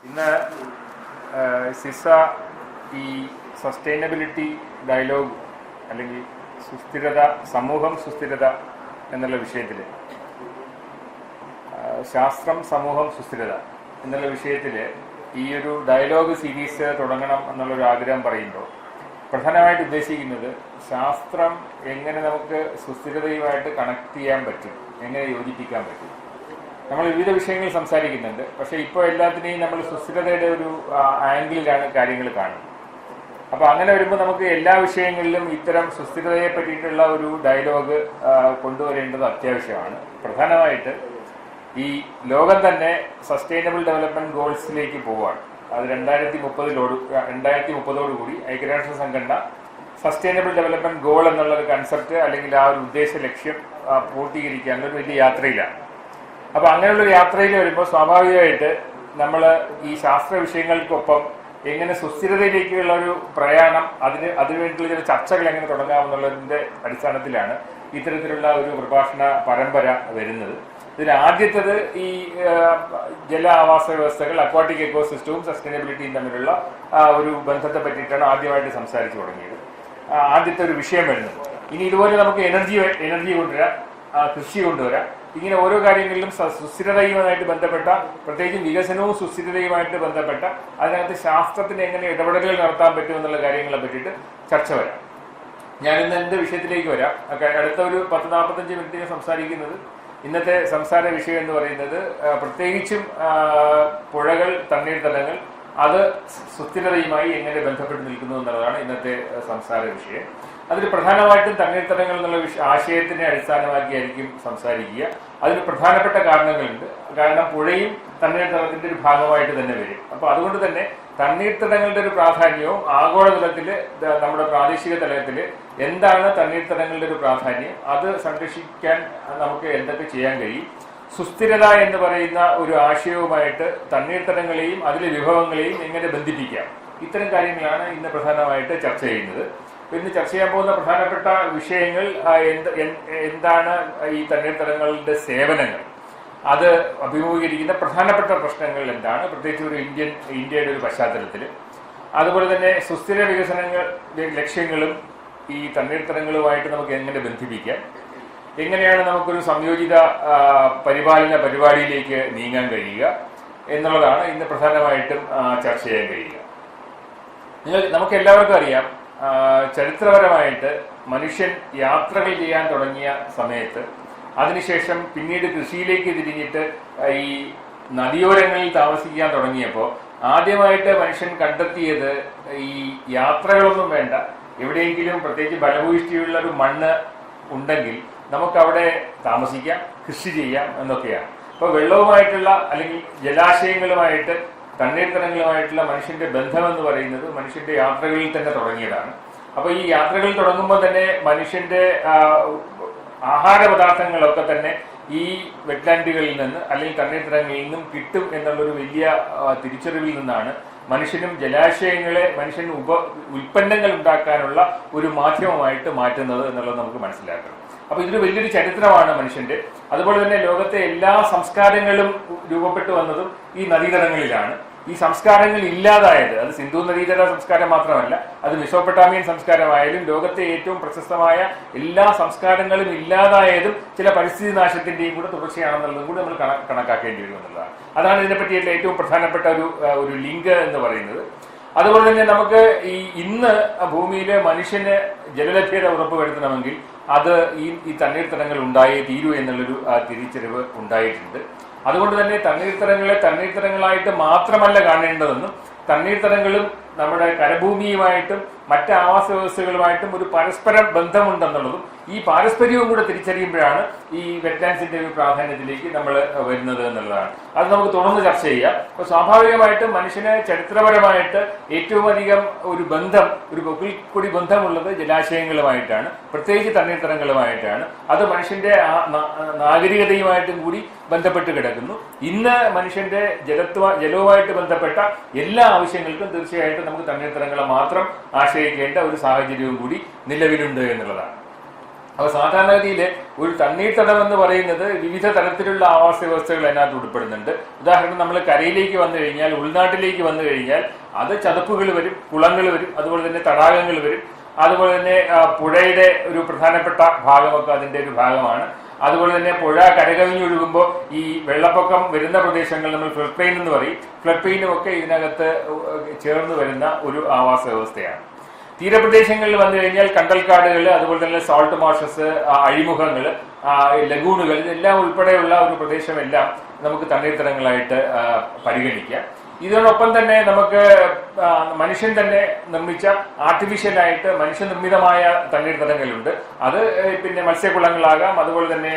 ഇന്ന് സിസ ഈ sustainability dialogue അല്ലെങ്കിൽ സുസ്ഥിരത, സമൂഹം സുസ്ഥിരത എന്നുള്ള വിഷയത്തിൽ, ശാസ്ത്രം സമൂഹം സുസ്ഥിരത എന്നുള്ള വിഷയത്തിൽ ഈ ഒരു ഡയലോഗ് സീരീസ് തുടങ്ങണം എന്നുള്ളൊരു ആഗ്രഹം പറയുമ്പോൾ പ്രധാനമായിട്ട് ഉദ്ദേശിക്കുന്നത് ശാസ്ത്രം എങ്ങനെ നമുക്ക് സുസ്ഥിരതയുമായിട്ട് കണക്ട് ചെയ്യാൻ പറ്റും, എങ്ങനെ യോജിപ്പിക്കാൻ പറ്റും. നമ്മൾ വിവിധ വിഷയങ്ങൾ സംസാരിക്കുന്നുണ്ട്, പക്ഷേ ഇപ്പോൾ എല്ലാത്തിനെയും നമ്മൾ സുസ്ഥിരതയുടെ ഒരു ആംഗിളിലാണ് കാര്യങ്ങൾ കാണുന്നത്. അപ്പോൾ അങ്ങനെ വരുമ്പോൾ നമുക്ക് എല്ലാ വിഷയങ്ങളിലും ഇത്തരം സുസ്ഥിരതയെ പറ്റിയിട്ടുള്ള ഒരു ഡയലോഗ് കൊണ്ടുവരേണ്ടത് അത്യാവശ്യമാണ്. പ്രധാനമായിട്ട് ഈ ലോകം തന്നെ സസ്റ്റൈനബിൾ ഡെവലപ്മെന്റ് ഗോൾസിലേക്ക് പോവുകയാണ്. അത് 2030 ഐക്യരാഷ്ട്ര സംഘടന സസ്റ്റൈനബിൾ ഡെവലപ്മെന്റ് ഗോൾ എന്നുള്ള ഒരു കൺസെപ്റ്റ് അല്ലെങ്കിൽ ആ ഒരു ഉദ്ദേശ ലക്ഷ്യം പൂർത്തീകരിക്കാനുള്ള ഒരു വലിയ യാത്രയിലാണ്. അപ്പോൾ അങ്ങനെയുള്ളൊരു യാത്രയിൽ വരുമ്പോൾ സ്വാഭാവികമായിട്ട് നമ്മൾ ഈ ശാസ്ത്ര വിഷയങ്ങൾക്കൊപ്പം എങ്ങനെ സുസ്ഥിരതയിലേക്കുള്ള ഒരു പ്രയാണം, അതിനുവേണ്ടിയുള്ള ചില ചർച്ചകൾ എങ്ങനെ തുടങ്ങാമെന്നുള്ളതിൻ്റെ അടിസ്ഥാനത്തിലാണ് ഇത്തരത്തിലുള്ള ഒരു പ്രഭാഷണ പരമ്പര വരുന്നത്. ഇതിൽ ആദ്യത്തേത് ഈ ജല ആവാസ വ്യവസ്ഥകൾ, അക്വാട്ടിക് എക്കോസിസ്റ്റവും സസ്റ്റൈനബിലിറ്റിയും തമ്മിലുള്ള ഒരു ബന്ധത്തെ പറ്റിയിട്ടാണ് ആദ്യമായിട്ട് സംസാരിച്ചു തുടങ്ങിയത്. ആദ്യത്തെ ഒരു വിഷയം വരുന്നത്. ഇനി ഇതുപോലെ നമുക്ക് എനർജി കൊണ്ടുവരാം, കൃഷി കൊണ്ടുവരാം. ഇങ്ങനെ ഓരോ കാര്യങ്ങളിലും സുസ്ഥിരതയുമായിട്ട് ബന്ധപ്പെട്ട, പ്രത്യേകിച്ചും വികസനവും സുസ്ഥിരതയുമായിട്ട് ബന്ധപ്പെട്ട അതിനകത്ത് ശാസ്ത്രത്തിന് എങ്ങനെ ഇടപെടലുകൾ നടത്താൻ പറ്റുമെന്നുള്ള കാര്യങ്ങളെ പറ്റിയിട്ട് ചർച്ച വരാം. ഞാനിന്ന് എൻ്റെ വിഷയത്തിലേക്ക് വരാം. അടുത്ത ഒരു 10-45 മിനിറ്റ് സംസാരിക്കുന്നത്, ഇന്നത്തെ സംസാര വിഷയം എന്ന് പറയുന്നത് പ്രത്യേകിച്ചും പുഴകൾ, തണ്ണീർത്തടങ്ങൾ, അത് സുസ്ഥിരതയുമായി എങ്ങനെ ബന്ധപ്പെട്ട് നിൽക്കുന്നു എന്നുള്ളതാണ് ഇന്നത്തെ സംസാര വിഷയം. അതിൽ പ്രധാനമായിട്ടും തണ്ണീർത്തടങ്ങൾ എന്നുള്ള ആശയത്തിനെ അടിസ്ഥാനമാക്കിയായിരിക്കും സംസാരിക്കുക. അതിന് പ്രധാനപ്പെട്ട കാരണങ്ങളുണ്ട്. കാരണം പുഴയും തണ്ണീർത്തടത്തിന്റെ ഒരു ഭാഗമായിട്ട് തന്നെ വരും. അപ്പോൾ അതുകൊണ്ട് തന്നെ തണ്ണീർത്തടങ്ങളുടെ ഒരു പ്രാധാന്യവും ആഗോളതലത്തിൽ, നമ്മുടെ പ്രാദേശിക തലത്തിൽ എന്താണ് തണ്ണീർത്തടങ്ങളുടെ ഒരു പ്രാധാന്യം, അത് സംരക്ഷിക്കാൻ നമുക്ക് എന്തൊക്കെ ചെയ്യാൻ കഴിയും, സുസ്ഥിരത എന്ന് പറയുന്ന ഒരു ആശയവുമായിട്ട് തണ്ണീർത്തടങ്ങളെയും അതിലെ വിഭവങ്ങളെയും എങ്ങനെ ബന്ധിപ്പിക്കാം, ഇത്തരം കാര്യങ്ങളാണ് ഇന്ന് പ്രധാനമായിട്ട് ചർച്ച ചെയ്യുന്നത്. ഇന്ന് ചർച്ച ചെയ്യാൻ പോകുന്ന പ്രധാനപ്പെട്ട വിഷയങ്ങൾ എന്താണ്, ഈ തണ്ണീർത്തടങ്ങളുടെ സേവനങ്ങൾ, അത് അഭിമുഖീകരിക്കുന്ന പ്രധാനപ്പെട്ട പ്രശ്നങ്ങൾ എന്താണ്, പ്രത്യേകിച്ച് ഒരു ഇന്ത്യയുടെ ഒരു പശ്ചാത്തലത്തിൽ. അതുപോലെ തന്നെ സുസ്ഥിര വികസനങ്ങൾ ലക്ഷ്യങ്ങളും ഈ തണ്ണീർത്തടങ്ങളുമായിട്ട് നമുക്ക് എങ്ങനെ ബന്ധിപ്പിക്കാം, എങ്ങനെയാണ് നമുക്കൊരു സംയോജിത പരിപാലന പരിപാടിയിലേക്ക് നീങ്ങാൻ കഴിയുക എന്നുള്ളതാണ് ഇന്ന് പ്രധാനമായിട്ടും ചർച്ച ചെയ്യാൻ കഴിയുക. നമുക്ക് എല്ലാവർക്കും അറിയാം, ചരിത്രപരമായിട്ട് മനുഷ്യൻ യാത്രകൾ ചെയ്യാൻ തുടങ്ങിയ സമയത്ത്, അതിനുശേഷം പിന്നീട് കൃഷിയിലേക്ക് തിരിഞ്ഞിട്ട് ഈ നദിയോരങ്ങളിൽ താമസിക്കാൻ തുടങ്ങിയപ്പോൾ ആദ്യമായിട്ട് മനുഷ്യൻ കണ്ടെത്തിയത് ഈ യാത്രകളൊന്നും വേണ്ട, എവിടെയെങ്കിലും പ്രത്യേകിച്ച് ഫലഭൂയിഷ്ടിയുള്ള ഒരു മണ്ണ് ഉണ്ടെങ്കിൽ നമുക്കവിടെ താമസിക്കാം, കൃഷി ചെയ്യാം എന്നൊക്കെയാണ്. അപ്പോൾ വെള്ളവുമായിട്ടുള്ള അല്ലെങ്കിൽ ജലാശയങ്ങളുമായിട്ട് തണ്ണീർത്തടങ്ങളുമായിട്ടുള്ള മനുഷ്യന്റെ ബന്ധമെന്ന് പറയുന്നത് മനുഷ്യന്റെ യാത്രകളിൽ തന്നെ തുടങ്ങിയതാണ്. അപ്പോൾ ഈ യാത്രകളിൽ തുടങ്ങുമ്പോൾ തന്നെ മനുഷ്യന്റെ ആഹാര പദാർത്ഥങ്ങളൊക്കെ തന്നെ ഈ വെറ്റ്ലാൻഡുകളിൽ നിന്ന് അല്ലെങ്കിൽ തണ്ണീർത്തടങ്ങളിൽ നിന്നും കിട്ടും എന്നുള്ളൊരു വലിയ തിരിച്ചറിവിൽ നിന്നാണ് മനുഷ്യനും ജലാശയങ്ങളെ മനുഷ്യന് ഉൽപ്പന്നങ്ങൾ ഉണ്ടാക്കാനുള്ള ഒരു മാധ്യമമായിട്ട് മാറ്റുന്നത് എന്നുള്ളത് നമുക്ക് മനസ്സിലാക്കണം. അപ്പൊ ഇതൊരു വലിയൊരു ചരിത്രമാണ് മനുഷ്യന്റെ. അതുപോലെ തന്നെ ലോകത്തെ എല്ലാ സംസ്കാരങ്ങളും രൂപപ്പെട്ടു വന്നതും ഈ നദീതടങ്ങളിലാണ്. ഈ സംസ്കാരങ്ങൾ ഇല്ലാതായത്, അത് സിന്ധു നദീതട സംസ്കാരം മാത്രമല്ല, അത് മെസോപ്പൊട്ടാമിയൻ സംസ്കാരമായാലും ലോകത്തെ ഏറ്റവും പ്രശസ്തമായ എല്ലാ സംസ്കാരങ്ങളും ഇല്ലാതായതും ചില പരിസ്ഥിതി നാശത്തിന്റെയും കൂടെ തുടർച്ചയാണെന്നുള്ളതും കൂടി നമ്മൾ കണക്കാക്കേണ്ടി വരും എന്നുള്ളതാണ്. അതാണ് ഇതിനെപ്പറ്റിയുള്ള ഏറ്റവും പ്രധാനപ്പെട്ട ഒരു ലിങ്ക് എന്ന് പറയുന്നത്. അതുപോലെ തന്നെ നമുക്ക് ഇന്ന് ഭൂമിയിലെ മനുഷ്യന് ജലലഭ്യത ഉറപ്പുവരുത്തണമെങ്കിൽ അത് ഈ തണ്ണീർത്തടങ്ങൾ ഉണ്ടായേ തീരൂ എന്നുള്ളൊരു തിരിച്ചറിവ് ഉണ്ടായിട്ടുണ്ട്. അതുകൊണ്ട് തന്നെ തണ്ണീർത്തടങ്ങളെ തണ്ണീർത്തടങ്ങളായിട്ട് മാത്രമല്ല കാണേണ്ടതെന്നും തണ്ണീർത്തടങ്ങളും നമ്മുടെ കരഭൂമിയുമായിട്ടും മറ്റ് ആവാസ വ്യവസ്ഥകളുമായിട്ടും ഒരു പരസ്പര ബന്ധമുണ്ടെന്നുള്ളതും ഈ പാരസ്പര്യവും കൂടെ തിരിച്ചറിയുമ്പോഴാണ് ഈ വെറ്റ്ലാൻഡ്സിന്റെ ഒരു പ്രാധാന്യത്തിലേക്ക് നമ്മൾ വരുന്നത് എന്നുള്ളതാണ്. അത് നമുക്ക് തുടർന്ന് ചർച്ച ചെയ്യാം. അപ്പോൾ സ്വാഭാവികമായിട്ടും മനുഷ്യന് ചരിത്രപരമായിട്ട് ഏറ്റവും അധികം ഒരു ബന്ധം, ഒരു പൊക്കിൾക്കൊടി ബന്ധമുള്ളത് ജലാശയങ്ങളുമായിട്ടാണ്, പ്രത്യേകിച്ച് തണ്ണീർത്തടങ്ങളുമായിട്ടാണ്. അത് മനുഷ്യന്റെ നാഗരികതയുമായിട്ടും കൂടി ബന്ധപ്പെട്ട് കിടക്കുന്നു. ഇന്ന് മനുഷ്യന്റെ ജലവുമായിട്ട് ബന്ധപ്പെട്ട എല്ലാ ആവശ്യങ്ങൾക്കും തീർച്ചയായിട്ടും നമുക്ക് തണ്ണീർത്തടങ്ങളെ മാത്രം ആശ്രയിക്കേണ്ട ഒരു സാഹചര്യവും കൂടി നിലവിലുണ്ട് എന്നുള്ളതാണ്. അപ്പോൾ സാധാരണഗതിയിൽ ഒരു തണ്ണീർത്തടം എന്ന് പറയുന്നത് വിവിധ തരത്തിലുള്ള ആവാസ വ്യവസ്ഥകൾ അതിനകത്ത് ഉൾപ്പെടുന്നുണ്ട്. ഉദാഹരണം, നമ്മൾ കരയിലേക്ക് വന്നു കഴിഞ്ഞാൽ, ഉൾനാട്ടിലേക്ക് വന്നു കഴിഞ്ഞാൽ അത് ചതുപ്പുകൾ വരും, കുളങ്ങൾ വരും, അതുപോലെ തന്നെ തടാകങ്ങൾ വരും, അതുപോലെ തന്നെ പുഴയുടെ ഒരു പ്രധാനപ്പെട്ട ഭാഗമൊക്കെ അതിൻ്റെ ഒരു ഭാഗമാണ്. അതുപോലെ തന്നെ പുഴ കരകവിഞ്ഞൊഴുകുമ്പോൾ ഈ വെള്ളപ്പൊക്കം വരുന്ന പ്രദേശങ്ങൾ നമ്മൾ ഫ്ലഡ് പ്ലെയിൻ എന്ന് പറയും. ഫ്ലഡ് പ്ലെയിനും ഒക്കെ ഇതിനകത്ത് ചേർന്ന് വരുന്ന ഒരു ആവാസ വ്യവസ്ഥയാണ്. തീരപ്രദേശങ്ങളിൽ വന്നു കഴിഞ്ഞാൽ കണ്ടൽക്കാടുകൾ, അതുപോലെ തന്നെ സാൾട്ട് മാർഷസ്, അഴിമുഖങ്ങൾ, ലഗൂണുകൾ, ഇതെല്ലാം ഉൾപ്പെടെയുള്ള ഒരു പ്രദേശമെല്ലാം നമുക്ക് തണ്ണീർത്തടങ്ങളായിട്ട് പരിഗണിക്കാം. ഇതിനോടൊപ്പം തന്നെ നമുക്ക് മനുഷ്യൻ തന്നെ നിർമ്മിച്ച ആർട്ടിഫിഷ്യലായിട്ട് മനുഷ്യനിർമ്മിതമായ തണ്ണീർത്തടങ്ങളുണ്ട്. അത് പിന്നെ മത്സ്യക്കുളങ്ങളാകാം, അതുപോലെ തന്നെ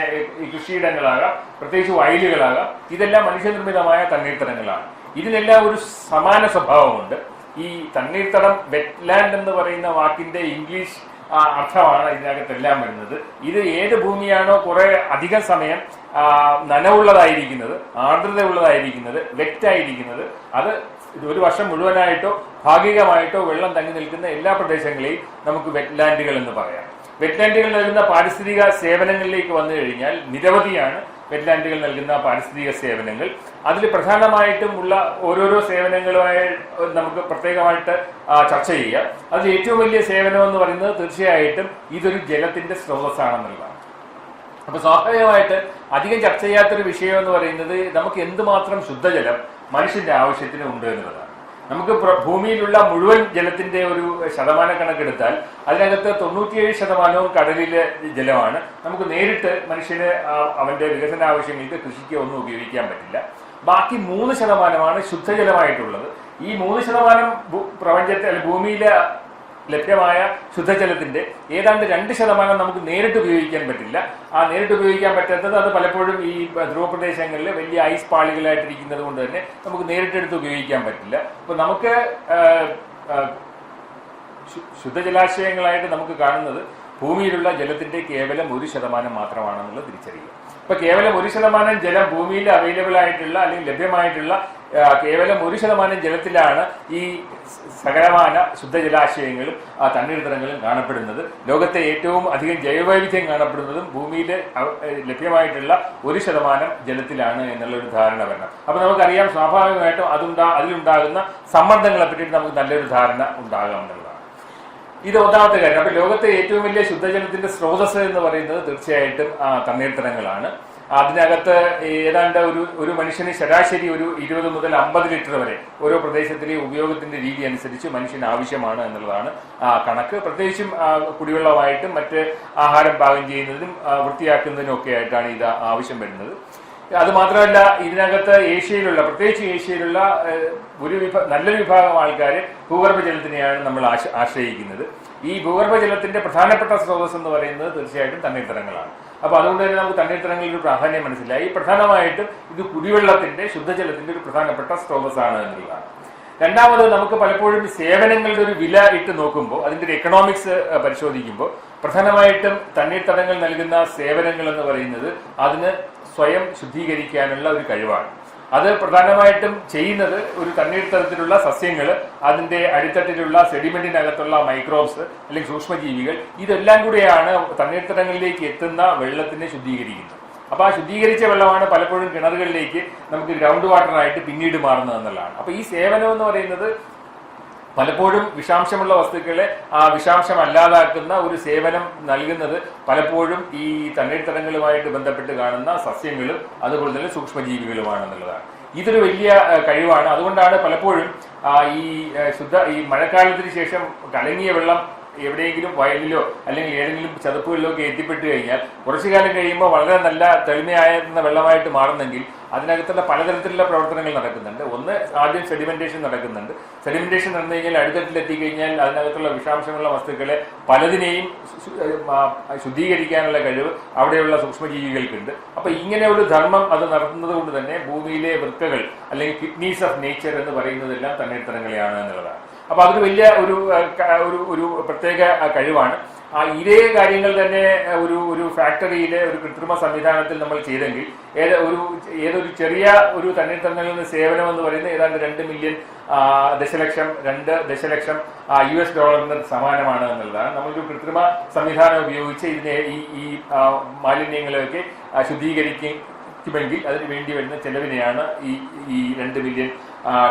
കൃഷിയിടങ്ങളാകാം, പ്രത്യേകിച്ച് വയലുകളാകാം. ഇതെല്ലാം മനുഷ്യനിർമ്മിതമായ തണ്ണീർത്തടങ്ങളാണ്. ഇതിനെല്ലാം ഒരു സമാന സ്വഭാവമുണ്ട്. ഈ തണ്ണീർത്തടം, വെറ്റ്ലാൻഡ് എന്ന് പറയുന്ന വാക്കിന്റെ ഇംഗ്ലീഷ് അർത്ഥമാണ് ഇതിനകത്തെല്ലാം വരുന്നത്. ഇത് ഏത് ഭൂമിയാണോ കുറെ അധികം സമയം നനവുള്ളതായിരിക്കുന്നത്, ആർദ്രതയുള്ളതായിരിക്കുന്നത്, വെറ്റായിരിക്കുന്നത്, അത് ഒരു വർഷം മുഴുവനായിട്ടോ ഭാഗികമായിട്ടോ വെള്ളം തങ്ങി നിൽക്കുന്ന എല്ലാ പ്രദേശങ്ങളെയും നമുക്ക് വെറ്റ്ലാൻഡുകൾ എന്ന് പറയാം. വെറ്റ്ലാൻഡുകൾ നൽകുന്ന പാരിസ്ഥിതിക സേവനങ്ങളിലേക്ക് വന്നു കഴിഞ്ഞാൽ നിരവധിയാണ് വെറ്റ്ലാൻഡുകൾ നൽകുന്ന പാരിസ്ഥിതിക സേവനങ്ങൾ. അതിൽ പ്രധാനമായിട്ടും ഉള്ള ഓരോരോ സേവനങ്ങളുമായി നമുക്ക് പ്രത്യേകമായിട്ട് ചർച്ച ചെയ്യാം. അതിൽ ഏറ്റവും വലിയ സേവനം എന്ന് പറയുന്നത് തീർച്ചയായിട്ടും ഇതൊരു ജലത്തിന്റെ സ്രോതസ്സാണെന്നുള്ളതാണ്. അപ്പൊ സ്വാഭാവികമായിട്ട് അധികം ചർച്ച ചെയ്യാത്തൊരു വിഷയം എന്ന് പറയുന്നത് നമുക്ക് എന്തുമാത്രം ശുദ്ധജലം മനുഷ്യന്റെ ആവശ്യത്തിന് ഉണ്ട് എന്നുള്ളതാണ്. നമുക്ക് ഭൂമിയിലുള്ള മുഴുവൻ ജലത്തിന്റെ ഒരു ശതമാന കണക്കെടുത്താൽ അതിനകത്ത് 97% കടലിലെ ജലമാണ്. നമുക്ക് നേരിട്ട് മനുഷ്യന് അവന്റെ വികസന ആവശ്യങ്ങൾക്ക് കൃഷിക്ക് ഒന്നും ഉപയോഗിക്കാൻ പറ്റില്ല. ബാക്കി 3% ശുദ്ധജലമായിട്ടുള്ളത്. ഈ 3% പ്രപഞ്ചത്തെ ഭൂമിയിലെ ലഭ്യമായ ശുദ്ധജലത്തിന്റെ ഏതാണ്ട് 2% നമുക്ക് നേരിട്ട് ഉപയോഗിക്കാൻ പറ്റില്ല. ആ നേരിട്ട് ഉപയോഗിക്കാൻ പറ്റാത്തത് അത് പലപ്പോഴും ഈ ധ്രുവപ്രദേശങ്ങളിൽ വലിയ ഐസ് പാളികളായിട്ടിരിക്കുന്നത് കൊണ്ട് തന്നെ നമുക്ക് നേരിട്ടെടുത്ത് ഉപയോഗിക്കാൻ പറ്റില്ല. അപ്പൊ നമുക്ക് ശുദ്ധജലാശയങ്ങളായിട്ട് നമുക്ക് കാണുന്നത് ഭൂമിയിലുള്ള ജലത്തിന്റെ കേവലം 1% മാത്രമാണെന്നുള്ള തിരിച്ചറിയുക. ഇപ്പൊ കേവലം 1% ജലം ഭൂമിയിൽ അവൈലബിൾ ആയിട്ടുള്ള അല്ലെങ്കിൽ ലഭ്യമായിട്ടുള്ള കേവലം 1% ജലത്തിലാണ് ഈ സകലമാന ശുദ്ധജലാശയങ്ങളും തണ്ണീർത്തടങ്ങളും കാണപ്പെടുന്നത്. ലോകത്തെ ഏറ്റവും അധികം ജൈവവൈവിധ്യം കാണപ്പെടുന്നതും ഭൂമിയിൽ ലഭ്യമായിട്ടുള്ള 1% ജലത്തിലാണ് എന്നുള്ള ഒരു ധാരണ വരണം. അപ്പൊ നമുക്കറിയാം സ്വാഭാവികമായിട്ടും അതിലുണ്ടാകുന്ന സമ്മർദ്ദങ്ങളെ പറ്റിയിട്ട് നമുക്ക് നല്ലൊരു ധാരണ ഉണ്ടാകാം എന്നുള്ളതാണ്. ഇത് ഒന്നാമത്തെ കാര്യം. അപ്പൊ ലോകത്തെ ഏറ്റവും വലിയ ശുദ്ധജലത്തിന്റെ സ്രോതസ് എന്ന് പറയുന്നത് തീർച്ചയായിട്ടും തണ്ണീർത്തടങ്ങളാണ്. അതിനകത്ത് ഏതാണ്ട് ഒരു മനുഷ്യന് ശരാശരി ഒരു 20 മുതൽ 50 ലിറ്റർ വരെ ഓരോ പ്രദേശത്തിലെ ഉപയോഗത്തിന്റെ രീതി അനുസരിച്ച് മനുഷ്യന് ആവശ്യമാണ് എന്നുള്ളതാണ് കണക്ക്. പ്രത്യേകിച്ചും കുടിവെള്ളമായിട്ടും മറ്റ് ആഹാരം പാകം ചെയ്യുന്നതിനും വൃത്തിയാക്കുന്നതിനും ഒക്കെ ആയിട്ടാണ് ഇത് ആവശ്യം വരുന്നത്. അത് മാത്രമല്ല, ഇതിനകത്ത് പ്രത്യേകിച്ച് ഏഷ്യയിലുള്ള നല്ലൊരു വിഭാഗം ആൾക്കാർ ഭൂഗർഭജലത്തിനെയാണ് നമ്മൾ ആശ്രയിക്കുന്നത്. ഈ ഭൂഗർഭജലത്തിന്റെ പ്രധാനപ്പെട്ട സ്രോതസ് എന്ന് പറയുന്നത് തീർച്ചയായിട്ടും തണ്ണീർത്തടങ്ങളാണ്. അപ്പൊ അതുകൊണ്ട് തന്നെ നമുക്ക് തണ്ണീർത്തടങ്ങളിൽ ഒരു പ്രാധാന്യം മനസ്സിലായി. പ്രധാനമായിട്ടും ഇത് കുടിവെള്ളത്തിന്റെ, ശുദ്ധജലത്തിന്റെ ഒരു പ്രധാനപ്പെട്ട സ്രോതസ്സാണ് എന്നുള്ളതാണ്. രണ്ടാമത്, നമുക്ക് പലപ്പോഴും സേവനങ്ങളുടെ ഒരു വില ഇട്ട് നോക്കുമ്പോൾ, അതിന്റെ ഒരു എക്കണോമിക്സ് പരിശോധിക്കുമ്പോൾ, പ്രധാനമായിട്ടും തണ്ണീർത്തടങ്ങൾ നൽകുന്ന സേവനങ്ങൾ എന്ന് പറയുന്നത് അതിന് സ്വയം ശുദ്ധീകരിക്കാനുള്ള ഒരു കഴിവാണ്. അത് പ്രധാനമായിട്ടും ചെയ്യുന്നത് ഒരു തണ്ണീർത്തടത്തിലുള്ള സസ്യങ്ങൾ, അതിന്റെ അടിത്തട്ടിലുള്ള സെഡിമെന്റിനകത്തുള്ള മൈക്രോബ്സ് അല്ലെങ്കിൽ സൂക്ഷ്മജീവികൾ, ഇതെല്ലാം കൂടെയാണ് തണ്ണീർത്തടങ്ങളിലേക്ക് എത്തുന്ന വെള്ളത്തിനെ ശുദ്ധീകരിക്കുന്നത്. അപ്പൊ ആ ശുദ്ധീകരിച്ച വെള്ളമാണ് പലപ്പോഴും കിണറുകളിലേക്ക് നമുക്ക് ഗ്രൗണ്ട് വാട്ടറായിട്ട് പിന്നീട് മാറുന്നത് എന്നുള്ളതാണ്. അപ്പൊ ഈ സേവനം എന്ന് പറയുന്നത് പലപ്പോഴും വിഷാംശമുള്ള വസ്തുക്കളെ വിഷാംശമല്ലാതാക്കുന്ന ഒരു സേവനം നൽകുന്നത് പലപ്പോഴും ഈ തണ്ണീർത്തടങ്ങളുമായിട്ട് ബന്ധപ്പെട്ട് കാണുന്ന സസ്യങ്ങളും അതുപോലെ തന്നെ സൂക്ഷ്മജീവികളുമാണെന്നുള്ളതാണ്. ഇതൊരു വലിയ കഴിവാണ്. അതുകൊണ്ടാണ് പലപ്പോഴും ഈ മഴക്കാലത്തിന് ശേഷം കലങ്ങിയ വെള്ളം എവിടെയെങ്കിലും വയലിലോ അല്ലെങ്കിൽ ഏതെങ്കിലും ചതുപ്പുകളിലോ ഒക്കെ എത്തിപ്പെട്ട് കഴിഞ്ഞാൽ കുറച്ചു കാലം കഴിയുമ്പോൾ വളരെ നല്ല തെളിമയായിരുന്ന വെള്ളമായിട്ട് മാറുന്നെങ്കിൽ അതിനകത്തുള്ള പലതരത്തിലുള്ള പ്രവർത്തനങ്ങൾ നടക്കുന്നുണ്ട്. ഒന്ന്, ആദ്യം സെഡിമെന്റേഷൻ നടക്കുന്നുണ്ട്. സെഡിമെന്റേഷൻ നടന്നു കഴിഞ്ഞാൽ അടിത്തട്ടിലെത്തിക്കഴിഞ്ഞാൽ അതിനകത്തുള്ള വിഷാംശമുള്ള വസ്തുക്കളെ പലതിനെയും ശുദ്ധീകരിക്കാനുള്ള കഴിവ് അവിടെയുള്ള സൂക്ഷ്മജീവികൾക്കുണ്ട്. അപ്പൊ ഇങ്ങനെ ഒരു ധർമ്മം അത് നടത്തുന്നത് കൊണ്ട് തന്നെ ഭൂമിയിലെ വൃക്കകൾ അല്ലെങ്കിൽ കിഡ്നീസ് ഓഫ് നേച്ചർ എന്ന് പറയുന്നതെല്ലാം തണ്ണീർത്തടങ്ങളെയാണ് എന്നുള്ളതാണ്. അപ്പൊ അതൊരു വലിയ ഒരു പ്രത്യേക കഴിവാണ്. ഇതേ കാര്യങ്ങൾ തന്നെ ഒരു ഫാക്ടറിയിലെ ഒരു കൃത്രിമ സംവിധാനത്തിൽ നമ്മൾ ചെയ്തെങ്കിൽ ഏതൊരു ചെറിയ ഒരു തണ്ണീർത്തടങ്ങളിൽ നിന്ന് സേവനം എന്ന് പറയുന്നത് ഏതാണ്ട് 2 ദശലക്ഷം US ഡോളറിന് സമാനമാണ് എന്നുള്ളതാണ്. നമ്മളൊരു കൃത്രിമ സംവിധാനം ഉപയോഗിച്ച് ഇതിനെ ഈ മാലിന്യങ്ങളെയൊക്കെ ശുദ്ധീകരിക്കുമെങ്കിൽ അതിന് വേണ്ടി വരുന്ന ചെലവിനെയാണ് ഈ 2 മില്യൺ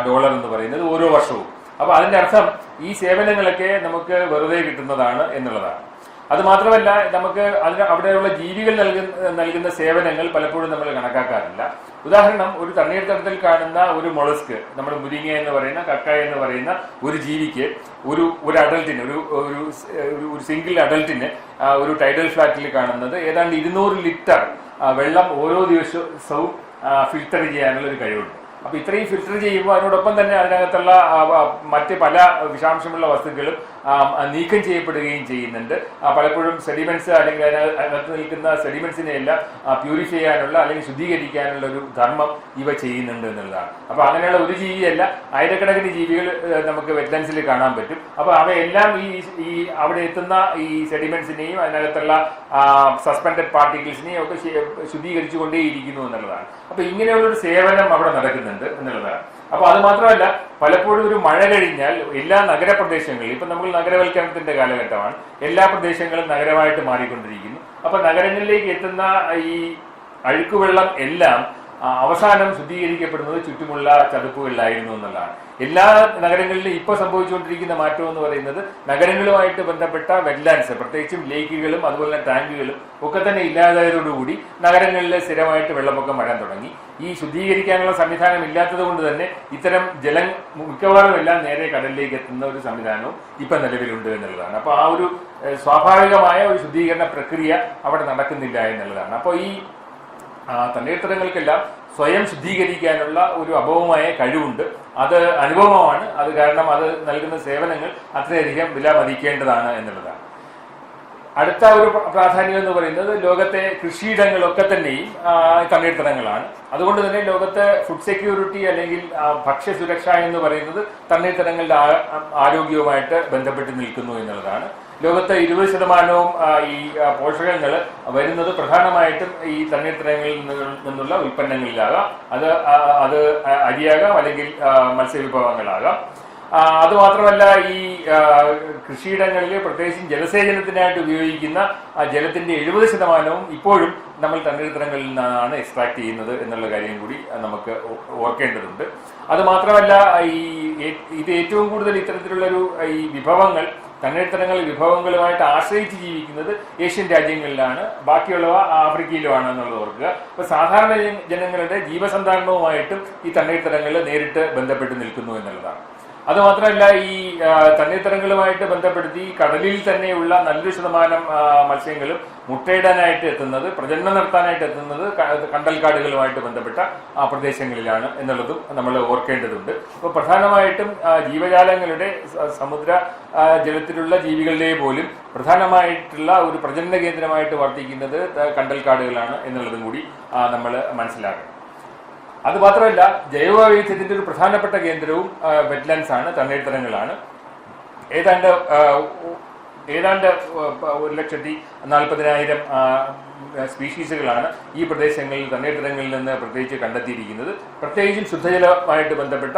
ഡോളർ എന്ന് പറയുന്നത് ഓരോ വർഷവും. അപ്പൊ അതിന്റെ അർത്ഥം ഈ സേവനങ്ങളൊക്കെ നമുക്ക് വെറുതെ കിട്ടുന്നതാണ് എന്നുള്ളതാണ്. അത് മാത്രമല്ല, നമുക്ക് അവിടെയുള്ള ജീവികൾ നൽകുന്ന സേവനങ്ങൾ പലപ്പോഴും നമ്മൾ കണക്കാക്കാറില്ല. ഉദാഹരണം, ഒരു തണ്ണീർത്തടത്തിൽ കാണുന്ന ഒരു മൊളസ്ക്, നമ്മൾ മുരിങ്ങ എന്ന് പറയുന്ന, കക്ക എന്ന് പറയുന്ന ഒരു ജീവിക്ക് ഒരു അഡൽട്ടിന് ഒരു സിംഗിൾ അഡൽട്ടിന് ഒരു ടൈഡൽ ഫ്ലാറ്റിൽ കാണുന്നത് ഏതാണ്ട് 200 ലിറ്റർ വെള്ളം ഓരോ ദിവസവും ഫിൽട്ടർ ചെയ്യാനുള്ള ഒരു കഴിവുണ്ട്. അപ്പൊ ഇത്രയും ഫിൽട്ടർ ചെയ്യുമ്പോൾ അതിനോടൊപ്പം തന്നെ അതിനകത്തുള്ള മറ്റ് പല വിഷാംശമുള്ള വസ്തുക്കളും നീക്കം ചെയ്യപ്പെടുകയും ചെയ്യുന്നുണ്ട്. പലപ്പോഴും സെഡിമെന്റ്സ് അല്ലെങ്കിൽ അതിനകത്ത് നിൽക്കുന്ന സെഡിമെന്റ്സിനെ എല്ലാം പ്യൂരിഫൈ ചെയ്യാനുള്ള അല്ലെങ്കിൽ ശുദ്ധീകരിക്കാനുള്ള ഒരു ധർമ്മം ഇവ ചെയ്യുന്നുണ്ട് എന്നുള്ളതാണ്. അപ്പൊ അങ്ങനെയുള്ള ഒരു ജീവിയല്ല, ആയിരക്കണക്കിന് ജീവികൾ നമുക്ക് വെറ്റ്ലാൻഡ്സിൽ കാണാൻ പറ്റും. അപ്പൊ അവയെല്ലാം ഈ അവിടെ എത്തുന്ന ഈ സെഡിമെന്റ്സിനെയും അതിനകത്തുള്ള സസ്പെൻഡഡ് പാർട്ടിക്കിൾസിനെയും ഒക്കെ ശുദ്ധീകരിച്ചുകൊണ്ടേയിരിക്കുന്നു എന്നുള്ളതാണ്. അപ്പൊ ഇങ്ങനെയുള്ളൊരു സേവനം അവിടെ നടക്കുന്നുണ്ട് എന്നുള്ളതാണ്. അപ്പൊ അത് മാത്രമല്ല, പലപ്പോഴും ഒരു മഴ കഴിഞ്ഞാൽ എല്ലാ നഗരപ്രദേശങ്ങളിലും, ഇപ്പൊ നമ്മൾ നഗരവൽക്കരണത്തിന്റെ കാലഘട്ടമാണ്, എല്ലാ പ്രദേശങ്ങളും നഗരമായിട്ട് മാറിക്കൊണ്ടിരിക്കുന്നു. അപ്പൊ നഗരങ്ങളിലേക്ക് എത്തുന്ന ഈ അഴുക്കുവെള്ളം എല്ലാം അവസാനം ശുദ്ധീകരിക്കപ്പെടുന്നത് ചുറ്റുമുള്ള ചതുപ്പുകളിലായിരുന്നു എന്നുള്ളതാണ്. എല്ലാ നഗരങ്ങളിലും ഇപ്പോൾ സംഭവിച്ചുകൊണ്ടിരിക്കുന്ന മാറ്റം എന്ന് പറയുന്നത് നഗരങ്ങളുമായിട്ട് ബന്ധപ്പെട്ട വെറ്റ്ലാൻഡ്സ്, പ്രത്യേകിച്ചും ലേക്കുകളും അതുപോലെ തന്നെ ടാങ്കുകളും ഒക്കെ തന്നെ ഇല്ലാതായതോടുകൂടി നഗരങ്ങളിൽ സ്ഥിരമായിട്ട് വെള്ളപ്പൊക്കം വരാൻ തുടങ്ങി. ഈ ശുദ്ധീകരിക്കാനുള്ള സംവിധാനം ഇല്ലാത്തത് കൊണ്ട് തന്നെ ഇത്തരം ജലം മിക്കവാറും എല്ലാം നേരെ കടലിലേക്ക് എത്തുന്ന ഒരു സംവിധാനവും ഇപ്പം നിലവിലുണ്ട് എന്നുള്ളതാണ്. അപ്പോൾ ആ ഒരു സ്വാഭാവികമായ ഒരു ശുദ്ധീകരണ പ്രക്രിയ അവിടെ നടക്കുന്നില്ല എന്നുള്ളതാണ്. അപ്പോൾ ഈ തണ്ണീർത്തടങ്ങൾക്കെല്ലാം സ്വയം ശുദ്ധീകരിക്കാനുള്ള ഒരു അഭവമായ കഴിവുണ്ട്. അത് അനുഭവമാണ്. അത് കാരണം അത് നൽകുന്ന സേവനങ്ങൾ അത്രയധികം വില മതിക്കേണ്ടതാണ് എന്നുള്ളതാണ്. അടുത്ത ഒരു പ്രാധാന്യം എന്ന് പറയുന്നത് ലോകത്തെ കൃഷിയിടങ്ങളൊക്കെ തന്നെയും തണ്ണീർത്തടങ്ങളാണ്. അതുകൊണ്ട് തന്നെ ലോകത്തെ ഫുഡ് സെക്യൂരിറ്റി അല്ലെങ്കിൽ ഭക്ഷ്യസുരക്ഷ എന്ന് പറയുന്നത് തണ്ണീർത്തടങ്ങളുടെ ആരോഗ്യവുമായിട്ട് ബന്ധപ്പെട്ട് നിൽക്കുന്നു എന്നുള്ളതാണ്. ലോകത്തെ 20% ഈ പോഷകങ്ങൾ വരുന്നത് പ്രധാനമായിട്ടും ഈ തണ്ണീർത്തടങ്ങളിൽ നിന്നുള്ള ഉൽപ്പന്നങ്ങളിലാകാം. അത് അരിയാകാം അല്ലെങ്കിൽ മത്സ്യവിഭവങ്ങളാകാം. അതുമാത്രമല്ല, ഈ കൃഷിയിടങ്ങളിൽ പ്രത്യേകിച്ചും ജലസേചനത്തിനായിട്ട് ഉപയോഗിക്കുന്ന ജലത്തിന്റെ 70% ഇപ്പോഴും നമ്മൾ തണ്ണീർത്തടങ്ങളിൽ നിന്നാണ് എക്സ്ട്രാക്ട് ചെയ്യുന്നത് എന്നുള്ള കാര്യം കൂടി നമുക്ക് ഓർക്കേണ്ടതുണ്ട്. അത് മാത്രമല്ല, ഇത് ഏറ്റവും കൂടുതൽ ഇത്തരത്തിലുള്ളൊരു ഈ വിഭവങ്ങൾ തണ്ണീർത്തടങ്ങൾ വിഭവങ്ങളുമായിട്ട് ആശ്രയിച്ച് ജീവിക്കുന്നത് ഏഷ്യൻ രാജ്യങ്ങളിലാണ്, ബാക്കിയുള്ളവ ആഫ്രിക്കയിലുമാണ് എന്നുള്ളത് ഓർക്കുക. അപ്പൊ സാധാരണ ജനങ്ങളുടെ ജീവസന്ധാരണവുമായിട്ടും ഈ തണ്ണീർത്തടങ്ങൾ നേരിട്ട് ബന്ധപ്പെട്ട് നിൽക്കുന്നു എന്നുള്ളതാണ്. അതുമാത്രമല്ല, ഈ തണ്ണീർത്തടങ്ങളുമായിട്ട് ബന്ധപ്പെടുത്തി കടലിൽ തന്നെയുള്ള നല്ലൊരു ശതമാനം മത്സ്യങ്ങളും മുട്ടയിടാനായിട്ട് എത്തുന്നത്, പ്രജനനം നടത്താനായിട്ട് എത്തുന്നത് കണ്ടൽക്കാടുകളുമായിട്ട് ബന്ധപ്പെട്ട പ്രദേശങ്ങളിലാണ് എന്നുള്ളതും നമ്മൾ ഓർക്കേണ്ടതുണ്ട്. അപ്പോൾ പ്രധാനമായിട്ടും ജീവജാലങ്ങളുടെ സമുദ്ര ജലത്തിലുള്ള ജീവികളുടെ പോലും പ്രധാനമായിട്ടുള്ള ഒരു പ്രജനന കേന്ദ്രമായിട്ട് വർത്തിക്കുന്നത് കണ്ടൽക്കാടുകളാണ് എന്നുള്ളതും കൂടി നമ്മൾ മനസ്സിലാക്കണം. അതുമാത്രമല്ല, ജൈവവൈവിധ്യത്തിന്റെ ഒരു പ്രധാനപ്പെട്ട കേന്ദ്രവും വെറ്റ്ലാൻഡ്സ് ആണ്, തണ്ണീർത്തടങ്ങളാണ്. ഏതാണ്ട് 1,40,000 സ്പീഷീസുകളാണ് ഈ പ്രദേശങ്ങളിൽ തണ്ണീർത്തടങ്ങളിൽ നിന്ന് പ്രത്യേകിച്ച് കണ്ടെത്തിയിരിക്കുന്നത്. പ്രത്യേകിച്ചും ശുദ്ധജലമായിട്ട് ബന്ധപ്പെട്ട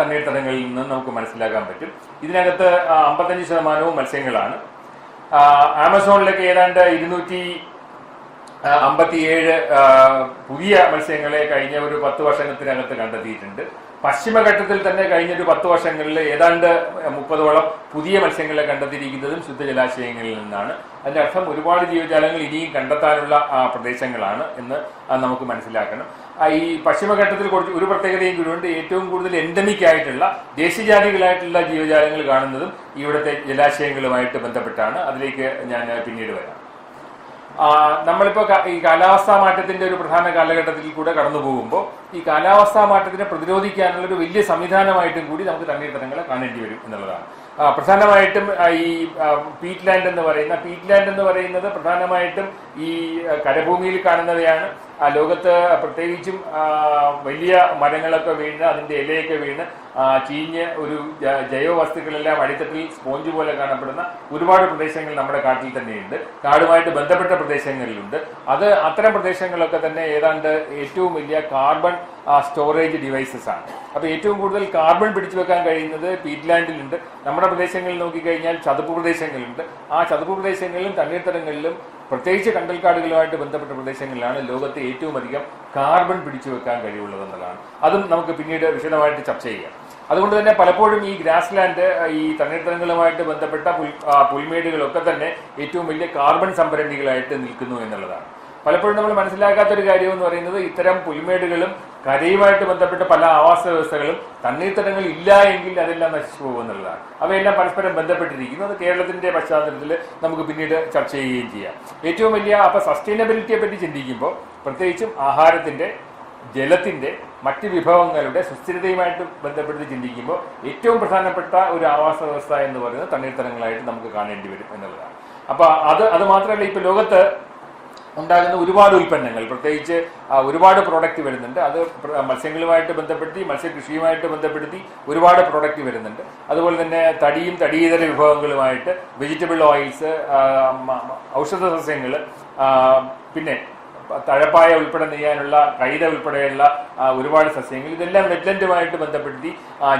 തണ്ണീർത്തടങ്ങളിൽ നിന്ന് നമുക്ക് മനസ്സിലാക്കാൻ പറ്റും. ഇതിനകത്ത് 55% മത്സ്യങ്ങളാണ്. ആമസോണിലൊക്കെ ഏതാണ്ട് 257 പുതിയ മത്സ്യങ്ങളെ കഴിഞ്ഞ ഒരു 10 വർഷത്തിനകത്ത് കണ്ടെത്തിയിട്ടുണ്ട്. പശ്ചിമഘട്ടത്തിൽ തന്നെ കഴിഞ്ഞൊരു 10 വർഷങ്ങളിൽ ഏതാണ്ട് 30ഓളം പുതിയ മത്സ്യങ്ങളെ കണ്ടെത്തിയിരിക്കുന്നതും ശുദ്ധജലാശയങ്ങളിൽ നിന്നാണ്. അതിന്റെ അർത്ഥം ഒരുപാട് ജീവജാലങ്ങൾ ഇനിയും കണ്ടെത്താനുള്ള പ്രദേശങ്ങളാണ് എന്ന് നമുക്ക് മനസ്സിലാക്കണം. ഈ പശ്ചിമഘട്ടത്തിൽ കുറച്ച് ഒരു പ്രത്യേകതയും കൂടിയുണ്ട്. ഏറ്റവും കൂടുതൽ എൻഡമിക് ആയിട്ടുള്ള ദേശീയജാതികളായിട്ടുള്ള ജീവജാലങ്ങൾ കാണുന്നതും ഇവിടുത്തെ ജലാശയങ്ങളുമായിട്ട് ബന്ധപ്പെട്ടാണ്. അതിലേക്ക് ഞാൻ പിന്നീട് വരാം. നമ്മളിപ്പോൾ ഈ കാലാവസ്ഥാ മാറ്റത്തിന്റെ ഒരു പ്രധാന കാലഘട്ടത്തിൽ കൂടെ കടന്നു പോകുമ്പോൾ ഈ കാലാവസ്ഥാ മാറ്റത്തിനെ പ്രതിരോധിക്കാനുള്ള ഒരു വലിയ സംവിധാനമായിട്ടും കൂടി നമുക്ക് തണ്ണീർത്തടങ്ങളെ കാണേണ്ടി വരും എന്നുള്ളതാണ്. പ്രധാനമായിട്ടും ഈ പീറ്റ് ലാൻഡ് എന്ന് പറയുന്നത് പ്രധാനമായിട്ടും ഈ കരഭൂമിയിൽ കാണുന്നവയാണ്. ലോകത്ത് പ്രത്യേകിച്ചും വലിയ മരങ്ങളൊക്കെ വീണ് അതിൻ്റെ ഇലയൊക്കെ വീണ് ചീഞ്ഞ് ഒരു ജൈവ വസ്തുക്കളെല്ലാം അടിത്തട്ടിൽ സ്പോഞ്ച് പോലെ കാണപ്പെടുന്ന ഒരുപാട് പ്രദേശങ്ങൾ നമ്മുടെ കാട്ടിൽ തന്നെയുണ്ട്, കാടുമായിട്ട് ബന്ധപ്പെട്ട പ്രദേശങ്ങളിലുണ്ട്. അത്തരം പ്രദേശങ്ങളൊക്കെ തന്നെ ഏതാണ്ട് ഏറ്റവും വലിയ കാർബൺ സ്റ്റോറേജ് ഡിവൈസസ് ആണ്. അപ്പോൾ ഏറ്റവും കൂടുതൽ കാർബൺ പിടിച്ചു വെക്കാൻ കഴിയുന്നത് പീറ്റ് ലാൻഡിലുണ്ട്. നമ്മുടെ പ്രദേശങ്ങളിൽ നോക്കിക്കഴിഞ്ഞാൽ ചതുപ്പ് പ്രദേശങ്ങളുണ്ട്. ആ ചതുപ്പ് പ്രദേശങ്ങളിലും തണ്ണീർത്തടങ്ങളിലും പ്രത്യേകിച്ച് കണ്ടൽക്കാടുകളുമായിട്ട് ബന്ധപ്പെട്ട പ്രദേശങ്ങളിലാണ് ലോകത്തെ ഏറ്റവും അധികം കാർബൺ പിടിച്ചു വെക്കാൻ കഴിവുള്ളതെന്നുള്ളതാണ്. അതും നമുക്ക് പിന്നീട് വിശദമായിട്ട് ചർച്ച ചെയ്യാം. അതുകൊണ്ട് തന്നെ പലപ്പോഴും ഈ ഗ്രാസ് ലാൻഡ്, ഈ തണ്ണീർത്തടങ്ങളുമായിട്ട് ബന്ധപ്പെട്ട പുൽമേടുകളൊക്കെ തന്നെ ഏറ്റവും വലിയ കാർബൺ സംഭരണികളായിട്ട് നിൽക്കുന്നു എന്നുള്ളതാണ്. പലപ്പോഴും നമ്മൾ മനസ്സിലാക്കാത്തൊരു കാര്യം എന്ന് പറയുന്നത് ഇത്തരം പുൽമേടുകളും കരയുമായിട്ട് ബന്ധപ്പെട്ട പല ആവാസ വ്യവസ്ഥകളും തണ്ണീർത്തടങ്ങൾ ഇല്ല എങ്കിൽ അതെല്ലാം നശിച്ചു പോകുമെന്നുള്ളതാണ്. അവയെല്ലാം പരസ്പരം ബന്ധപ്പെട്ടിരിക്കുന്നു. അത് കേരളത്തിന്റെ പശ്ചാത്തലത്തിൽ നമുക്ക് പിന്നീട് ചർച്ച ചെയ്യുകയും ചെയ്യാം. ഏറ്റവും വലിയ അപ്പൊ സസ്റ്റൈനബിലിറ്റിയെ പറ്റി ചിന്തിക്കുമ്പോൾ പ്രത്യേകിച്ചും ആഹാരത്തിന്റെ, ജലത്തിന്റെ, മറ്റ് വിഭവങ്ങളുടെ സുസ്ഥിരതയുമായിട്ട് ബന്ധപ്പെടുത്തി ചിന്തിക്കുമ്പോൾ ഏറ്റവും പ്രധാനപ്പെട്ട ഒരു ആവാസ വ്യവസ്ഥ എന്ന് പറയുന്നത് തണ്ണീർത്തടങ്ങളായിട്ട് നമുക്ക് കാണേണ്ടി വരും എന്നുള്ളതാണ്. അപ്പൊ അത് മാത്രമല്ല, ഇപ്പൊ ലോകത്ത് ഉണ്ടാകുന്ന ഒരുപാട് ഉൽപ്പന്നങ്ങൾ, പ്രത്യേകിച്ച് ഒരുപാട് പ്രോഡക്റ്റ് വരുന്നുണ്ട്. അത് മത്സ്യങ്ങളുമായിട്ട് ബന്ധപ്പെടുത്തി, മത്സ്യകൃഷിയുമായിട്ട് ബന്ധപ്പെടുത്തി ഒരുപാട് പ്രോഡക്റ്റ് വരുന്നുണ്ട്. അതുപോലെ തന്നെ തടിയും തടിയിതര വിഭവങ്ങളുമായിട്ട് വെജിറ്റബിൾ ഓയിൽസ്, ഔഷധ സസ്യങ്ങൾ, പിന്നെ തഴപ്പായ ഉൾപ്പെടെ നെയ്യാനുള്ള കൈത ഉൾപ്പെടെയുള്ള ഒരുപാട് സസ്യങ്ങൾ, ഇതെല്ലാം വെറ്റ്ലൻഡുമായിട്ട് ബന്ധപ്പെടുത്തി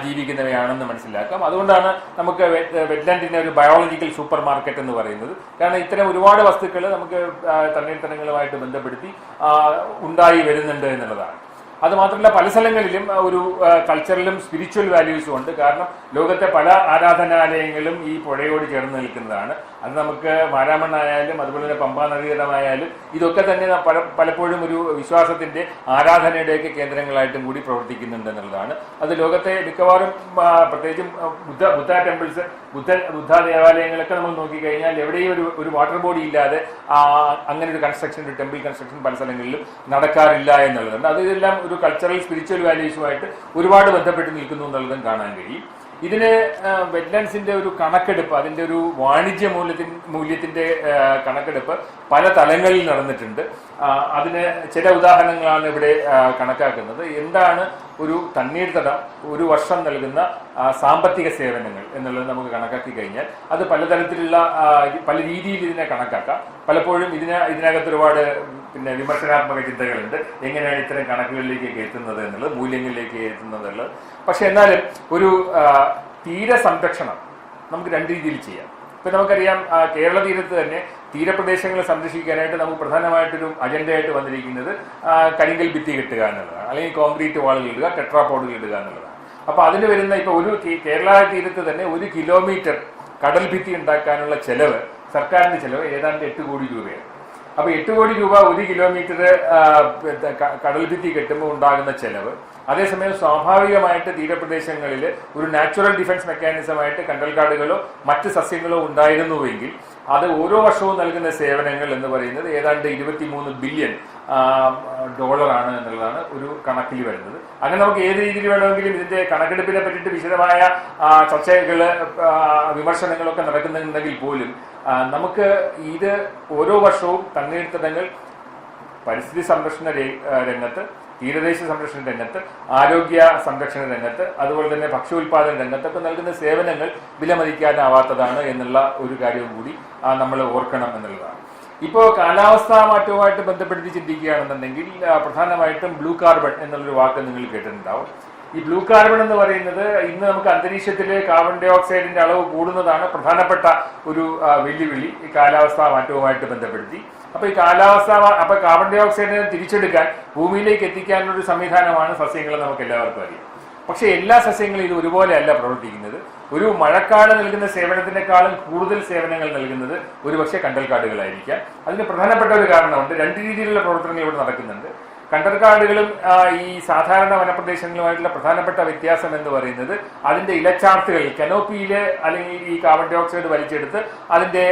ജീവിക്കുന്നവയാണെന്ന് മനസ്സിലാക്കാം. അതുകൊണ്ടാണ് നമുക്ക് വെറ്റ്ലൻഡിനെ ഒരു ബയോളജിക്കൽ സൂപ്പർ മാർക്കറ്റ് എന്ന് പറയുന്നത്. കാരണം ഇത്തരം ഒരുപാട് വസ്തുക്കൾ നമുക്ക് തണ്ണീർത്തടങ്ങളുമായിട്ട് ബന്ധപ്പെടുത്തി ഉണ്ടായി വരുന്നുണ്ട് എന്നുള്ളതാണ്. അത് മാത്രമല്ല, പല സ്ഥലങ്ങളിലും ഒരു കൾച്ചറലും സ്പിരിച്വൽ വാല്യൂസും ഉണ്ട്. കാരണം ലോകത്തെ പല ആരാധനാലയങ്ങളും ഈ പുഴയോട് ചേർന്ന് നിൽക്കുന്നതാണ്. അത് നമുക്ക് മാരാമണ്ണായാലും അതുപോലെ തന്നെ പമ്പാ നദീതടമായാലും ഇതൊക്കെ തന്നെ പലപ്പോഴും ഒരു വിശ്വാസത്തിന്റെ, ആരാധനയുടെയൊക്കെ കേന്ദ്രങ്ങളായിട്ടും കൂടി പ്രവർത്തിക്കുന്നുണ്ട് എന്നുള്ളതാണ്. അത് ലോകത്തെ മിക്കവാറും പ്രത്യേകിച്ചും ബുദ്ധ ടെമ്പിൾസ്, ബുദ്ധ ദേവാലയങ്ങളൊക്കെ നമ്മൾ നോക്കിക്കഴിഞ്ഞാൽ എവിടെയും ഒരു വാട്ടർ ബോഡി ഇല്ലാതെ അങ്ങനെ ഒരു കൺസ്ട്രക്ഷൻ, ഒരു ടെമ്പിൾ കൺസ്ട്രക്ഷൻ പല സ്ഥലങ്ങളിലും നടക്കാറില്ല എന്നുള്ളതുണ്ട്. അതെല്ലാം ഒരു കൾച്ചറൽ സ്പിരിച്വൽ വാല്യൂസുമായിട്ട് ഒരുപാട് ബന്ധപ്പെട്ട് നിൽക്കുന്നു എന്നുള്ളതും കാണാൻ കഴിയും. ഇതിന് വെറ്റ്ലാൻഡ്സിന്റെ ഒരു കണക്കെടുപ്പ്, അതിന്റെ ഒരു വാണിജ്യ മൂല്യത്തിന്റെ കണക്കെടുപ്പ് പല തലങ്ങളിൽ നടന്നിട്ടുണ്ട്. അതിന് ചില ഉദാഹരണങ്ങളാണ് ഇവിടെ കണക്കാക്കുന്നത്. എന്താണ് ഒരു തണ്ണീർത്തടം ഒരു വർഷം നൽകുന്ന സാമ്പത്തിക സേവനങ്ങൾ എന്നുള്ളത് നമുക്ക് കണക്കാക്കി കഴിഞ്ഞാൽ അത് പലതരത്തിലുള്ള പല രീതിയിൽ ഇതിനെ കണക്കാക്കാം. പലപ്പോഴും ഇതിനകത്ത് ഒരുപാട് വിമർശനാത്മക ചിന്തകളുണ്ട്. എങ്ങനെയാണ് ഇത്തരം കണക്കുകളിലേക്ക് എത്തുന്നത് എന്നുള്ളത്, മൂല്യങ്ങളിലേക്ക് എത്തുന്നത് എന്നുള്ളത്. പക്ഷെ എന്നാലും ഒരു തീര സംരക്ഷണം നമുക്ക് രണ്ട് രീതിയിൽ ചെയ്യാം. ഇപ്പം നമുക്കറിയാം, കേരള തീരത്ത് തന്നെ തീരപ്രദേശങ്ങളെ സംരക്ഷിക്കാനായിട്ട് നമുക്ക് പ്രധാനമായിട്ടൊരു അജണ്ടയായിട്ട് വന്നിരിക്കുന്നത് കരിങ്കൽ ഭിത്തി കെട്ടുക എന്നുള്ളതാണ്, അല്ലെങ്കിൽ കോൺക്രീറ്റ് വാളുകൾ ഇടുക, ടെട്രാപോഡുകൾ ഇടുക എന്നുള്ളതാണ്. അപ്പോൾ അതിന് വരുന്ന ഇപ്പോൾ ഒരു കേരള തീരത്ത് തന്നെ 1 കിലോമീറ്റർ കടൽ ഭിത്തി ഉണ്ടാക്കാനുള്ള ചെലവ്, സർക്കാരിന്റെ ചെലവ് ഏതാണ്ട് 8 കോടി രൂപയാണ്. അപ്പോൾ 8 കോടി രൂപ 1 കിലോമീറ്റർ കടൽ ഭിത്തി കെട്ടുമ്പോൾ ഉണ്ടാകുന്ന ചെലവ്. അതേസമയം സ്വാഭാവികമായിട്ട് തീരപ്രദേശങ്ങളിൽ ഒരു നാച്ചുറൽ ഡിഫൻസ് മെക്കാനിസമായിട്ട് കണ്ടൽക്കാടുകളോ മറ്റ് സസ്യങ്ങളോ ഉണ്ടായിരുന്നുവെങ്കിൽ അത് ഓരോ വർഷവും നൽകുന്ന സേവനങ്ങൾ എന്ന് പറയുന്നത് ഏതാണ്ട് 23 ബില്യൺ ഡോളറാണ് എന്നുള്ളതാണ് ഒരു കണക്കിൽ വരുന്നത്. അങ്ങനെ നമുക്ക് ഏത് രീതിയിൽ വേണമെങ്കിലും ഇതിന്റെ കണക്കെടുപ്പിനെ പറ്റിയിട്ട് വിശദമായ ചർച്ചകൾ, വിമർശനങ്ങളൊക്കെ നടക്കുന്നുണ്ടെങ്കിൽ പോലും നമുക്ക് ഇത് ഓരോ വർഷവും തണ്ണീർത്തടങ്ങൾ പരിസ്ഥിതി സംരക്ഷണ രംഗത്ത്, തീരദേശ സംരക്ഷണ രംഗത്ത്, ആരോഗ്യ സംരക്ഷണ രംഗത്ത്, അതുപോലെ തന്നെ ഭക്ഷ്യോൽപാദന രംഗത്തൊക്കെ നൽകുന്ന സേവനങ്ങൾ വിലമതിക്കാനാവാത്തതാണ് എന്നുള്ള ഒരു കാര്യവും കൂടി നമ്മൾ ഓർക്കണം എന്നുള്ളതാണ്. ഇപ്പോൾ കാലാവസ്ഥാ മാറ്റവുമായിട്ട് ബന്ധപ്പെടുത്തി ചിന്തിക്കുകയാണെന്നുണ്ടെങ്കിൽ പ്രധാനമായിട്ടും ബ്ലൂ കാർബൺ എന്നുള്ളൊരു വാക്ക് നിങ്ങൾ കേട്ടിട്ടുണ്ടാവും. ഈ ബ്ലൂ കാർബൺ എന്ന് പറയുന്നത് ഇന്ന് നമുക്ക് അന്തരീക്ഷത്തിലെ കാർബൺ ഡൈ ഓക്സൈഡിന്റെ അളവ് കൂടുന്നതാണ് പ്രധാനപ്പെട്ട ഒരു വെല്ലുവിളി ഈ കാലാവസ്ഥാ മാറ്റവുമായിട്ട് ബന്ധപ്പെടുത്തി. അപ്പൊ ഈ അപ്പൊ കാർബൺ ഡൈ ഓക്സൈഡിനെ തിരിച്ചെടുക്കാൻ ഭൂമിയിലേക്ക് എത്തിക്കാനുള്ള ഒരു സംവിധാനമാണ് സസ്യങ്ങൾ, നമുക്ക് എല്ലാവർക്കും അറിയാം. പക്ഷെ എല്ലാ സസ്യങ്ങളും ഇത് ഒരുപോലെയല്ല പ്രവർത്തിക്കുന്നത്. ഒരു മഴക്കാട് നൽകുന്ന സേവനത്തിനേക്കാളും കൂടുതൽ സേവനങ്ങൾ നൽകുന്നത് ഒരുപക്ഷെ കണ്ടൽക്കാടുകളായിരിക്കാം. അതിന് പ്രധാനപ്പെട്ട ഒരു കാരണമുണ്ട്. 2 രീതിയിലുള്ള പ്രവർത്തനങ്ങൾ ഇവിടെ നടക്കുന്നുണ്ട്. കണ്ടൽക്കാടുകളും ഈ സാധാരണ വനപ്രദേശങ്ങളുമായിട്ടുള്ള പ്രധാനപ്പെട്ട വ്യത്യാസം എന്ന് പറയുന്നത് അതിന്റെ ഇലച്ചാർത്തുകൾ, കനോപ്പിയില് അല്ലെങ്കിൽ ഈ കാർബൺ ഡൈ ഓക്സൈഡ് വലിച്ചെടുത്ത് അതിന്റെ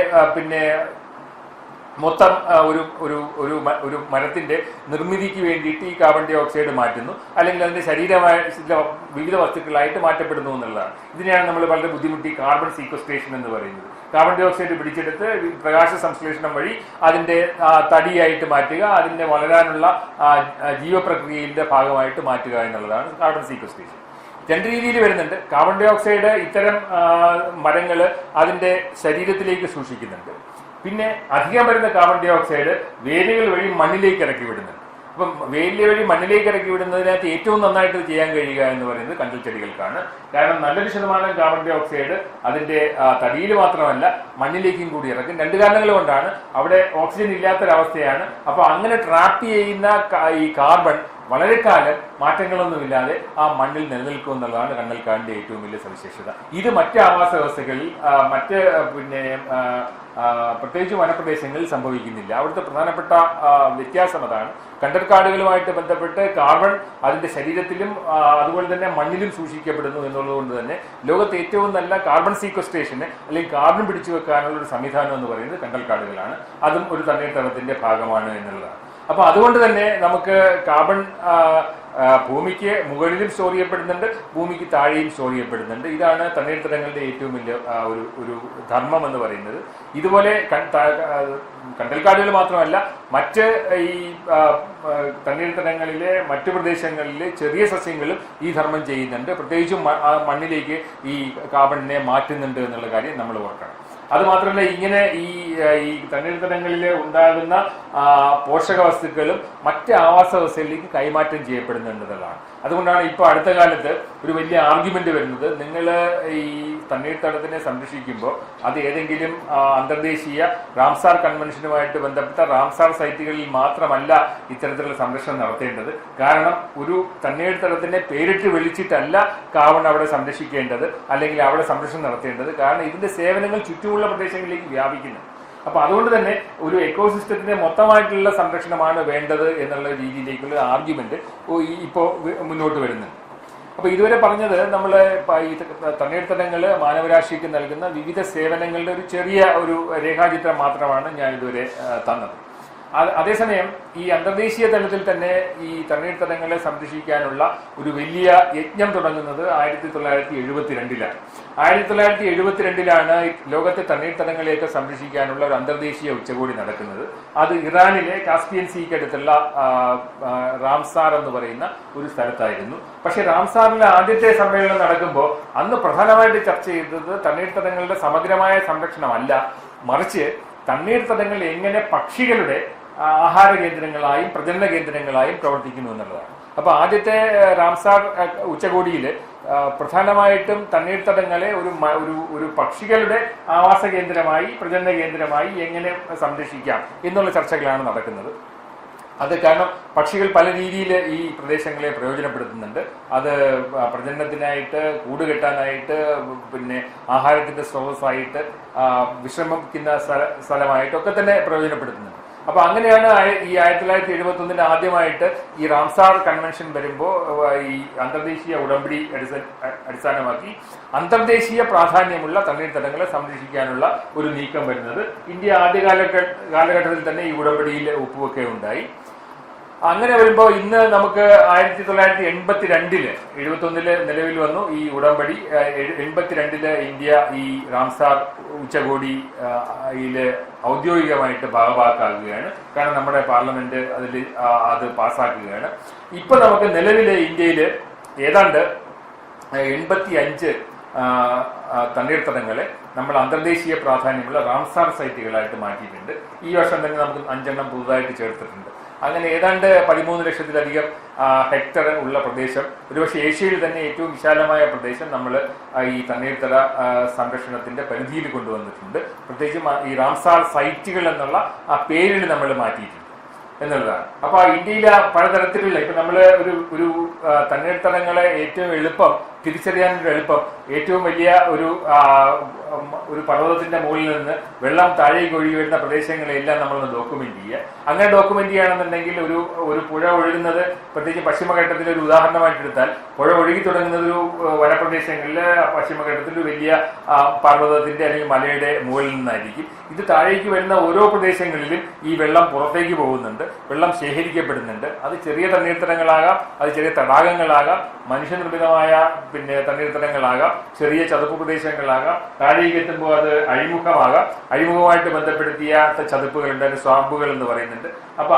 മൊത്തം ഒരു ഒരു ഒരു ഒരു മരത്തിന്റെ നിർമ്മിതിക്ക് വേണ്ടിയിട്ട് ഈ കാർബൺ ഡൈ ഓക്സൈഡ് മാറ്റുന്നു, അല്ലെങ്കിൽ അതിന്റെ ശരീരമായ വിവിധ വസ്തുക്കളായിട്ട് മാറ്റപ്പെടുന്നു എന്നുള്ളതാണ്. ഇതിനെയാണ് നമ്മൾ വളരെ ബുദ്ധിമുട്ടി കാർബൺ സീക്വസ്ട്രേഷൻ എന്ന് പറയുന്നത്. കാർബൺ ഡൈ ഓക്സൈഡ് പിടിച്ചെടുത്ത് പ്രകാശ സംശ്ലേഷണം വഴി അതിന്റെ തടിയായിട്ട് മാറ്റുക, അതിന്റെ വളരാനുള്ള ജീവപ്രക്രിയയുടെ ഭാഗമായിട്ട് മാറ്റുക എന്നുള്ളതാണ് കാർബൺ സീക്വസ്ട്രേഷൻ. രണ്ട് രീതിയിൽ വരുന്നുണ്ട്. കാർബൺ ഡൈ ഓക്സൈഡ് ഇത്തരം മരങ്ങൾ അതിന്റെ ശരീരത്തിലേക്ക് സൂക്ഷിക്കുന്നുണ്ട്. പിന്നെ അധികം വരുന്ന കാർബൺ ഡൈ ഓക്സൈഡ് വേരുകൾ വഴി മണ്ണിലേക്ക് ഇറക്കി വിടുന്നുണ്ട്. അപ്പം വേര് വഴി മണ്ണിലേക്ക് ഇറക്കി വിടുന്നതിനകത്ത് ഏറ്റവും നന്നായിട്ട് ചെയ്യാൻ കഴിയുക എന്ന് പറയുന്നത് കണ്ടൽ ചെടികൾക്കാണ്. കാരണം നല്ലൊരു ശതമാനം കാർബൺ ഡൈ ഓക്സൈഡ് അതിന്റെ തടിയിൽ മാത്രമല്ല മണ്ണിലേക്കും കൂടി ഇറക്കും. രണ്ട് കാരണങ്ങൾ കൊണ്ടാണ്. അവിടെ ഓക്സിജൻ ഇല്ലാത്തൊരവസ്ഥയാണ്. അപ്പൊ അങ്ങനെ ട്രാപ്പ് ചെയ്യുന്ന ഈ കാർബൺ വളരെ കാലം മാറ്റങ്ങളൊന്നുമില്ലാതെ ആ മണ്ണിൽ നിലനിൽക്കും എന്നുള്ളതാണ് കണ്ടൽക്കാടിന്റെ ഏറ്റവും വലിയ സവിശേഷത. ഇത് മറ്റ് ആവാസ വ്യവസ്ഥകളിൽ മറ്റ് പ്രത്യേകിച്ച് വനപ്രദേശങ്ങളിൽ സംഭവിക്കുന്നില്ല. അവിടുത്തെ പ്രധാനപ്പെട്ട വ്യത്യാസം അതാണ്. കണ്ടൽക്കാടുകളുമായിട്ട് ബന്ധപ്പെട്ട് കാർബൺ അതിന്റെ ശരീരത്തിലും അതുപോലെ തന്നെ മണ്ണിലും സൂക്ഷിക്കപ്പെടുന്നു എന്നുള്ളതുകൊണ്ട് തന്നെ ലോകത്ത് ഏറ്റവും നല്ല കാർബൺ സീക്വസ്ട്രേഷന് അല്ലെങ്കിൽ കാർബൺ പിടിച്ചു വെക്കാനുള്ള ഒരു സംവിധാനം എന്ന് പറയുന്നത് കണ്ടൽക്കാടുകളാണ്. അതും ഒരു തണ്ണീർത്തടത്തിന്റെ ഭാഗമാണ് എന്നുള്ളതാണ്. അപ്പൊ അതുകൊണ്ട് തന്നെ നമുക്ക് കാർബൺ ഭൂമിക്ക് മുകളിലും സ്റ്റോർ ചെയ്യപ്പെടുന്നുണ്ട്, ഭൂമിക്ക് താഴെയും സ്റ്റോർ ചെയ്യപ്പെടുന്നുണ്ട്. ഇതാണ് തണ്ണീർത്തടങ്ങളുടെ ഏറ്റവും വലിയ ഒരു ധർമ്മം എന്ന് പറയുന്നത്. ഇതുപോലെ കണ്ടൽക്കാടുകൾ മാത്രമല്ല, മറ്റ് ഈ തണ്ണീർത്തടങ്ങളിലെ മറ്റു പ്രദേശങ്ങളിലെ ചെറിയ സസ്യങ്ങളും ഈ ധർമ്മം ചെയ്യുന്നുണ്ട്. പ്രത്യേകിച്ചും മണ്ണിലേക്ക് ഈ കാർബണിനെ മാറ്റുന്നുണ്ട് എന്നുള്ള കാര്യം നമ്മൾ ഓർക്കണം. അത് മാത്രമല്ല, ഇങ്ങനെ ഈ തണ്ണീർത്തടങ്ങളിൽ ഉണ്ടാകുന്ന പോഷക വസ്തുക്കളും മറ്റ് ആവാസ വ്യവസ്ഥയിലേക്ക് കൈമാറ്റം ചെയ്യപ്പെടുന്നുണ്ടെന്നുള്ളതാണ്. അതുകൊണ്ടാണ് ഇപ്പോൾ അടുത്ത കാലത്ത് ഒരു വലിയ ആർഗ്യുമെന്റ് വരുന്നത്, നിങ്ങൾ ഈ തണ്ണീർത്തടത്തിനെ സംരക്ഷിക്കുമ്പോൾ അത് ഏതെങ്കിലും അന്തർദേശീയ റാംസാർ കൺവെൻഷനുമായിട്ട് ബന്ധപ്പെട്ട റാംസാർ സൈറ്റുകളിൽ മാത്രമല്ല ഇത്തരത്തിലുള്ള സംരക്ഷണം നടത്തേണ്ടത്. കാരണം ഒരു തണ്ണീർത്തടത്തിനെ പേരിട്ട് വിളിച്ചിട്ടല്ല കാർബൺ അവിടെ സംരക്ഷിക്കേണ്ടത് അല്ലെങ്കിൽ അവിടെ സംരക്ഷണം നടത്തേണ്ടത്. കാരണം ഇതിന്റെ സേവനങ്ങൾ ചുറ്റുമുള്ള പ്രദേശങ്ങളിലേക്ക് വ്യാപിക്കുന്നു. അപ്പൊ അതുകൊണ്ട് തന്നെ ഒരു എക്കോസിസ്റ്റത്തിന്റെ മൊത്തമായിട്ടുള്ള സംരക്ഷണമാണ് വേണ്ടത് എന്നുള്ള രീതിയിലേക്കുള്ള ആർഗ്യുമെന്റ് ഇപ്പോൾ മുന്നോട്ട് വരുന്നുണ്ട്. അപ്പൊ ഇതുവരെ പറഞ്ഞത് നമ്മൾ ഈ തണ്ണീർത്തടങ്ങള് മാനവരാശിക്ക് നൽകുന്ന വിവിധ സേവനങ്ങളുടെ ഒരു ചെറിയ ഒരു രേഖാചിത്രം മാത്രമാണ് ഞാൻ ഇതുവരെ തന്നത്. അതേസമയം ഈ അന്തർദേശീയ തലത്തിൽ തന്നെ ഈ തണ്ണീർത്തടങ്ങളെ സംരക്ഷിക്കാനുള്ള ഒരു വലിയ യജ്ഞം തുടങ്ങുന്നത് 1972-ലാണ്. 1972-ലാണ് ലോകത്തെ തണ്ണീർത്തടങ്ങളെയൊക്കെ സംരക്ഷിക്കാനുള്ള ഒരു അന്തർദേശീയ ഉച്ചകോടി നടക്കുന്നത്. അത് ഇറാനിലെ കാസ്പിയൻ സീക്ക് അടുത്തുള്ള റാംസാർ എന്ന് പറയുന്ന ഒരു സ്ഥലത്തായിരുന്നു. പക്ഷെ റാംസാറിലെ ആദ്യത്തെ സമ്മേളനം നടക്കുമ്പോൾ അന്ന് പ്രധാനമായിട്ട് ചർച്ച ചെയ്തത് തണ്ണീർത്തടങ്ങളുടെ സമഗ്രമായ സംരക്ഷണമല്ല, മറിച്ച് തണ്ണീർത്തടങ്ങൾ എങ്ങനെ പക്ഷികളുടെ ആഹാര കേന്ദ്രങ്ങളായും പ്രജനന കേന്ദ്രങ്ങളായും പ്രവർത്തിക്കുന്നു എന്നുള്ളതാണ്. അപ്പൊ ആദ്യത്തെ റാംസാർ ഉച്ചകോടിയിൽ പ്രധാനമായിട്ടും തണ്ണീർത്തടങ്ങളെ ഒരു പക്ഷികളുടെ ആവാസ കേന്ദ്രമായി പ്രജനന കേന്ദ്രമായി എങ്ങനെ സംരക്ഷിക്കാം എന്നുള്ള ചർച്ചകളാണ് നടക്കുന്നത്. അത് കാരണം പക്ഷികൾ പല രീതിയിൽ ഈ പ്രദേശങ്ങളെ പ്രയോജനപ്പെടുത്തുന്നുണ്ട്. അത് പ്രജനനത്തിനായിട്ട്, കൂടുകെട്ടാനായിട്ട്, പിന്നെ ആഹാരത്തിന്റെ സ്രോതസ്സായിട്ട്, വിശ്രമിക്കുന്ന സ്ഥലമായിട്ടൊക്കെ തന്നെ പ്രയോജനപ്പെടുത്തുന്നുണ്ട്. അപ്പൊ അങ്ങനെയാണ് ഈ 1971 ആദ്യമായിട്ട് ഈ റാംസാർ കൺവെൻഷൻ വരുമ്പോൾ ഈ അന്തർദേശീയ ഉടമ്പടി അടിസ്ഥാനമാക്കി അന്തർദേശീയ പ്രാധാന്യമുള്ള തണ്ണീർത്തടങ്ങളെ സംരക്ഷിക്കാനുള്ള ഒരു നീക്കം വരുന്നത്. ഇന്ത്യ ആദ്യ കാലഘട്ടത്തിൽ തന്നെ ഈ ഉടമ്പടിയിൽ ഒപ്പുവെക്കുകയുണ്ടായി. അങ്ങനെ വരുമ്പോൾ ഇന്ന് നമുക്ക് 1982 71 നിലവിൽ വന്നു ഈ ഉടമ്പടി. 82 ഇന്ത്യ ഈ റാംസാർ ഉച്ചകോടിയിൽ ഔദ്യോഗികമായിട്ട് ഭാഗഭാക്കാക്കുകയാണ്. കാരണം നമ്മുടെ പാർലമെന്റ് അത് പാസ്സാക്കുകയാണ്. ഇപ്പൊ നമുക്ക് നിലവിലെ ഇന്ത്യയിൽ ഏതാണ്ട് 85 തണ്ണീർത്തടങ്ങളെ നമ്മൾ അന്തർദേശീയ പ്രാധാന്യമുള്ള റാംസാർ സൈറ്റുകളായിട്ട് മാറ്റിയിട്ടുണ്ട്. ഈ വർഷം തന്നെ നമുക്ക് 5 എണ്ണം പുതുതായിട്ട് ചേർത്തിട്ടുണ്ട്. അങ്ങനെ ഏതാണ്ട് 13 ലക്ഷത്തിലധികം ഹെക്ടർ ഉള്ള പ്രദേശം, ഒരുപക്ഷെ ഏഷ്യയിൽ തന്നെ ഏറ്റവും വിശാലമായ പ്രദേശം നമ്മൾ ഈ തണ്ണീർത്തട സംരക്ഷണത്തിന്റെ പരിധിയിൽ കൊണ്ടുവന്നിട്ടുണ്ട്. പ്രത്യേകിച്ചും ഈ റാംസാർ സൈറ്റുകൾ എന്നുള്ള ആ പേരിൽ നമ്മൾ മാറ്റിയിട്ടുണ്ട് എന്നുള്ളതാണ്. അപ്പൊ ഇന്ത്യയിലെ പലതരത്തിലുള്ള ഇപ്പൊ നമ്മള് ഒരു തണ്ണീർത്തടങ്ങളെ ഏറ്റവും എളുപ്പം തിരിച്ചറിയാനൊരു എളുപ്പം ഏറ്റവും വലിയ ഒരു പർവ്വതത്തിന്റെ മുകളിൽ നിന്ന് വെള്ളം താഴേക്ക് ഒഴുകി വരുന്ന പ്രദേശങ്ങളെല്ലാം നമ്മളൊന്ന് ഡോക്യുമെന്റ് ചെയ്യുക. അങ്ങനെ ഡോക്യുമെന്റ് ചെയ്യുകയാണെന്നുണ്ടെങ്കിൽ ഒരു പുഴ ഒഴുകുന്നത്, പ്രത്യേകിച്ച് പശ്ചിമഘട്ടത്തിലെ ഒരു ഉദാഹരണമായിട്ട് എടുത്താൽ, പുഴ ഒഴുകി തുടങ്ങുന്നത് ഒരു വനപ്രദേശങ്ങളിൽ പശ്ചിമഘട്ടത്തിൽ ഒരു വലിയ പർവ്വതത്തിന്റെ അല്ലെങ്കിൽ മലയുടെ മുകളിൽ നിന്നായിരിക്കും. ഇത് താഴേക്ക് വരുന്ന ഓരോ പ്രദേശങ്ങളിലും ഈ വെള്ളം പുറത്തേക്ക് പോകുന്നുണ്ട്, വെള്ളം ശേഖരിക്കപ്പെടുന്നുണ്ട്. അത് ചെറിയ തണ്ണീർത്തടങ്ങളാകാം, അത് ചെറിയ തടാകങ്ങളാകാം, മനുഷ്യനിർമ്മിതമായ തണ്ണീർത്തടങ്ങളാകാം, ചെറിയ ചതുപ്പ് പ്രദേശങ്ങളാകാം, താഴേക്ക് എത്തുമ്പോൾ അത് അഴിമുഖമാകാം, അഴിമുഖമായിട്ട് ബന്ധപ്പെടുത്തിയ ചതുപ്പുകളുണ്ട്, അതിന് സ്വാമ്പുകൾ എന്ന് പറയുന്നുണ്ട്. അപ്പൊ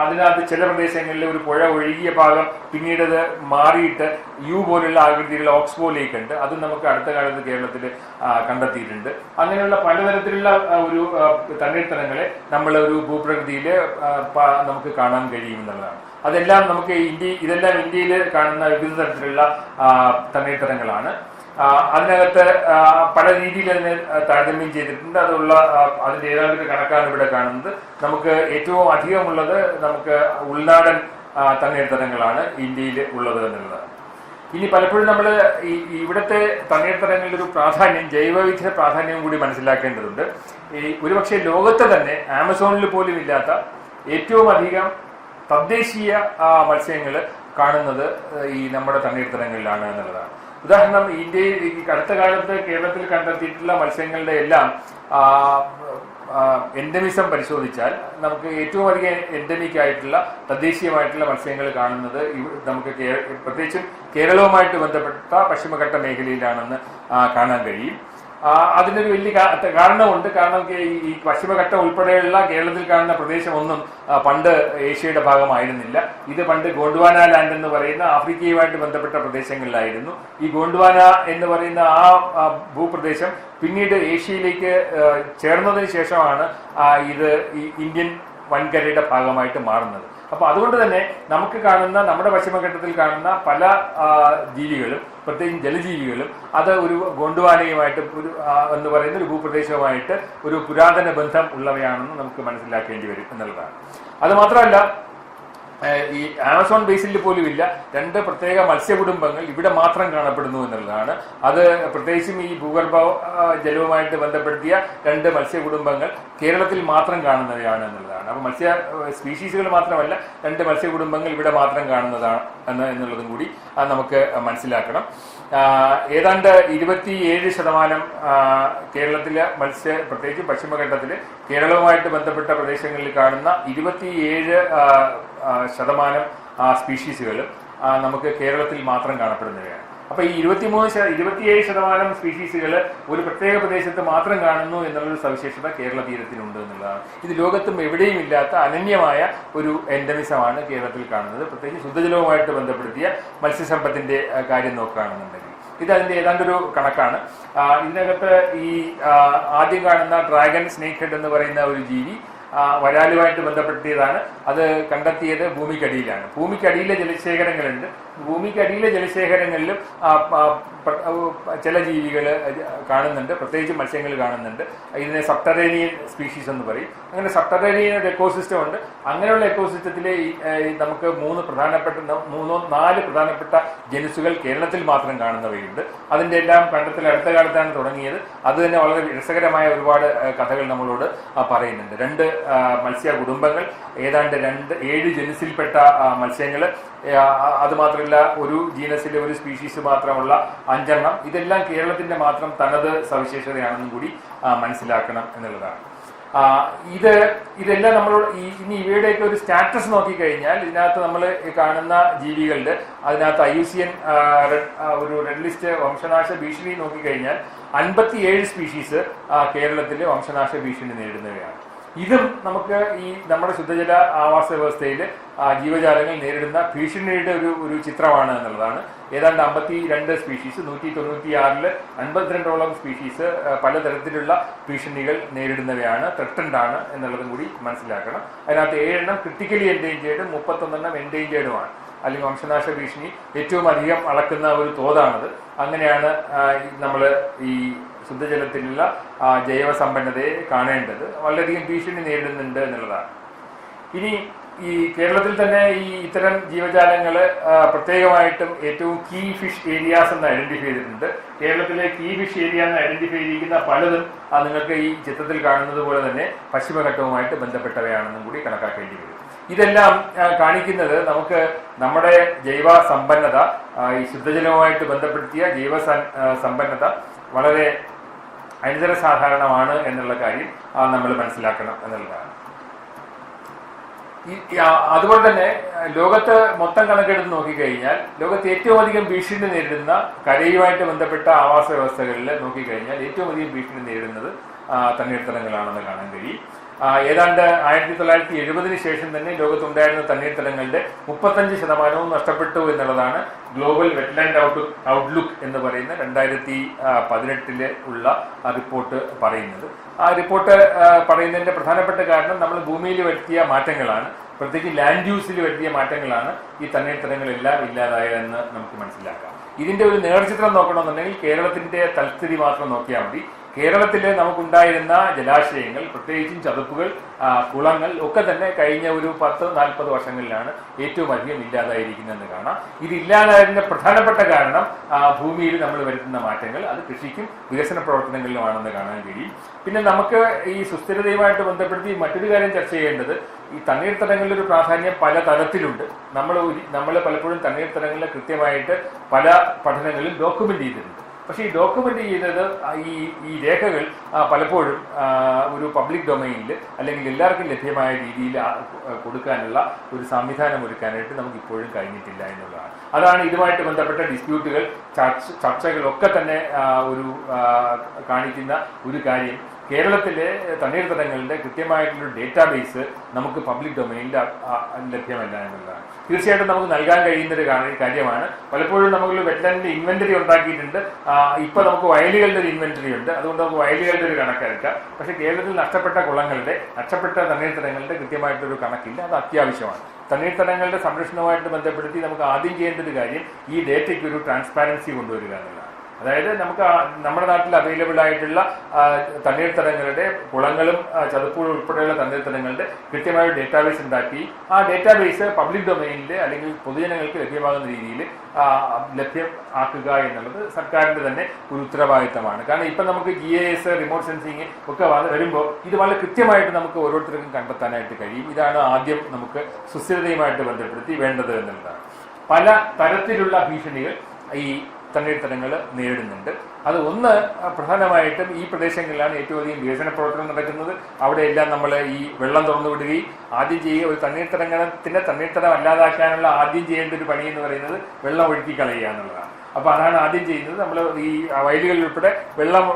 അതിനകത്ത് ചില പ്രദേശങ്ങളിൽ ഒരു പുഴ ഒഴുകിയ ഭാഗം പിന്നീട് അത് മാറിയിട്ട് യു പോലുള്ള ആകൃതിയിലുള്ള ഓക്സ്ബോ ലേക്ക് ഉണ്ട്. അത് നമുക്ക് അടുത്ത കാലത്ത് കേരളത്തിൽ കണ്ടെത്തിയിട്ടുണ്ട്. അങ്ങനെയുള്ള പലതരത്തിലുള്ള ഒരു തണ്ണീർത്തടങ്ങളെ നമ്മൾ ഒരു ഭൂപ്രകൃതിയിൽ നമുക്ക് കാണാൻ കഴിയുമെന്നുള്ളതാണ്. അതെല്ലാം നമുക്ക് ഇതെല്ലാം ഇന്ത്യയിൽ കാണുന്ന വിവിധ തരത്തിലുള്ള തണ്ണീർത്തടങ്ങളാണ്. അതിനകത്ത് പല രീതിയിൽ അതിനെ താരതമ്യം ചെയ്തിട്ടുണ്ട്. അതിന്റെ ഏതാണ്ടൊരു കണക്കാണ് ഇവിടെ കാണുന്നത്. നമുക്ക് ഏറ്റവും അധികമുള്ളത് നമുക്ക് ഉൾനാടൻ തണ്ണീർത്തടങ്ങളാണ് ഇന്ത്യയിൽ ഉള്ളത് എന്നുള്ളതാണ്. ഇനി പലപ്പോഴും നമ്മൾ ഇവിടുത്തെ തണ്ണീർത്തടങ്ങളുടെ ഒരു പ്രാധാന്യം, ജൈവവൈവിധ്യ പ്രാധാന്യവും കൂടി മനസ്സിലാക്കേണ്ടതുണ്ട്. ഒരുപക്ഷെ ലോകത്തെ തന്നെ ആമസോണിൽ പോലും ഇല്ലാത്ത ഏറ്റവും അധികം തദ്ദേശീയ മത്സ്യങ്ങൾ കാണുന്നത് ഈ നമ്മുടെ തണ്ണീർത്തടങ്ങളിലാണ് എന്നുള്ളതാണ്. ഉദാഹരണം, ഇന്ത്യയിൽ അടുത്ത കാലത്ത് കേരളത്തിൽ കണ്ടെത്തിയിട്ടുള്ള മത്സ്യങ്ങളുടെ എല്ലാം എൻഡമിസം പരിശോധിച്ചാൽ നമുക്ക് ഏറ്റവും അധികം എൻഡമിക് ആയിട്ടുള്ള തദ്ദേശീയമായിട്ടുള്ള മത്സ്യങ്ങൾ കാണുന്നത് നമുക്ക് പ്രത്യേകിച്ചും കേരളവുമായിട്ട് ബന്ധപ്പെട്ട പശ്ചിമഘട്ട മേഖലയിലാണെന്ന് കാണാൻ കഴിയും. അതിനൊരു വലിയ കാരണമുണ്ട്. കാരണം ഈ പശ്ചിമഘട്ടം ഉൾപ്പെടെയുള്ള കേരളത്തിൽ കാണുന്ന പ്രദേശമൊന്നും പണ്ട് ഏഷ്യയുടെ ഭാഗമായിരുന്നില്ല. ഇത് പണ്ട് ഗോണ്ട്വാന ലാൻഡ് എന്ന് പറയുന്ന ആഫ്രിക്കയുമായിട്ട് ബന്ധപ്പെട്ട പ്രദേശങ്ങളിലായിരുന്നു. ഈ ഗോണ്ട്വാന എന്ന് പറയുന്ന ആ ഭൂപ്രദേശം പിന്നീട് ഏഷ്യയിലേക്ക് ചേർന്നതിന് ശേഷമാണ് ഇത് ഈ ഇന്ത്യൻ വൻകരയുടെ ഭാഗമായിട്ട് മാറുന്നത്. അപ്പൊ അതുകൊണ്ട് തന്നെ നമുക്ക് കാണുന്ന, നമ്മുടെ പശ്ചിമഘട്ടത്തിൽ കാണുന്ന പല ജീവികളും, പ്രത്യേകിച്ച് ജലജീവികളും, അത് ഒരു ഗോണ്ട്വാനയുമായിട്ട് എന്ന് പറയുന്ന ഒരു ഭൂപ്രദേശവുമായിട്ട് ഒരു പുരാതന ബന്ധം ഉള്ളവയാണെന്ന് നമുക്ക് മനസ്സിലാക്കേണ്ടി വരും എന്നുള്ളതാണ്. അത് മാത്രമല്ല, ഈ ആമസോൺ ബേസിനിൽ പോലും ഇല്ല രണ്ട് പ്രത്യേക മത്സ്യകുടുംബങ്ങൾ ഇവിടെ മാത്രം കാണപ്പെടുന്നു എന്നുള്ളതാണ്. അത് പ്രത്യേകിച്ചും ഈ ഭൂഗർഭ ജലവുമായിട്ട് ബന്ധപ്പെടുത്തിയ രണ്ട് മത്സ്യകുടുംബങ്ങൾ കേരളത്തിൽ മാത്രം കാണുന്നവയാണ് എന്നുള്ളതാണ്. അപ്പോൾ മത്സ്യ സ്പീഷീസുകൾ മാത്രമല്ല, രണ്ട് മത്സ്യകുടുംബങ്ങൾ ഇവിടെ മാത്രം കാണുന്നതാണ് എന്നുള്ളതും കൂടി നമുക്ക് മനസ്സിലാക്കണം. ഏതാണ്ട് 27% കേരളത്തിലെ പ്രത്യേകിച്ച് പശ്ചിമഘട്ടത്തിൽ കേരളവുമായിട്ട് ബന്ധപ്പെട്ട പ്രദേശങ്ങളിൽ കാണുന്ന 27% സ്പീഷീസുകളും നമുക്ക് കേരളത്തിൽ മാത്രം കാണപ്പെടുന്നവയാണ്. അപ്പൊ ഈ 27% സ്പീഷീസുകൾ ഒരു പ്രത്യേക പ്രദേശത്ത് മാത്രം കാണുന്നു എന്നുള്ളൊരു സവിശേഷത കേരള തീരത്തിനുണ്ട് എന്നുള്ളതാണ്. ഇത് ലോകത്തും എവിടെയും ഇല്ലാത്ത അനന്യമായ ഒരു എൻഡമിസമാണ് കേരളത്തിൽ കാണുന്നത്. പ്രത്യേകിച്ച് ശുദ്ധജലവുമായിട്ട് ബന്ധപ്പെടുത്തിയ മത്സ്യസമ്പത്തിന്റെ കാര്യം നോക്കുകയാണെന്നുണ്ടെങ്കിൽ ഇത് അതിന്റെ ഏതാണ്ടൊരു കണക്കാണ്. ഇതിനകത്ത് ഈ ആദ്യം കാണുന്ന ഡ്രാഗൺ സ്നേക്ക് ഹെഡ് എന്ന് പറയുന്ന ഒരു ജീവി വരാലുമായിട്ട് ബന്ധപ്പെടുത്തിയതാണ്. അത് കണ്ടെത്തിയത് ഭൂമിക്കടിയിലാണ്. ഭൂമിക്കടിയിലെ ജലശേഖരങ്ങളുണ്ട്. ഭൂമിക്കടിയിലെ ജലശേഖരങ്ങളിലും ചില ജീവികൾ കാണുന്നുണ്ട്, പ്രത്യേകിച്ച് മത്സ്യങ്ങൾ കാണുന്നുണ്ട്. ഇതിനെ സബ്റ്ററേനിയൻ സ്പീഷീസ് എന്ന് പറയും. അങ്ങനെ സബ്റ്ററേനിയൻ ഒരു എക്കോസിസ്റ്റം ഉണ്ട്. അങ്ങനെയുള്ള എക്കോസിസ്റ്റത്തിൽ നമുക്ക് 4 പ്രധാനപ്പെട്ട ജനുസുകൾ കേരളത്തിൽ മാത്രം കാണുന്നവയുണ്ട്. അതിൻ്റെ എല്ലാം കണ്ടെത്തൽ അടുത്ത കാലത്താണ് തുടങ്ങിയത്. അത് തന്നെ വളരെ രസകരമായ ഒരുപാട് കഥകൾ നമ്മളോട് പറയുന്നുണ്ട്. 2 മത്സ്യ കുടുംബങ്ങൾ, ഏതാണ്ട് 7 ജനുസിൽപ്പെട്ട മത്സ്യങ്ങൾ, അത് മാത്രമല്ല ഒരു ജീനസിലെ ഒരു സ്പീഷീസ് മാത്രമുള്ള 5 എണ്ണം. ഇതെല്ലാം കേരളത്തിന്റെ മാത്രം തനത് സവിശേഷതയാണെന്നും കൂടി മനസ്സിലാക്കണം എന്നുള്ളതാണ്. ഇതെല്ലാം നമ്മൾ ഇനി ഇവയുടെയൊക്കെ ഒരു സ്റ്റാറ്റസ് നോക്കിക്കഴിഞ്ഞാൽ ഇതിനകത്ത് നമ്മൾ കാണുന്ന ജീവികളുടെ അതിനകത്ത് IUCN ഒരു റെഡ് ലിസ്റ്റ് വംശനാശ ഭീഷണി നോക്കിക്കഴിഞ്ഞാൽ 57 സ്പീഷീസ് കേരളത്തിലെ വംശനാശ ഭീഷണി നേരിടുന്നവയാണ്. ഇതും നമുക്ക് ഈ നമ്മുടെ ശുദ്ധജല ആവാസ വ്യവസ്ഥയിൽ ജീവജാലങ്ങൾ നേരിടുന്ന ഭീഷണിയുടെ ഒരു ചിത്രമാണ് എന്നുള്ളതാണ്. ഏതാണ്ട് 52 സ്പീഷീസ്, 196 52ഓളം സ്പീഷീസ് പലതരത്തിലുള്ള ഭീഷണികൾ നേരിടുന്നവയാണ്, ത്രെട്ടൻഡ് ആണ് എന്നുള്ളതും കൂടി മനസ്സിലാക്കണം. അതിനകത്ത് 7 എണ്ണം ക്രിട്ടിക്കലി എൻഡേഞ്ചേർഡും 31 എണ്ണം എൻഡേഞ്ചേർഡുമാണ്. അല്ലെങ്കിൽ വംശനാശ ഭീഷണി ഏറ്റവും അധികം അളക്കുന്ന ഒരു തോതാണത്. അങ്ങനെയാണ് നമ്മൾ ഈ ശുദ്ധജലത്തിലുള്ള ജൈവ സമ്പന്നതയെ കാണേണ്ടത്. വളരെയധികം ഭീഷണി നേരിടുന്നുണ്ട് എന്നുള്ളതാണ്. ഇനി ഈ കേരളത്തിൽ തന്നെ ഈ ഇത്തരം ജീവജാലങ്ങൾ പ്രത്യേകമായിട്ടും ഏറ്റവും കീ ഫിഷ് ഏരിയാസ് എന്ന് ഐഡന്റിഫൈ ചെയ്തിട്ടുണ്ട്. കേരളത്തിലെ കീ ഫിഷ് ഏരിയ എന്ന് ഐഡന്റിഫൈ ചെയ്തിരിക്കുന്ന പലതും നിങ്ങൾക്ക് ഈ ചിത്രത്തിൽ കാണുന്നത് പോലെ തന്നെ പശ്ചിമഘട്ടവുമായിട്ട് ബന്ധപ്പെട്ടവയാണെന്നും കൂടി കണക്കാക്കേണ്ടി വരും. ഇതെല്ലാം കാണിക്കുന്നത് നമുക്ക് നമ്മുടെ ജൈവ സമ്പന്നത, ഈ ശുദ്ധജലവുമായിട്ട് ബന്ധപ്പെടുത്തിയ ജൈവ സമ്പന്നത വളരെ അനിതര സാധാരണമാണ് എന്നുള്ള കാര്യം നമ്മൾ മനസ്സിലാക്കണം എന്നുള്ളതാണ്. അതുപോലെ തന്നെ ലോകത്ത് മൊത്തം കണക്കെടുത്ത് നോക്കിക്കഴിഞ്ഞാൽ ലോകത്ത് ഏറ്റവും അധികം ഭീഷണി നേരിടുന്ന കരയുമായിട്ട് ബന്ധപ്പെട്ട ആവാസ വ്യവസ്ഥകളിൽ നോക്കിക്കഴിഞ്ഞാൽ ഏറ്റവും അധികം ഭീഷണി നേരിടുന്നത് തണ്ണീർത്തടങ്ങളാണെന്ന് കാണാൻ കഴിയും. ഏതാണ്ട് 1970 ശേഷം തന്നെ ലോകത്തുണ്ടായിരുന്ന തണ്ണീർത്തടങ്ങളുടെ 35% നഷ്ടപ്പെട്ടു എന്നുള്ളതാണ് ഗ്ലോബൽ വെറ്റ്ലാൻഡ് ഔട്ട്ലുക്ക് എന്ന് പറയുന്ന 2018 ഉള്ള റിപ്പോർട്ട് പറയുന്നത്. ആ റിപ്പോർട്ട് പറയുന്നതിന്റെ പ്രധാനപ്പെട്ട കാരണം നമ്മൾ ഭൂമിയിൽ വരുത്തിയ മാറ്റങ്ങളാണ്, പ്രത്യേകിച്ച് ലാൻഡ് യൂസിൽ വരുത്തിയ മാറ്റങ്ങളാണ് ഈ തണ്ണീർത്തടങ്ങളെല്ലാം ഇല്ലാതായതെന്ന് നമുക്ക് മനസ്സിലാക്കാം. ഇതിന്റെ ഒരു നേർചിത്രം നോക്കണമെന്നുണ്ടെങ്കിൽ കേരളത്തിന്റെ തൽസ്ഥിതി മാത്രം നോക്കിയാൽ മതി. കേരളത്തിൽ നമുക്കുണ്ടായിരുന്ന ജലാശയങ്ങൾ, പ്രത്യേകിച്ചും ചതുപ്പുകൾ, കുളങ്ങൾ ഒക്കെ തന്നെ കഴിഞ്ഞ ഒരു 10-40 വർഷങ്ങളിലാണ് ഏറ്റവും അധികം ഇല്ലാതായിരിക്കുന്നതെന്ന് കാണാം. ഇത് ഇല്ലാതായതിന്റെ പ്രധാനപ്പെട്ട കാരണം ഭൂമിയിൽ നമ്മൾ വരുത്തുന്ന മാറ്റങ്ങൾ, അത് കൃഷിക്കും വികസന പ്രവർത്തനങ്ങളിലുമാണെന്ന് കാണാൻ കഴിയും. പിന്നെ നമുക്ക് ഈ സുസ്ഥിരതയുമായിട്ട് ബന്ധപ്പെടുത്തി മറ്റൊരു കാര്യം ചർച്ച ചെയ്യേണ്ടത്, ഈ തണ്ണീർത്തടങ്ങളുടെ ഒരു പ്രാധാന്യം പല തലത്തിലുണ്ട്. നമ്മൾ പലപ്പോഴും തണ്ണീർത്തടങ്ങളെ കൃത്യമായിട്ട് പല പഠനങ്ങളിലും ഡോക്യുമെന്റ് ചെയ്തിട്ടുണ്ട്. പക്ഷേ ഈ ഡോക്യുമെന്റ് ചെയ്തത് ഈ രേഖകൾ പലപ്പോഴും ഒരു പബ്ലിക് ഡൊമൈനിൽ അല്ലെങ്കിൽ എല്ലാവർക്കും ലഭ്യമായ രീതിയിൽ കൊടുക്കാനുള്ള ഒരു സംവിധാനം ഒരുക്കാനായിട്ട് നമുക്ക് ഇപ്പോഴും കഴിഞ്ഞിട്ടില്ല എന്നുള്ളതാണ്. അതാണ് ഇതുമായിട്ട് ബന്ധപ്പെട്ട ഡിസ്പ്യൂട്ടുകൾ, ചർച്ചകളൊക്കെ തന്നെ ഒരു കാണിക്കുന്ന ഒരു കാര്യം. കേരളത്തിലെ തണ്ണീർത്തടങ്ങളുടെ കൃത്യമായിട്ടുള്ളൊരു ഡേറ്റാബേസ് നമുക്ക് പബ്ലിക് ഡൊമൈനിൽ ലഭ്യമല്ല എന്നുള്ളതാണ്. തീർച്ചയായിട്ടും നമുക്ക് നൽകാൻ കഴിയുന്ന ഒരു കാര്യമാണ്. പലപ്പോഴും നമുക്ക് വെറ്റ്ലാൻഡിന്റെ ഇൻവെന്ററി ഉണ്ടാക്കിയിട്ടുണ്ട്. ഇപ്പൊ നമുക്ക് വയലുകളുടെ ഒരു ഇൻവെന്ററി ഉണ്ട്, അതുകൊണ്ട് നമുക്ക് വയലുകളുടെ ഒരു കണക്കെടുക്കാം. പക്ഷേ കേരളത്തിൽ നഷ്ടപ്പെട്ട കുളങ്ങളുടെ, നഷ്ടപ്പെട്ട തണ്ണീർത്തടങ്ങളുടെ കൃത്യമായിട്ടൊരു കണക്കില്ല. അത് അത്യാവശ്യമാണ്. തണ്ണീർത്തടങ്ങളുടെ സംരക്ഷണവുമായിട്ട് ബന്ധപ്പെടുത്തി നമുക്ക് ആദ്യം ചെയ്യേണ്ട ഒരു കാര്യം ഈ ഡേറ്റയ്ക്ക് ഒരു ട്രാൻസ്പാരൻസി കൊണ്ടുവരിക എന്നുള്ളതാണ്. അതായത് നമുക്ക് നമ്മുടെ നാട്ടിൽ അവൈലബിൾ ആയിട്ടുള്ള തണ്ണീർത്തടങ്ങളുടെ, കുളങ്ങളും ചതുപ്പുകളും ഉൾപ്പെടെയുള്ള തണ്ണീർത്തടങ്ങളുടെ കൃത്യമായ ഡേറ്റാബേസ് ഉണ്ടാക്കി ആ ഡേറ്റാബേസ് പബ്ലിക് ഡൊമൈനിൽ അല്ലെങ്കിൽ പൊതുജനങ്ങൾക്ക് ലഭ്യമാകുന്ന രീതിയിൽ ലഭ്യമാക്കുക എന്നുള്ളത് സർക്കാരിന്റെ തന്നെ ഒരു ഉത്തരവാദിത്തമാണ്. കാരണം ഇപ്പം നമുക്ക് GIS, റിമോട്ട് സെൻസിങ് ഒക്കെ വരുമ്പോൾ ഇത് വളരെ കൃത്യമായിട്ട് നമുക്ക് ഓരോരുത്തർക്കും കണ്ടെത്താനായിട്ട് കഴിയും. ഇതാണ് ആദ്യം നമുക്ക് സുസ്ഥിരതയുമായിട്ട് ബന്ധപ്പെടുത്തി വേണ്ടത് എന്നുള്ളതാണ്. പല തരത്തിലുള്ള ഭീഷണികൾ ഈ തണ്ണീർത്തടങ്ങൾ നേരിടുന്നുണ്ട്. അത് ഒന്ന് പ്രധാനമായിട്ടും ഈ പ്രദേശങ്ങളിലാണ് ഏറ്റവും അധികം വികസന പ്രവർത്തനം നടക്കുന്നത്. അവിടെയെല്ലാം നമ്മൾ ഈ വെള്ളം തുറന്നു വിടുകയും ആദ്യം ചെയ്യുക, ഒരു തണ്ണീർത്തടം അല്ലാതാക്കാനുള്ള ആദ്യം ചെയ്യേണ്ട ഒരു പണി എന്ന് പറയുന്നത് വെള്ളം ഒഴുക്കി കളയുക എന്നുള്ളതാണ്. അപ്പോൾ അതാണ് ആദ്യം ചെയ്യുന്നത്. നമ്മൾ ഈ വയലുകളിൽ ഉൾപ്പെടെ വെള്ളം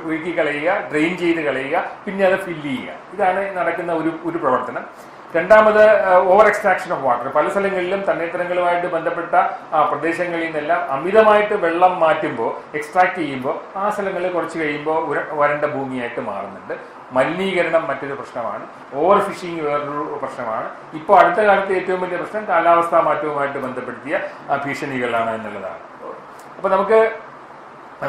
ഒഴുക്കി കളയുക, ഡ്രെയിൻ ചെയ്ത് കളയുക, പിന്നെ അത് ഫില്ല് ചെയ്യുക. ഇതാണ് നടക്കുന്ന ഒരു പ്രവർത്തനം. രണ്ടാമത് ഓവർ എക്സ്ട്രാക്ഷൻ ഓഫ് വാട്ടർ. പല സ്ഥലങ്ങളിലും തണ്ണീർത്തടങ്ങളുമായിട്ട് ബന്ധപ്പെട്ട പ്രദേശങ്ങളിൽ നിന്നെല്ലാം അമിതമായിട്ട് വെള്ളം മാറ്റുമ്പോൾ, എക്സ്ട്രാക്ട് ചെയ്യുമ്പോൾ ആ സ്ഥലങ്ങളിൽ കുറച്ച് കഴിയുമ്പോൾ വരണ്ട ഭൂമിയായിട്ട് മാറുന്നുണ്ട്. മലിനീകരണം മറ്റൊരു പ്രശ്നമാണ്. ഓവർ ഫിഷിംഗ് വേറൊരു പ്രശ്നമാണ്. ഇപ്പോൾ അടുത്ത കാലത്ത് ഏറ്റവും വലിയ പ്രശ്നം കാലാവസ്ഥാ മാറ്റവുമായിട്ട് ബന്ധപ്പെടുത്തിയ ഭീഷണികളാണ് എന്നുള്ളതാണ്. അപ്പോൾ നമുക്ക്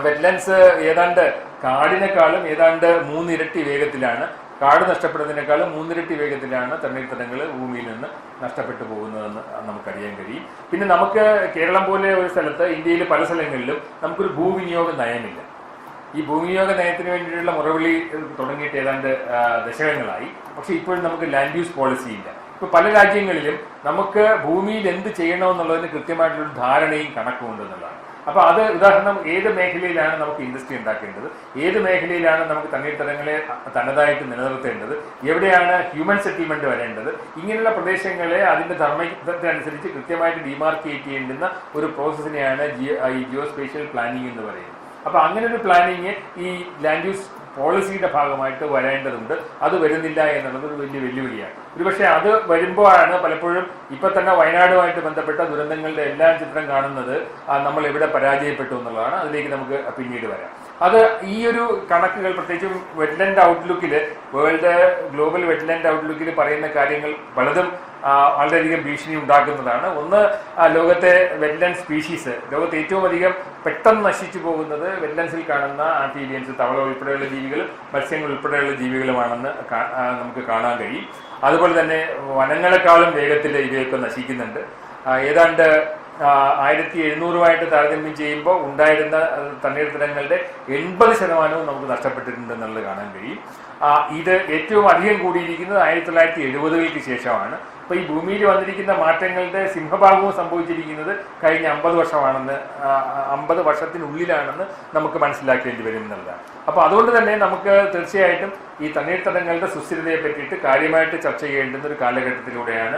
വെറ്റ്ലാൻഡ്സ് ഏതാണ്ട് കാടിനേക്കാളും ഏതാണ്ട് 3 ഇരട്ടി വേഗത്തിലാണ്, കാട് നഷ്ടപ്പെടുന്നതിനേക്കാളും 3 ഇരട്ടി വേഗത്തിലാണ് തണ്ണീർത്തടങ്ങൾ ഭൂമിയിൽ നിന്ന് നഷ്ടപ്പെട്ടു പോകുന്നതെന്ന് നമുക്കറിയാൻ കഴിയും. പിന്നെ നമുക്ക് കേരളം പോലെ ഒരു സ്ഥലത്ത്, ഇന്ത്യയിൽ പല സ്ഥലങ്ങളിലും നമുക്കൊരു ഭൂവിനിയോഗ നയമില്ല. ഈ ഭൂവിനിയോഗ നയത്തിന് വേണ്ടിയിട്ടുള്ള മുറവിളി തുടങ്ങിയിട്ട് ഏതാണ്ട് ദശകങ്ങളായി. പക്ഷെ ഇപ്പോഴും നമുക്ക് ലാൻഡ് യൂസ് പോളിസി ഇല്ല. ഇപ്പോൾ പല രാജ്യങ്ങളിലും നമുക്ക് ഭൂമിയിൽ എന്ത് ചെയ്യണമെന്നുള്ളതിന് കൃത്യമായിട്ടുള്ള ധാരണയും കണക്കും ഉണ്ടെന്നുള്ളതാണ്. അപ്പോൾ അത് ഉദാഹരണം, ഏത് മേഖലയിലാണ് നമുക്ക് ഇൻഡസ്ട്രി ഉണ്ടാക്കേണ്ടത്, ഏത് മേഖലയിലാണ് നമുക്ക് തണ്ണീർത്തടങ്ങളെ തനതായിട്ട് നിലനിർത്തേണ്ടത്, എവിടെയാണ് ഹ്യൂമൻ സെറ്റിൽമെന്റ് വരേണ്ടത്, ഇങ്ങനെയുള്ള പ്രദേശങ്ങളെ അതിന്റെ ധർമ്മത്തിനനുസരിച്ച് കൃത്യമായിട്ട് ഡിമാർക്കേറ്റ് ചെയ്യേണ്ടുന്ന ഒരു പ്രോസസ്സിനെയാണ് ഈ ജിയോസ്പേഷ്യൽ പ്ലാനിങ് എന്ന് പറയുന്നത്. അപ്പോൾ അങ്ങനെ ഒരു പ്ലാനിങ് ഈ ലാൻഡ് യൂസ് പോളിസിയുടെ ഭാഗമായിട്ട് വരേണ്ടതുണ്ട്. അത് വരുന്നില്ല എന്നുള്ളത് ഒരു വലിയ വെല്ലുവിളിയാണ്. ഒരുപക്ഷെ അത് വരുമ്പോഴാണ് പലപ്പോഴും ഇപ്പൊ തന്നെ വയനാടുമായിട്ട് ബന്ധപ്പെട്ട ദുരന്തങ്ങളുടെ എല്ലാം ചിത്രം കാണുന്നത് നമ്മൾ എവിടെ പരാജയപ്പെട്ടു എന്നുള്ളതാണ്. അതിലേക്ക് നമുക്ക് പിന്നീട് വരാം. അത് ഈ ഒരു കണക്കുകൾ പ്രത്യേകിച്ചും വെറ്റ്ലാൻഡ് ഔട്ട്ലുക്കിൽ, ഗ്ലോബൽ വെറ്റ്ലാൻഡ് ഔട്ട്ലുക്കിൽ പറയുന്ന കാര്യങ്ങൾ പലതും വളരെയധികം ഭീഷണി ഉണ്ടാക്കുന്നതാണ്. ഒന്ന്, ലോകത്തെ വെറ്റ്ലാൻഡ് സ്പീഷീസ്, ലോകത്ത് ഏറ്റവും അധികം പെട്ടെന്ന് നശിച്ചു പോകുന്നത് വെറ്റ്ലാൻഡ്സിൽ കാണുന്ന ആംഫീബിയൻസ്, തവള ഉൾപ്പെടെയുള്ള ജീവികളും മത്സ്യങ്ങൾ ഉൾപ്പെടെയുള്ള ജീവികളുമാണെന്ന് നമുക്ക് കാണാൻ കഴിയും. അതുപോലെ തന്നെ വനങ്ങളെക്കാളും വേഗത്തിൽ ഇവയൊക്കെ നശിക്കുന്നുണ്ട്. ഏതാണ്ട് 1700 താരതമ്യം ചെയ്യുമ്പോൾ ഉണ്ടായിരുന്ന തണ്ണീർത്തടങ്ങളുടെ 80% നമുക്ക് നഷ്ടപ്പെട്ടിട്ടുണ്ടെന്നുള്ളത് കാണാൻ കഴിയും. ഇത് ഏറ്റവും അധികം കൂടിയിരിക്കുന്നത് 1970-കൾക്ക് ശേഷമാണ്. അപ്പോൾ ഈ ഭൂമിയിൽ വന്നിരിക്കുന്ന മാറ്റങ്ങളുടെ സിംഹഭാഗവും സംഭവിച്ചിരിക്കുന്നത് കഴിഞ്ഞ 50 വർഷമാണെന്ന് 50 വർഷത്തിനുള്ളിലാണെന്ന് നമുക്ക് മനസ്സിലാക്കേണ്ടി വരും എന്നുള്ളതാണ്. അപ്പോൾ അതുകൊണ്ട് തന്നെ നമുക്ക് തീർച്ചയായിട്ടും ഈ തണ്ണീർത്തടങ്ങളുടെ സുസ്ഥിരതയെ പറ്റിയിട്ട് കാര്യമായിട്ട് ചർച്ച ചെയ്യേണ്ടുന്ന ഒരു കാലഘട്ടത്തിലൂടെയാണ്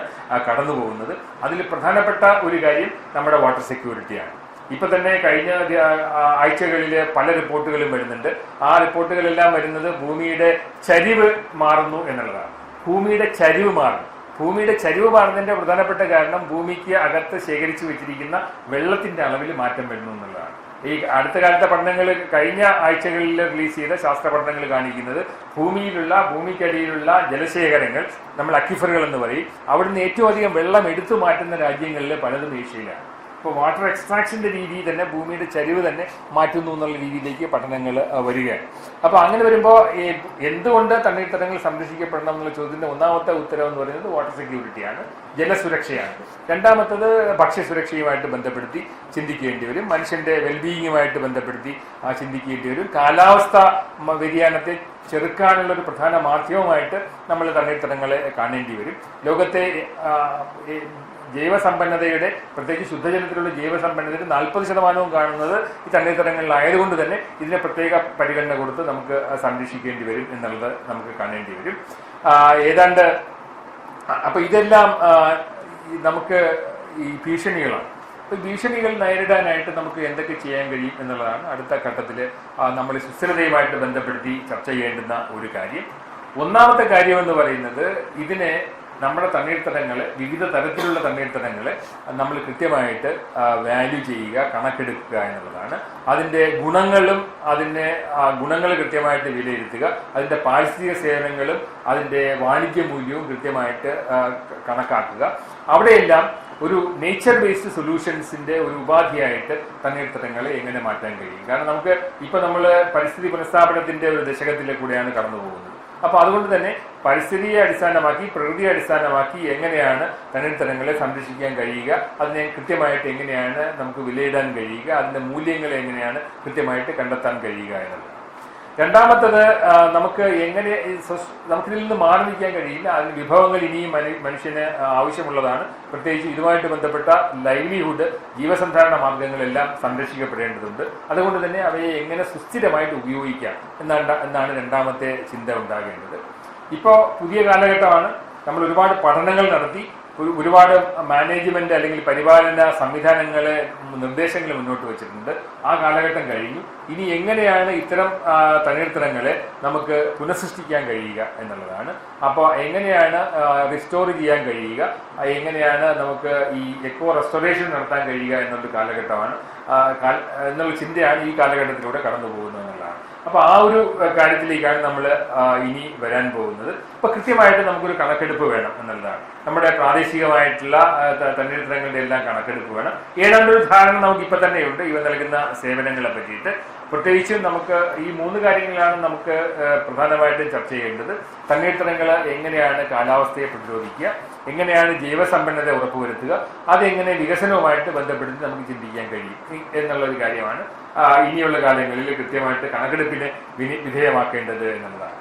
കടന്നു പോകുന്നത്. അതിൽ പ്രധാനപ്പെട്ട ഒരു കാര്യം നമ്മുടെ വാട്ടർ സെക്യൂരിറ്റിയാണ്. ഇപ്പൊ തന്നെ കഴിഞ്ഞ ആഴ്ചകളിൽ പല റിപ്പോർട്ടുകളും വരുന്നുണ്ട്. ആ റിപ്പോർട്ടുകളെല്ലാം വരുന്നത് ഭൂമിയുടെ ചരിവ് മാറുന്നു എന്നുള്ളതാണ്. ഭൂമിയുടെ ചരിവ് മാറുന്നതിന്റെ പ്രധാനപ്പെട്ട കാരണം ഭൂമിക്ക് അകത്ത് ശേഖരിച്ചു വെച്ചിരിക്കുന്ന വെള്ളത്തിന്റെ അളവിൽ മാറ്റം വരുന്നു എന്നുള്ളതാണ്. ഈ അടുത്ത കാലത്തെ പഠനങ്ങൾ, കഴിഞ്ഞ ആഴ്ചകളിൽ റിലീസ് ചെയ്ത ശാസ്ത്ര പഠനങ്ങൾ കാണിക്കുന്നത് ഭൂമിക്കടിയിലുള്ള ജലശേഖരങ്ങൾ, നമ്മൾ അക്വിഫറുകൾ എന്ന് പറയും, അവിടുന്ന് ഏറ്റവും അധികം വെള്ളം എടുത്തു മാറ്റുന്ന രാജ്യങ്ങളിൽ പലതും ഏഷ്യയിലാണ്. ഇപ്പോൾ വാട്ടർ എക്സ്ട്രാക്ഷൻ്റെ രീതി തന്നെ ഭൂമിയുടെ ചരിവ് തന്നെ മാറ്റുന്നു എന്നുള്ള രീതിയിലേക്ക് പഠനങ്ങൾ വരികയാണ്. അപ്പോൾ അങ്ങനെ വരുമ്പോൾ എന്തുകൊണ്ട് തണ്ണീർത്തടങ്ങൾ സംരക്ഷിക്കപ്പെടണം എന്നുള്ള ചോദ്യത്തിൻ്റെ ഒന്നാമത്തെ ഉത്തരവ് എന്ന് പറയുന്നത് വാട്ടർ സെക്യൂരിറ്റിയാണ്, ജലസുരക്ഷയാണ്. രണ്ടാമത്തത് ഭക്ഷ്യസുരക്ഷയുമായിട്ട് ബന്ധപ്പെടുത്തി ചിന്തിക്കേണ്ടി വരും, മനുഷ്യൻ്റെ വെൽബീയിങ്ങുമായിട്ട് ബന്ധപ്പെടുത്തി ചിന്തിക്കേണ്ടി വരും. കാലാവസ്ഥ വ്യതിയാനത്തെ ചെറുക്കാനുള്ള ഒരു പ്രധാന മാധ്യമമായിട്ട് നമ്മൾ തണ്ണീർത്തടങ്ങളെ കാണേണ്ടി വരും. ലോകത്തെ ജൈവസമ്പന്നതയുടെ, പ്രത്യേകിച്ച് ശുദ്ധജലത്തിലുള്ള ജൈവസമ്പന്നതയുടെ 40% കാണുന്നത് ഈ തണ്ണീർത്തടങ്ങളിലായതുകൊണ്ട് തന്നെ ഇതിനെ പ്രത്യേക പരിഗണന കൊടുത്ത് നമുക്ക് സംരക്ഷിക്കേണ്ടി വരും എന്നുള്ളത് നമുക്ക് കാണേണ്ടി വരും. ഏതാണ്ട് അപ്പൊ ഇതെല്ലാം നമുക്ക് ഈ ഭീഷണികളാണ്. അപ്പൊ ഭീഷണികൾ നേരിടാനായിട്ട് നമുക്ക് എന്തൊക്കെ ചെയ്യാൻ കഴിയും എന്നുള്ളതാണ് അടുത്ത ഘട്ടത്തിൽ നമ്മൾ സുസ്ഥിരതയുമായിട്ട് ബന്ധപ്പെടുത്തി ചർച്ച ചെയ്യേണ്ടുന്ന ഒരു കാര്യം. ഒന്നാമത്തെ കാര്യം എന്ന് പറയുന്നത്, ഇതിനെ നമ്മുടെ തണ്ണീർത്തടങ്ങൾ, വിവിധ തരത്തിലുള്ള തണ്ണീർത്തടങ്ങൾ നമ്മൾ കൃത്യമായിട്ട് വാല്യൂ ചെയ്യുക, കണക്കെടുക്കുക എന്നുള്ളതാണ്. അതിൻ്റെ ഗുണങ്ങൾ കൃത്യമായിട്ട് വിലയിരുത്തുക, അതിൻ്റെ പാരിസ്ഥിതിക സേവനങ്ങളും അതിൻ്റെ വാണിജ്യ മൂല്യവും കൃത്യമായിട്ട് കണക്കാക്കുക. അവിടെയെല്ലാം ഒരു നേച്ചർ ബേസ്ഡ് സൊല്യൂഷൻസിന്റെ ഒരു ഉപാധിയായിട്ട് തണ്ണീർത്തടങ്ങളെ എങ്ങനെ മാറ്റാൻ കഴിയും. കാരണം നമുക്ക് നമ്മൾ പരിസ്ഥിതി പുനഃസ്ഥാപനത്തിന്റെ ഒരു ദശകത്തിലെ കൂടെയാണ് കടന്നു പോകുന്നത്. അപ്പോൾ അതുകൊണ്ട് തന്നെ പരിസ്ഥിതിയെ അടിസ്ഥാനമാക്കി, പ്രകൃതിയെ അടിസ്ഥാനമാക്കി എങ്ങനെയാണ് തണ്ണീർത്തടങ്ങളെ സംരക്ഷിക്കാൻ കഴിയുക, അതിനെ കൃത്യമായിട്ട് എങ്ങനെയാണ് നമുക്ക് വിലയിടാൻ കഴിയുക, അതിൻ്റെ മൂല്യങ്ങളെ എങ്ങനെയാണ് കൃത്യമായിട്ട് കണ്ടെത്താൻ കഴിയുക എന്നുള്ളത്. രണ്ടാമത്തത്, നമുക്കിതിൽ നിന്ന് മാറി നിൽക്കാൻ കഴിയില്ല. അതിന് വിഭവങ്ങൾ ഇനിയും മനുഷ്യന് ആവശ്യമുള്ളതാണ്. പ്രത്യേകിച്ച് ഇതുമായിട്ട് ബന്ധപ്പെട്ട ലൈവ്ലിഹുഡ്, ജീവസന്ധാരണ മാർഗങ്ങളെല്ലാം സംരക്ഷിക്കപ്പെടേണ്ടതുണ്ട്. അതുകൊണ്ട് തന്നെ അവയെ എങ്ങനെ സുസ്ഥിരമായിട്ട് ഉപയോഗിക്കാം എന്നാണ് രണ്ടാമത്തെ ചിന്ത ഉണ്ടാകേണ്ടത്. ഇപ്പോൾ പുതിയ കാലഘട്ടമാണ്. നമ്മൾ ഒരുപാട് പഠനങ്ങൾ നടത്തി, ഒരുപാട് മാനേജ്മെന്റ് അല്ലെങ്കിൽ പരിപാലന സംവിധാനങ്ങളെ, നിർദ്ദേശങ്ങൾ മുന്നോട്ട് വെച്ചിട്ടുണ്ട്. ആ കാലഘട്ടം കഴിഞ്ഞു. ഇനി എങ്ങനെയാണ് ഇത്തരം തണ്ണീർത്തടങ്ങളെ നമുക്ക് പുനഃസൃഷ്ടിക്കാൻ കഴിയുക എന്നുള്ളതാണ്. അപ്പോൾ എങ്ങനെയാണ് റിസ്റ്റോർ ചെയ്യാൻ കഴിയുക, എങ്ങനെയാണ് നമുക്ക് ഈ എക്കോ റെസ്റ്റോറേഷൻ നടത്താൻ കഴിയുക എന്നുള്ളൊരു കാലഘട്ടമാണ്, എന്നുള്ള ചിന്തയാണ് ഈ കാലഘട്ടത്തിലൂടെ കടന്നു പോകുന്നത് എന്നുള്ളതാണ്. അപ്പോൾ ആ ഒരു കാര്യത്തിലേക്കാണ് നമ്മൾ ഇനി വരാൻ പോകുന്നത്. ഇപ്പൊ കൃത്യമായിട്ട് നമുക്കൊരു കണക്കെടുപ്പ് വേണം എന്നുള്ളതാണ്. നമ്മുടെ പ്രാദേശികമായിട്ടുള്ള തണ്ണീർത്തടങ്ങളുടെ എല്ലാം കണക്കെടുപ്പ് വേണം. ഏതാണ്ട് ഒരു ധാരണ നമുക്ക് ഇപ്പൊ തന്നെയുണ്ട് ഇവ നൽകുന്ന സേവനങ്ങളെ പറ്റിയിട്ട്. പ്രത്യേകിച്ചും നമുക്ക് ഈ 3 കാര്യങ്ങളാണ് നമുക്ക് പ്രധാനമായിട്ടും ചർച്ച ചെയ്യേണ്ടത്. തണ്ണീർത്തടങ്ങൾ എങ്ങനെയാണ് കാലാവസ്ഥയെ പ്രതിരോധിക്കുക, എങ്ങനെയാണ് ജൈവസമ്പന്നത ഉറപ്പുവരുത്തുക, അതെങ്ങനെ വികസനവുമായിട്ട് ബന്ധപ്പെടുത്തി നമുക്ക് ചിന്തിക്കാൻ കഴിയും എന്നുള്ളൊരു കാര്യമാണ് ഇനിയുള്ള കാലങ്ങളിൽ കൃത്യമായിട്ട് കണക്കെടുപ്പിനെ വിധേയമാക്കേണ്ടത് എന്നുള്ളതാണ്.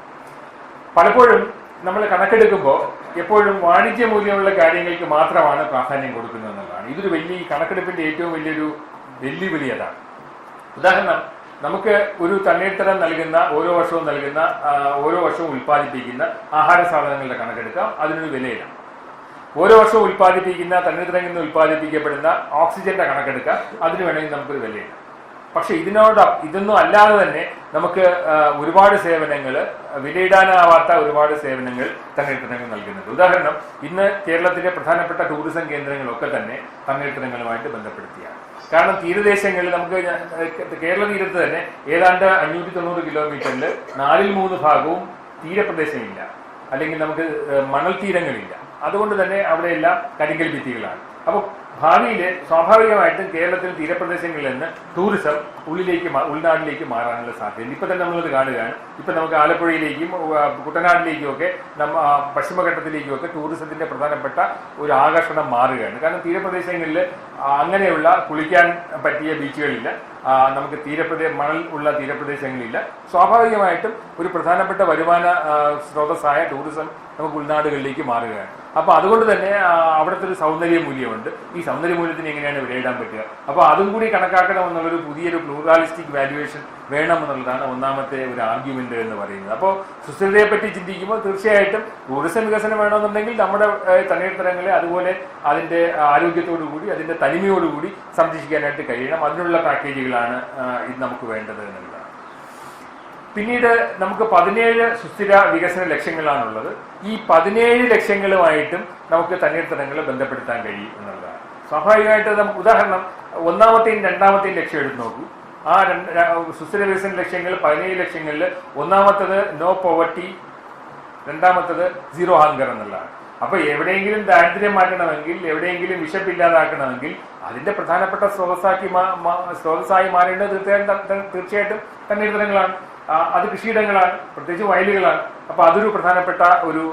പലപ്പോഴും നമ്മൾ കണക്കെടുക്കുമ്പോൾ എപ്പോഴും വാണിജ്യ മൂല്യമുള്ള കാര്യങ്ങൾക്ക് മാത്രമാണ് പ്രാധാന്യം കൊടുക്കുന്നത് എന്നുള്ളതാണ്. ഇതൊരു ഈ കണക്കെടുപ്പിന്റെ ഏറ്റവും വലിയൊരു വെല്ലുവിളി അതാണ്. ഉദാഹരണം, നമുക്ക് ഒരു തണ്ണീർത്തടം നൽകുന്ന ഓരോ വർഷവും ഉൽപ്പാദിപ്പിക്കുന്ന ആഹാര സാധനങ്ങളുടെ കണക്കെടുക്കാം, അതിനൊരു വിലയിടാം. ഓരോ വർഷവും ഉൽപ്പാദിപ്പിക്കുന്ന തണ്ണീർത്തടങ്ങളിൽ നിന്ന് ഉൽപ്പാദിപ്പിക്കപ്പെടുന്ന ഓക്സിജന്റെ കണക്കെടുക്കാം, അതിന് വേണമെങ്കിൽ നമുക്കൊരു വിലയിടാം. പക്ഷെ ഇതൊന്നും അല്ലാതെ തന്നെ നമുക്ക് ഒരുപാട് സേവനങ്ങൾ, വിലയിടാനാവാത്ത ഒരുപാട് സേവനങ്ങൾ തണ്ണീർത്തടങ്ങൾ നൽകുന്നുണ്ട്. ഉദാഹരണം, ഇന്ന് കേരളത്തിലെ പ്രധാനപ്പെട്ട ടൂറിസം കേന്ദ്രങ്ങളൊക്കെ തന്നെ തണ്ണീർത്തടങ്ങളുമായിട്ട് ബന്ധപ്പെടുത്തിയാണ്. കാരണം തീരദേശങ്ങളിൽ നമുക്ക് കേരള തീരത്ത് തന്നെ ഏതാണ്ട് 590 കിലോമീറ്ററിൽ 4/3 ഭാഗവും തീരപ്രദേശമില്ല, അല്ലെങ്കിൽ നമുക്ക് മണൽ തീരങ്ങളില്ല. അതുകൊണ്ട് തന്നെ അവിടെയെല്ലാം കരിങ്കൽ ഭിത്തികളാണ്. അപ്പോൾ ഭാവിയിൽ സ്വാഭാവികമായിട്ടും കേരളത്തിൽ തീരപ്രദേശങ്ങളിൽ നിന്ന് ടൂറിസം ഉൾനാട്ടിലേക്ക് മാറാനുള്ള സാധ്യത ഇപ്പൊ തന്നെ നമ്മളത് കാണുകയാണ്. ഇപ്പൊ നമുക്ക് ആലപ്പുഴയിലേക്കും കുട്ടനാട്ടിലേക്കും ഒക്കെ പശ്ചിമഘട്ടത്തിലേക്കും ഒക്കെ ടൂറിസത്തിന്റെ പ്രധാനപ്പെട്ട ഒരു ആകർഷണം മാറുകയാണ്. കാരണം തീരപ്രദേശങ്ങളിൽ അങ്ങനെയുള്ള കുളിക്കാൻ പറ്റിയ ബീച്ചുകളില്ല, നമുക്ക് മണൽ ഉള്ള തീരപ്രദേശങ്ങളില്ല. സ്വാഭാവികമായിട്ടും ഒരു പ്രധാനപ്പെട്ട വരുമാന സ്രോതസ്സായ ടൂറിസം നമുക്ക് ഉൾനാടുകളിലേക്ക് മാറുകയാണ്. അപ്പൊ അതുകൊണ്ട് തന്നെ അവിടുത്തെ ഒരു സൗന്ദര്യ മൂല്യമുണ്ട്. ഈ സൗന്ദര്യ മൂല്യത്തിന് എങ്ങനെയാണ് വിലയിടാൻ പറ്റുക? അപ്പൊ അതും കൂടി കണക്കാക്കണമെന്നുള്ളൊരു പുതിയൊരു പ്ലൂറാലിസ്റ്റിക് വാല്യുവേഷൻ വേണമെന്നുള്ളതാണ് ഒന്നാമത്തെ ഒരു ആർഗ്യുമെന്റ് എന്ന് പറയുന്നത്. അപ്പോൾ സുസ്ഥിരതയെ പറ്റി ചിന്തിക്കുമ്പോൾ തീർച്ചയായിട്ടും ടൂറിസം വികസനം വേണമെന്നുണ്ടെങ്കിൽ നമ്മുടെ തണ്ണീർത്തടങ്ങളെ അതുപോലെ അതിന്റെ ആരോഗ്യത്തോടു കൂടി അതിന്റെ തനിമയോടുകൂടി സംരക്ഷിക്കാനായിട്ട് കഴിയണം. അതിനുള്ള പാക്കേജുകളാണ് ഇത് നമുക്ക് വേണ്ടത് എന്നുള്ളതാണ്. പിന്നീട് നമുക്ക് 17 സുസ്ഥിര വികസന ലക്ഷ്യങ്ങളാണുള്ളത്. ഈ 17 ലക്ഷ്യങ്ങളുമായിട്ടും നമുക്ക് തണ്ണീർത്തടങ്ങളെ ബന്ധപ്പെടുത്താൻ കഴിയും എന്നുള്ളതാണ്. സ്വാഭാവികമായിട്ട് നമുക്ക് ഉദാഹരണം ഒന്നാമത്തെയും രണ്ടാമത്തെയും ലക്ഷ്യം എടുത്ത് നോക്കൂ. ആ സുസ്ഥിര വികസന ലക്ഷ്യങ്ങൾ 17 ലക്ഷ്യങ്ങളിൽ ഒന്നാമത്തത് നോ പോവർട്ടി, രണ്ടാമത്തത് സീറോ ഹങ്കർ എന്നുള്ളതാണ്. അപ്പൊ എവിടെയെങ്കിലും ദാരിദ്ര്യം മാറ്റണമെങ്കിൽ, എവിടെയെങ്കിലും വിശപ്പില്ലാതാക്കണമെങ്കിൽ അതിന്റെ പ്രധാനപ്പെട്ട സ്രോതസ്സായി മാറേണ്ടത് തീർച്ചയായിട്ടും തണ്ണീർത്തടങ്ങളാണ്. അത് കൃഷിയിടങ്ങളാണ്, പ്രത്യേകിച്ച് വയലുകളാണ്. അപ്പൊ അതൊരു പ്രധാനപ്പെട്ട ഒരു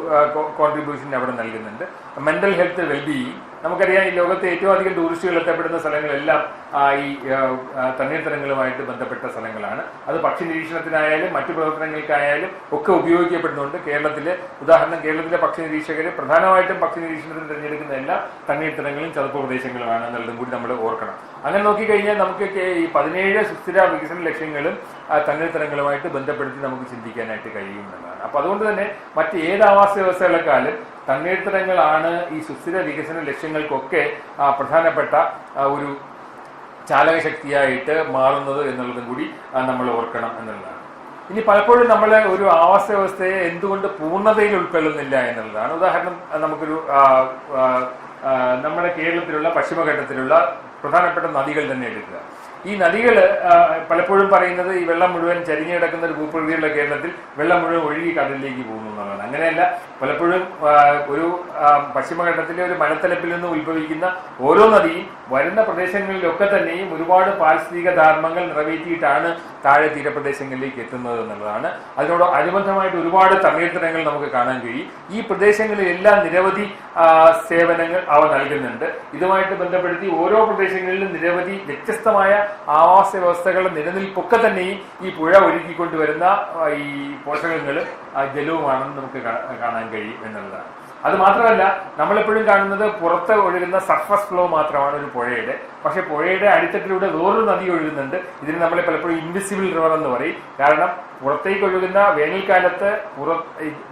കോൺട്രിബ്യൂഷൻ അവിടെ നൽകുന്നുണ്ട്. മെന്റൽ ഹെൽത്ത് വെൽബീയിങ്, നമുക്കറിയാം ഈ ലോകത്തെ ഏറ്റവും അധികം ടൂറിസ്റ്റുകൾ എത്തപ്പെടുന്ന സ്ഥലങ്ങളെല്ലാം ഈ തണ്ണീർത്തടങ്ങളുമായിട്ട് ബന്ധപ്പെട്ട സ്ഥലങ്ങളാണ്. അത് പക്ഷി നിരീക്ഷണത്തിനായാലും മറ്റു പ്രവർത്തനങ്ങൾക്കായാലും ഒക്കെ ഉപയോഗിക്കപ്പെടുന്നുണ്ട്. കേരളത്തിലെ പക്ഷി നിരീക്ഷകർ പ്രധാനമായിട്ടും പക്ഷി നിരീക്ഷണത്തിന് തിരഞ്ഞെടുക്കുന്ന എല്ലാ തണ്ണീർത്തടങ്ങളും ചതുപ്പ് പ്രദേശങ്ങളുമാണ് എന്നുള്ളതും കൂടി നമ്മൾ ഓർക്കണം. അങ്ങനെ നോക്കിക്കഴിഞ്ഞാൽ നമുക്ക് ഈ 17 സുസ്ഥിര വികസന ലക്ഷ്യങ്ങളും തണ്ണീർത്തടങ്ങളുമായിട്ട് ബന്ധപ്പെടുത്തി നമുക്ക് ചിന്തിക്കാനായിട്ട് കഴിയും എന്നതാണ്. അപ്പൊ അതുകൊണ്ട് തന്നെ മറ്റ് ഏത് ആവാസ വ്യവസ്ഥകളെക്കാളും തണ്ണീർത്തടങ്ങളാണ് ഈ സുസ്ഥിര വികസന ലക്ഷ്യങ്ങൾക്കൊക്കെ പ്രധാനപ്പെട്ട ഒരു ചാലകശക്തിയായിട്ട് മാറുന്നത് എന്നുള്ളതും കൂടി നമ്മൾ ഓർക്കണം എന്നുള്ളതാണ്. ഇനി പലപ്പോഴും നമ്മൾ ഒരു ആവാസ വ്യവസ്ഥയെ എന്തുകൊണ്ട് പൂർണ്ണതയിൽ ഉൾക്കൊള്ളുന്നില്ല എന്നുള്ളതാണ്. ഉദാഹരണം നമുക്കൊരു നമ്മുടെ കേരളത്തിലുള്ള പശ്ചിമഘട്ടത്തിലുള്ള പ്രധാനപ്പെട്ട നദികൾ തന്നെ എടുക്കുക. ഈ നദികൾ പലപ്പോഴും പറയുന്നത് ഈ വെള്ളം മുഴുവൻ ചരിഞ്ഞു കിടക്കുന്ന ഒരു ഭൂപ്രകൃതിയുള്ള കേരളത്തിൽ വെള്ളം മുഴുവൻ ഒഴുകി കടലിലേക്ക് പോകുന്നു എന്നുള്ളതാണ്. അങ്ങനെയല്ല, പലപ്പോഴും ഒരു പശ്ചിമഘട്ടത്തിലെ ഒരു മലത്തലപ്പിൽ നിന്ന് ഉത്ഭവിക്കുന്ന ഓരോ നദിയും വരുന്ന പ്രദേശങ്ങളിലൊക്കെ തന്നെയും ഒരുപാട് പാരിസ്ഥിതിക ധർമ്മങ്ങൾ നിറവേറ്റിയിട്ടാണ് താഴെ തീരപ്രദേശങ്ങളിലേക്ക് എത്തുന്നത് എന്നുള്ളതാണ്. അതിനോട് അനുബന്ധമായിട്ട് ഒരുപാട് തണ്ണീർത്തടങ്ങൾ നമുക്ക് കാണാൻ കഴിയും. ഈ പ്രദേശങ്ങളിലെല്ലാം നിരവധി സേവനങ്ങൾ അവ നൽകുന്നുണ്ട്. ഇതുമായിട്ട് ബന്ധപ്പെടുത്തി ഓരോ പ്രദേശങ്ങളിലും നിരവധി വ്യത്യസ്തമായ ആവാസ വ്യവസ്ഥകളുടെ നിലനിൽപ്പൊക്കെ തന്നെയും ഈ പുഴ ഒരുക്കിക്കൊണ്ടുവരുന്ന ഈ പോഷകങ്ങളും ജലവുമാണെന്ന് നമുക്ക് കാണാൻ കഴിയും എന്നുള്ളതാണ്. അത് മാത്രമല്ല, നമ്മളെപ്പോഴും കാണുന്നത് പുറത്ത് ഒഴുകുന്ന സർഫസ് ഫ്ലോ മാത്രമാണ് ഒരു പുഴയുടെ. പക്ഷെ പുഴയുടെ അടിത്തട്ടിലൂടെ വേറൊരു നദി ഒഴുകുന്നുണ്ട്. ഇതിന് നമ്മൾ പലപ്പോഴും ഇൻവിസിബിൾ റിവർ എന്ന് പറയും. കാരണം പുറത്തേക്ക് ഒഴുകുന്ന വേനൽക്കാലത്ത്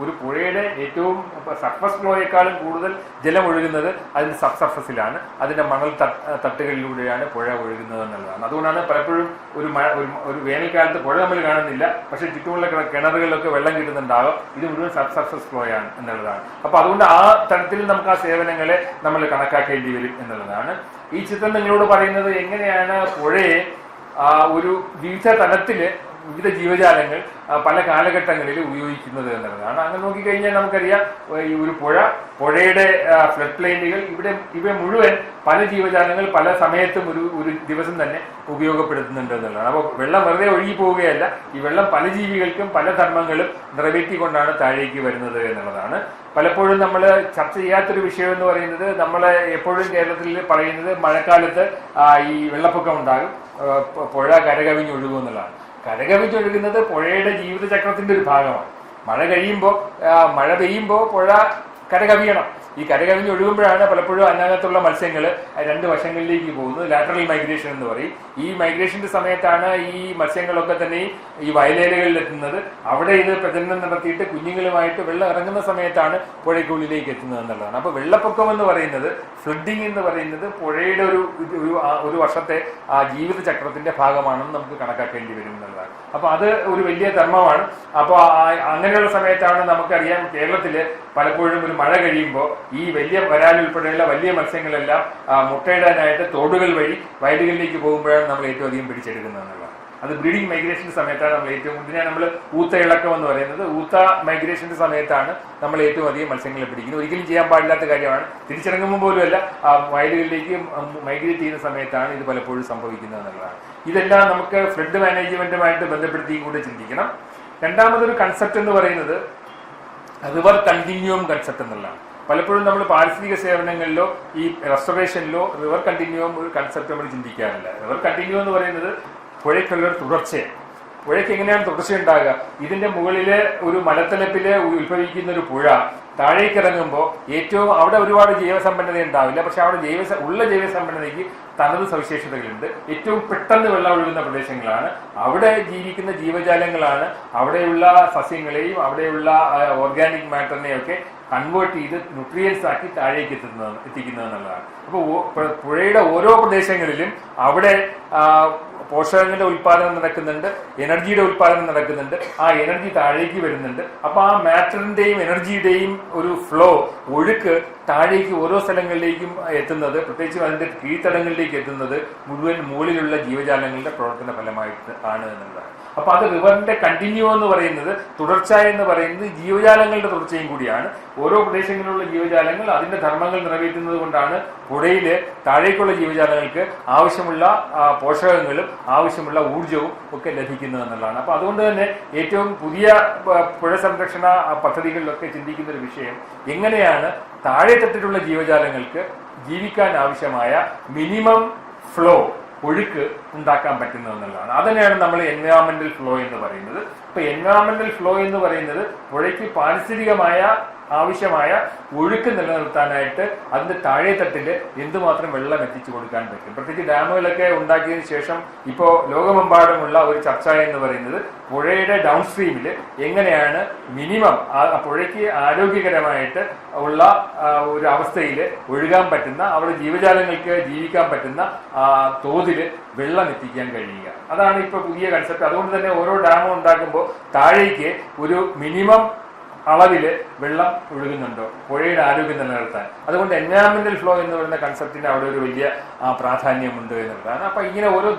ഒരു പുഴയുടെ ഏറ്റവും സർഫസ് ഫ്ലോയേക്കാളും കൂടുതൽ ജലം ഒഴുകുന്നത് അതിന്റെ സർഫസിലാണ്, അതിന്റെ മണൽ തട്ടുകളിലൂടെയാണ് പുഴ ഒഴുകുന്നത് എന്നുള്ളതാണ്. അതുകൊണ്ടാണ് പലപ്പോഴും ഒരു വേനൽക്കാലത്ത് പുഴ നമ്മൾ കാണുന്നില്ല, പക്ഷെ ചുറ്റുമുള്ള കിണറുകളിലൊക്കെ വെള്ളം കിട്ടുന്നുണ്ടാകും. ഇത് മുഴുവൻ സബ്സർഫസ് ഫ്ലോ ആണ് എന്നുള്ളതാണ്. അപ്പൊ അതുകൊണ്ട് ആ തരത്തിൽ നമുക്ക് ആ സേവനങ്ങളെ നമ്മൾ കണക്കാക്കേണ്ടി വരും എന്നുള്ളതാണ്. ഈ ചിത്രം നിങ്ങളോട് പറയുന്നത് എങ്ങനെയാണ് പുഴയെ ഒരു വിവിധ തലത്തില് വിവിധ ജീവജാലങ്ങൾ പല കാലഘട്ടങ്ങളിൽ ഉപയോഗിക്കുന്നത് എന്നുള്ളതാണ്. അങ്ങനെ നോക്കിക്കഴിഞ്ഞാൽ നമുക്കറിയാം ഈ ഒരു പുഴയുടെ ഫ്ലഡ് പ്ലെയിനുകൾ ഇവ മുഴുവൻ പല ജീവജാലങ്ങൾ പല സമയത്തും ഒരു ദിവസം തന്നെ ഉപയോഗപ്പെടുത്തുന്നുണ്ട് എന്നുള്ളതാണ്. അപ്പോൾ വെള്ളം വെറുതെ ഒഴുകി പോവുകയല്ല, ഈ വെള്ളം പല ജീവികൾക്കും പല ധർമ്മങ്ങളും നിറവേറ്റിക്കൊണ്ടാണ് താഴേക്ക് വരുന്നത് എന്നുള്ളതാണ്. പലപ്പോഴും നമ്മൾ ചർച്ച ചെയ്യാത്തൊരു വിഷയം എന്ന് പറയുന്നത്, നമ്മൾ എപ്പോഴും കേരളത്തിൽ പറയുന്നത് മഴക്കാലത്ത് ഈ വെള്ളപ്പൊക്കം ഉണ്ടാകും, പുഴ കരകവിഞ്ഞൊഴുകും എന്നുള്ളതാണ്. കരകവിഞ്ഞൊഴുകുന്നത് പുഴയുടെ ജീവിതചക്രത്തിന്റെ ഒരു ഭാഗമാണ്. മഴ പെയ്യുമ്പോൾ പുഴ കരകവിയണം. ഈ കരകവിഞ്ഞ് ഒഴുകുമ്പോഴാണ് പലപ്പോഴും അതിനകത്തുള്ള മത്സ്യങ്ങൾ രണ്ട് വശങ്ങളിലേക്ക് പോകുന്നത്. ലാറ്ററൽ മൈഗ്രേഷൻ എന്ന് പറയും. ഈ മൈഗ്രേഷന്റെ സമയത്താണ് ഈ മത്സ്യങ്ങളൊക്കെ തന്നെ ഈ വയലേലകളിൽ എത്തുന്നത്. അവിടെ ഇത് പ്രജനനം നടത്തിയിട്ട് കുഞ്ഞുങ്ങളുമായിട്ട് വെള്ളം ഇറങ്ങുന്ന സമയത്താണ് പുഴയ്ക്കുള്ളിലേക്ക് എത്തുന്നത് എന്നുള്ളതാണ്. അപ്പൊ വെള്ളപ്പൊക്കം എന്ന് പറയുന്നത്, ഫ്ലഡിങ് എന്ന് പറയുന്നത് പുഴയുടെ ഒരു വർഷത്തെ ജീവിത ചക്രത്തിന്റെ ഭാഗമാണെന്ന് നമുക്ക് കണക്കാക്കേണ്ടി വരും എന്നുള്ളതാണ്. അപ്പൊ അത് ഒരു വലിയ ധർമ്മമാണ്. അപ്പോൾ അങ്ങനെയുള്ള സമയത്താണ് നമുക്കറിയാം കേരളത്തില് പലപ്പോഴും ഒരു മഴ കഴിയുമ്പോൾ ഈ വലിയ വരാൽ ഉൾപ്പെടെയുള്ള വലിയ മത്സ്യങ്ങളെല്ലാം മുട്ടയിടാനായിട്ട് തോടുകൾ വഴി വയലുകളിലേക്ക് പോകുമ്പോഴാണ് നമ്മൾ ഏറ്റവും അധികം പിടിച്ചെടുക്കുന്നത് എന്നുള്ളത്. അത് ബ്രീഡിംഗ് മൈഗ്രേഷന്റെ സമയത്താണ് നമ്മൾ ഏറ്റവും ഇതിനാണ് നമ്മൾ ഊത്ത ഇളക്കം എന്ന് പറയുന്നത്. ഊത്ത മൈഗ്രേഷന്റെ സമയത്താണ് നമ്മൾ ഏറ്റവും അധികം മത്സ്യങ്ങളെ പിടിക്കുന്നത്. ഒരിക്കലും ചെയ്യാൻ പാടില്ലാത്ത കാര്യമാണ്. തിരിച്ചിറങ്ങുമ്പോൾ പോലുമല്ല, ആ വയലുകളിലേക്ക് മൈഗ്രേറ്റ് ചെയ്യുന്ന സമയത്താണ് ഇത് പലപ്പോഴും സംഭവിക്കുന്നത് എന്നുള്ളതാണ്. ഇതെല്ലാം നമുക്ക് ഫ്ലഡ് മാനേജ്മെന്റുമായിട്ട് ബന്ധപ്പെടുത്തിയും കൂടെ ചിന്തിക്കണം. രണ്ടാമതൊരു കൺസെപ്റ്റ് എന്ന് പറയുന്നത് റിവർ കണ്ടിന്യൂം കൺസെപ്റ്റ് എന്നുള്ളതാണ്. പലപ്പോഴും നമ്മൾ പാരിസ്ഥിതിക സേവനങ്ങളിലോ ഈ റെസ്റ്റോറേഷനിലോ റിവർ കണ്ടിന്യൂം ഒരു കൺസെപ്റ്റ് നമ്മൾ ചിന്തിക്കാറില്ല. റിവർ കണ്ടിന്യൂം എന്ന് പറയുന്നത് പുഴയ്ക്കുള്ളൊരു തുടർച്ചയാണ്. പുഴയ്ക്ക് എങ്ങനെയാണ് തുടർച്ച ഉണ്ടാകുക? ഇതിന്റെ മുകളിലെ ഒരു മലത്തലപ്പില് ഉത്ഭവിക്കുന്ന ഒരു പുഴ താഴേക്ക് ഇറങ്ങുമ്പോൾ ഏറ്റവും അവിടെ ഒരുപാട് ജൈവസമ്പന്നത ഉണ്ടാവില്ല, പക്ഷെ അവിടെ ജൈവസമ്പന്നതയ്ക്ക് തനത് സവിശേഷതകളുണ്ട്. ഏറ്റവും പെട്ടെന്ന് വെള്ളം ഒഴുകുന്ന പ്രദേശങ്ങളാണ്, അവിടെ ജീവിക്കുന്ന ജീവജാലങ്ങളാണ് അവിടെയുള്ള സസ്യങ്ങളെയും അവിടെയുള്ള ഓർഗാനിക് മാറ്ററിനെയും ഒക്കെ കൺവേർട്ട് ചെയ്ത് ന്യൂട്രിയൻസ് ആക്കി താഴേക്ക് എത്തിക്കുന്നത് എന്നുള്ളതാണ്. അപ്പോൾ പുഴയുടെ ഓരോ പ്രദേശങ്ങളിലും അവിടെ പോഷകങ്ങളുടെ ഉൽപാദനം നടക്കുന്നുണ്ട്, എനർജിയുടെ ഉൽപാദനം നടക്കുന്നുണ്ട്, ആ എനർജി താഴേക്ക് വരുന്നുണ്ട്. അപ്പൊ ആ മാറ്ററിന്റെയും എനർജിയുടെയും ഒരു ഫ്ലോ, ഒഴുക്ക് താഴേക്ക് ഓരോ സ്ഥലങ്ങളിലേക്കും എത്തുന്നത്, പ്രത്യേകിച്ചും അതിന്റെ കീഴ്ത്തടങ്ങളിലേക്ക് എത്തുന്നത് മുഴുവൻ മുകളിലുള്ള ജീവജാലങ്ങളുടെ പ്രവർത്തന ഫലമായിട്ട് ആണ് എന്നുള്ളതാണ്. അപ്പൊ അത് റിവറിന്റെ കണ്ടിന്യൂ എന്ന് പറയുന്നത്, തുടർച്ച എന്ന് പറയുന്നത് ജീവജാലങ്ങളുടെ തുടർച്ചയും കൂടിയാണ്. ഓരോ പ്രദേശങ്ങളിലുള്ള ജീവജാലങ്ങൾ അതിന്റെ ധർമ്മങ്ങൾ നിറവേറ്റുന്നത് കൊണ്ടാണ് പുഴയില് താഴേക്കുള്ള ജീവജാലങ്ങൾക്ക് ആവശ്യമുള്ള പോഷകങ്ങളും ആവശ്യമുള്ള ഊർജവും ഒക്കെ ലഭിക്കുന്നത് എന്നുള്ളതാണ്. അപ്പൊ അതുകൊണ്ട് തന്നെ ഏറ്റവും പുതിയ പുഴ സംരക്ഷണ പദ്ധതികളിലൊക്കെ ചിന്തിക്കുന്ന ഒരു വിഷയം, എങ്ങനെയാണ് താഴെത്തട്ടിലുള്ള ജീവജാലങ്ങൾക്ക് ജീവിക്കാൻ ആവശ്യമായ മിനിമം ഫ്ലോ, ഒഴുക്ക് ഉണ്ടാക്കാൻ പറ്റുന്നത് എന്നുള്ളതാണ്. അതുതന്നെയാണ് നമ്മൾ എൻവയോൺമെന്റൽ ഫ്ലോ എന്ന് പറയുന്നത്. ഇപ്പൊ എൻവയോൺമെന്റൽ ഫ്ലോ എന്ന് പറയുന്നത് പുഴയ്ക്ക് പാരിസ്ഥിതികമായ ആവശ്യമായ ഒഴുക്ക് നിലനിർത്താനായിട്ട് അതിന്റെ താഴെത്തട്ടില് എന്തുമാത്രം വെള്ളം എത്തിച്ചു കൊടുക്കാൻ പറ്റും. പ്രത്യേകിച്ച് ഡാമുകളൊക്കെ ഉണ്ടാക്കിയതിനു ശേഷം ഇപ്പോൾ ലോകമെമ്പാടുമുള്ള ഒരു ചർച്ച എന്ന് പറയുന്നത് പുഴയുടെ ഡൗൺ സ്ട്രീമിൽ എങ്ങനെയാണ് മിനിമം പുഴയ്ക്ക് ആരോഗ്യകരമായിട്ട് ഉള്ള ഒരു അവസ്ഥയിൽ ഒഴുകാൻ പറ്റുന്ന, അവിടെ ജീവജാലങ്ങൾക്ക് ജീവിക്കാൻ പറ്റുന്ന തോതിൽ വെള്ളം എത്തിക്കാൻ കഴിയുക. അതാണ് ഇപ്പോൾ പുതിയ കൺസെപ്റ്റ്. അതുകൊണ്ട് തന്നെ ഓരോ ഡാമും ഉണ്ടാക്കുമ്പോൾ താഴേക്ക് ഒരു മിനിമം അളവില് വെള്ളം ഒഴുകുന്നുണ്ടോ, പുഴയുടെ ആരോഗ്യം നിലനിർത്താൻ. അതുകൊണ്ട് എൻവയോൺമെന്റൽ ഫ്ലോ എന്ന് പറയുന്ന കൺസെപ്റ്റിന് അവിടെ ഒരു വലിയ പ്രാധാന്യമുണ്ട് എന്നുള്ളതാണ്. അപ്പൊ ഇങ്ങനെ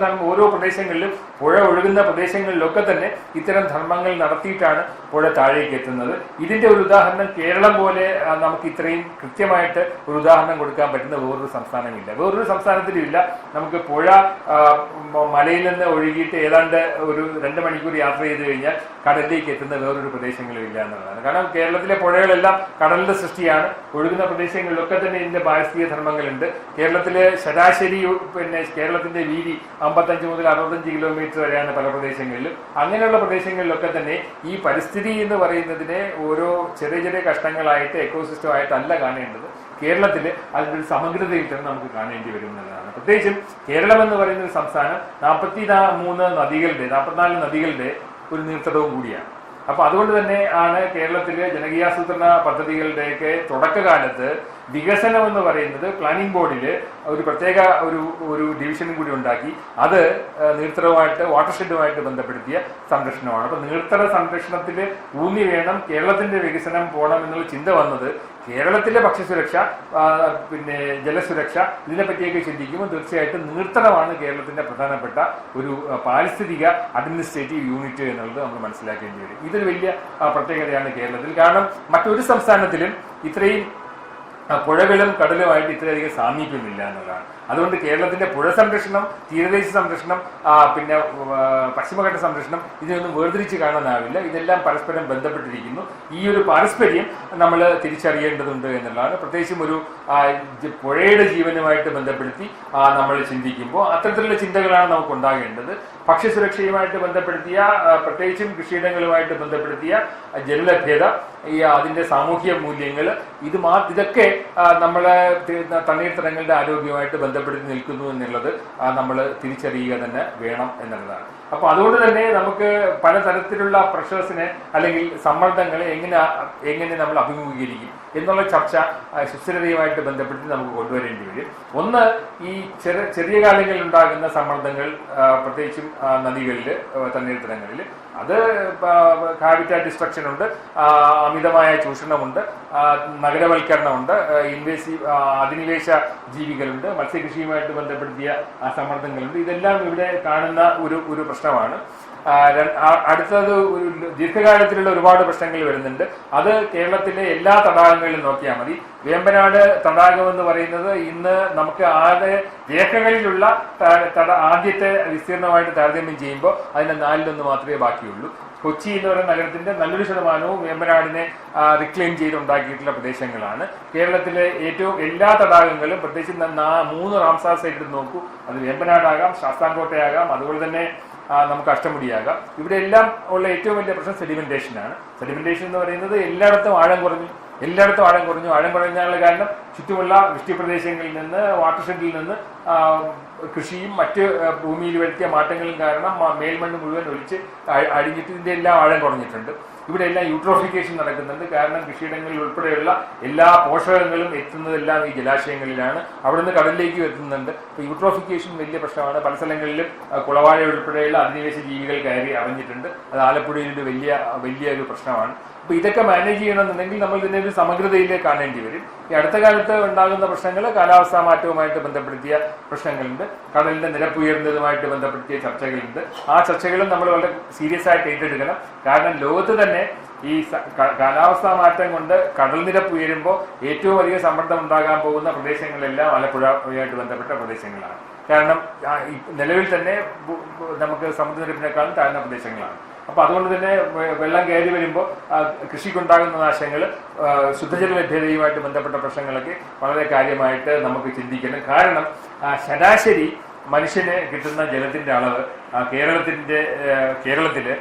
ഓരോ പ്രദേശങ്ങളിലും, പുഴ ഒഴുകുന്ന പ്രദേശങ്ങളിലൊക്കെ തന്നെ ഇത്തരം ധർമ്മങ്ങൾ നടത്തിയിട്ടാണ് പുഴ താഴേക്ക് എത്തുന്നത്. ഇതിന്റെ ഒരു ഉദാഹരണം കേരളം പോലെ നമുക്ക് ഇത്രയും കൃത്യമായിട്ട് ഒരു ഉദാഹരണം കൊടുക്കാൻ പറ്റുന്ന വേറൊരു സംസ്ഥാനമില്ല, വേറൊരു സംസ്ഥാനത്തിലും ഇല്ല. നമുക്ക് പുഴ മലയിൽ നിന്ന് ഒഴുകിയിട്ട് ഏതാണ്ട് ഒരു 2 മണിക്കൂർ യാത്ര ചെയ്ത് കഴിഞ്ഞാൽ കടലിലേക്ക് എത്തുന്ന വേറൊരു പ്രദേശങ്ങളും ഇല്ല എന്നുള്ളതാണ്. കാരണം കേരളത്തിലെ പുഴകളെല്ലാം കടലിന്റെ സൃഷ്ടിയാണ്. ഒഴുകുന്ന പ്രദേശങ്ങളിലൊക്കെ തന്നെ ഇതിന്റെ പാരിസ്ഥിതിക ധർമ്മങ്ങളുണ്ട്. കേരളത്തിലെ ശരാശരി കേരളത്തിന്റെ വീതി 55 മുതൽ 65 കിലോമീറ്റർ വരെയാണ് പല പ്രദേശങ്ങളിലും. അങ്ങനെയുള്ള പ്രദേശങ്ങളിലൊക്കെ തന്നെ ഈ പരിസ്ഥിതി എന്ന് പറയുന്നതിനെ ഓരോ ചെറിയ ചെറിയ കഷ്ണങ്ങളായിട്ട് എക്കോസിസ്റ്റം ആയിട്ടല്ല കാണേണ്ടത്. കേരളത്തിൽ അതിൻ്റെ ഒരു സമഗ്രതയിൽ തന്നെ നമുക്ക് കാണേണ്ടി വരും എന്നുള്ളതാണ്. പ്രത്യേകിച്ചും കേരളം എന്ന് പറയുന്ന ഒരു സംസ്ഥാനം 44 നദികളുടെ ഒരു നീർത്തടവും കൂടിയാണ്. അപ്പൊ അതുകൊണ്ട് തന്നെ ആണ് കേരളത്തിലെ ജനകീയാസൂത്രണ പദ്ധതികളുടെയൊക്കെ തുടക്കകാലത്ത് വികസനം എന്ന് പറയുന്നത് പ്ലാനിംഗ് ബോർഡിൽ ഒരു പ്രത്യേക ഒരു ഡിവിഷനും കൂടി ഉണ്ടാക്കി. അത് നീർത്തടവുമായിട്ട്, വാട്ടർഷെഡുമായിട്ട് ബന്ധപ്പെടുത്തിയ സംരക്ഷണമാണ്. അപ്പൊ നീർത്തട സംരക്ഷണത്തിൽ ഊന്നി വേണം കേരളത്തിന്റെ വികസനം പോകണം എന്നുള്ള ചിന്ത വന്നത്. കേരളത്തിലെ ഭക്ഷ്യസുരക്ഷ, ജലസുരക്ഷ, ഇതിനെപ്പറ്റിയൊക്കെ ചിന്തിക്കുമ്പോൾ തീർച്ചയായിട്ടും നീർത്തടമാണ് കേരളത്തിന്റെ പ്രധാനപ്പെട്ട ഒരു പാരിസ്ഥിതിക അഡ്മിനിസ്ട്രേറ്റീവ് യൂണിറ്റ് എന്നുള്ളത് നമ്മൾ മനസ്സിലാക്കേണ്ടി വരും. ഇതൊരു വലിയ പ്രത്യേകതയാണ് കേരളത്തിൽ. കാരണം മറ്റൊരു സംസ്ഥാനത്തിലും ഇത്രയും പുഴകളും കടലുമായിട്ട് ഇത്രയധികം സാമീപ്യമില്ല എന്നുള്ളതാണ്. അതുകൊണ്ട് കേരളത്തിന്റെ പുഴ സംരക്ഷണം, തീരദേശ സംരക്ഷണം, പശ്ചിമഘട്ട സംരക്ഷണം, ഇതിനൊന്നും വേർതിരിച്ച് കാണാനാവില്ല. ഇതെല്ലാം പരസ്പരം ബന്ധപ്പെട്ടിരിക്കുന്നു. ഈ ഒരു പാരസ്പര്യം നമ്മൾ തിരിച്ചറിയേണ്ടതുണ്ട് എന്നുള്ളതാണ്. പ്രത്യേകിച്ചും ഒരു പുഴയുടെ ജീവനുമായിട്ട് ബന്ധപ്പെടുത്തി നമ്മൾ ചിന്തിക്കുമ്പോൾ അത്തരത്തിലുള്ള ചിന്തകളാണ് നമുക്ക് ഉണ്ടാകേണ്ടത്. ഭക്ഷ്യസുരക്ഷയുമായിട്ട് ബന്ധപ്പെടുത്തിയ, പ്രത്യേകിച്ചും കൃഷിയിടങ്ങളുമായിട്ട് ബന്ധപ്പെടുത്തിയ ജലലഭ്യത, അതിന്റെ സാമൂഹ്യ മൂല്യങ്ങൾ, ഇതൊക്കെ നമ്മളെ തണ്ണീർത്തടങ്ങളുടെ ആരോഗ്യവുമായിട്ട് ബന്ധപ്പെടുത്തി നിൽക്കുന്നു എന്നുള്ളത് നമ്മൾ തിരിച്ചറിയുക തന്നെ വേണം എന്നുള്ളതാണ്. അപ്പൊ അതുകൊണ്ട് തന്നെ നമുക്ക് പലതരത്തിലുള്ള പ്രഷേഴ്സിനെ അല്ലെങ്കിൽ സമ്മർദ്ദങ്ങളെ എങ്ങനെ നമ്മൾ അഭിമുഖീകരിക്കും എന്നുള്ള ചർച്ച സുസ്ഥിരതയുമായിട്ട് ബന്ധപ്പെട്ട് നമുക്ക് കൊണ്ടുവരേണ്ടി വരും. ഒന്ന്, ഈ ചെറിയ കാലങ്ങളിൽ ഉണ്ടാകുന്ന സമ്മർദ്ദങ്ങൾ, പ്രത്യേകിച്ചും നദികളിൽ, തണ്ണീർത്തടങ്ങളിൽ, അത് ഹാബിറ്റാറ്റ് ഡിസ്ട്രക്ഷൻ ഉണ്ട്, അമിതമായ ചൂഷണമുണ്ട്, നഗരവൽക്കരണമുണ്ട്, ഇൻവേസീവ് അധിനിവേശ ജീവികളുണ്ട്, മത്സ്യകൃഷിയുമായിട്ട് ബന്ധപ്പെടുത്തിയ സമ്മർദ്ദങ്ങളുണ്ട്. ഇതെല്ലാം ഇവിടെ കാണുന്ന ഒരു പ്രശ്നമാണ്. അടുത്തത് ഒരു ദീർഘകാലത്തിലുള്ള ഒരുപാട് പ്രശ്നങ്ങൾ വരുന്നുണ്ട്. അത് കേരളത്തിലെ എല്ലാ തടാകങ്ങളിലും നോക്കിയാൽ മതി. വേമ്പനാട് തടാകം എന്ന് പറയുന്നത് ഇന്ന് നമുക്ക് രേഖകളിലുള്ള ആദ്യത്തെ വിസ്തീർണമായിട്ട് താരതമ്യം ചെയ്യുമ്പോൾ അതിന്റെ 4-1 മാത്രമേ ബാക്കിയുള്ളൂ. കൊച്ചി എന്ന് പറയുന്ന നഗരത്തിന്റെ നല്ലൊരു ശതമാനവും വേമ്പനാടിനെ റിക്ലെയിം ചെയ്തുണ്ടാക്കിയിട്ടുള്ള പ്രദേശങ്ങളാണ്. കേരളത്തിലെ ഏറ്റവും എല്ലാ തടാകങ്ങളും, പ്രത്യേകിച്ച് 3 റാംസാർ സൈറ്റ് നോക്കൂ, അത് വേമ്പനാടാകാം, ശാസ്താംകോട്ടയാകാം, അതുപോലെ തന്നെ നമുക്ക് അഷ്ടമുടിയാകാം. ഇവിടെ എല്ലാം ഉള്ള ഏറ്റവും വലിയ പ്രശ്നം സെഡിമെന്റേഷനാണ്. സെഡിമെന്റേഷൻ എന്ന് പറയുന്നത് എല്ലായിടത്തും ആഴം കുറഞ്ഞു. ആഴം കുറഞ്ഞാലുള്ള കാരണം ചുറ്റുമുള്ള വൃഷ്ടിപ്രദേശങ്ങളിൽ നിന്ന്, വാട്ടർഷെഡിൽ നിന്ന് കൃഷിയും മറ്റ് ഭൂമിയിൽ വരുത്തിയ മാറ്റങ്ങളും കാരണം മേൽമണ്ണ് മുഴുവൻ ഒലിച്ച് അടിഞ്ഞിട്ട് ഇതിന്റെ എല്ലാം ആഴം കുറഞ്ഞിട്ടുണ്ട്. ഇവിടെ എല്ലാം യൂട്രോഫിക്കേഷൻ നടക്കുന്നുണ്ട്. കാരണം കൃഷിയിടങ്ങളിൽ ഉൾപ്പെടെയുള്ള എല്ലാ പോഷകങ്ങളും എത്തുന്നതെല്ലാം ഈ ജലാശയങ്ങളിലാണ്. അവിടെ നിന്ന് കടലിലേക്ക് എത്തുന്നുണ്ട്. അപ്പോൾ യൂട്രോഫിക്കേഷൻ വലിയ പ്രശ്നമാണ്. പല സ്ഥലങ്ങളിലും കുളവാഴ ഉൾപ്പെടെയുള്ള അധിനിവേശ ജീവികൾ കയറി അറിഞ്ഞിട്ടുണ്ട്. അത് ആലപ്പുഴയിൽ വലിയൊരു പ്രശ്നമാണ്. അപ്പോൾ ഇതൊക്കെ മാനേജ് ചെയ്യണമെന്നുണ്ടെങ്കിൽ നമ്മൾ ഇതിനെ ഒരു സമഗ്രതയിലേക്ക് കാണേണ്ടി വരും. ഈ അടുത്ത കാലത്ത് ഉണ്ടാകുന്ന പ്രശ്നങ്ങൾ കാലാവസ്ഥാ മാറ്റവുമായിട്ട് ബന്ധപ്പെടുത്തിയ പ്രശ്നങ്ങളുണ്ട്, കടലിന്റെ നിരപ്പ് ഉയർന്നതുമായിട്ട് ബന്ധപ്പെടുത്തിയ ചർച്ചകളുണ്ട്. ആ ചർച്ചകളും നമ്മൾ വളരെ സീരിയസ് ആയിട്ട് ഏറ്റെടുക്കണം. കാരണം ലോകത്ത് തന്നെ ഈ കാലാവസ്ഥാ മാറ്റം കൊണ്ട് കടൽ നിരപ്പ് ഉയരുമ്പോൾ ഏറ്റവും അധികം സമ്മർദ്ദം ഉണ്ടാകാൻ പോകുന്ന പ്രദേശങ്ങളെല്ലാം ആലപ്പുഴയുമായിട്ട് ബന്ധപ്പെട്ട പ്രദേശങ്ങളാണ്. കാരണം നിലവിൽ തന്നെ നമുക്ക് സമുദ്രനിരപ്പിനേക്കാളും താഴ്ന്ന പ്രദേശങ്ങളാണ്. അപ്പൊ അതുകൊണ്ട് തന്നെ വെള്ളം കയറി വരുമ്പോൾ കൃഷിക്കുണ്ടാകുന്ന നാശങ്ങൾ, ശുദ്ധജല ലഭ്യതയുമായിട്ട് ബന്ധപ്പെട്ട പ്രശ്നങ്ങളൊക്കെ വളരെ കാര്യമായിട്ട് നമുക്ക് ചിന്തിക്കണം. കാരണം ശരാശരി മനുഷ്യന് കിട്ടുന്ന ജലത്തിന്റെ അളവ് കേരളത്തില്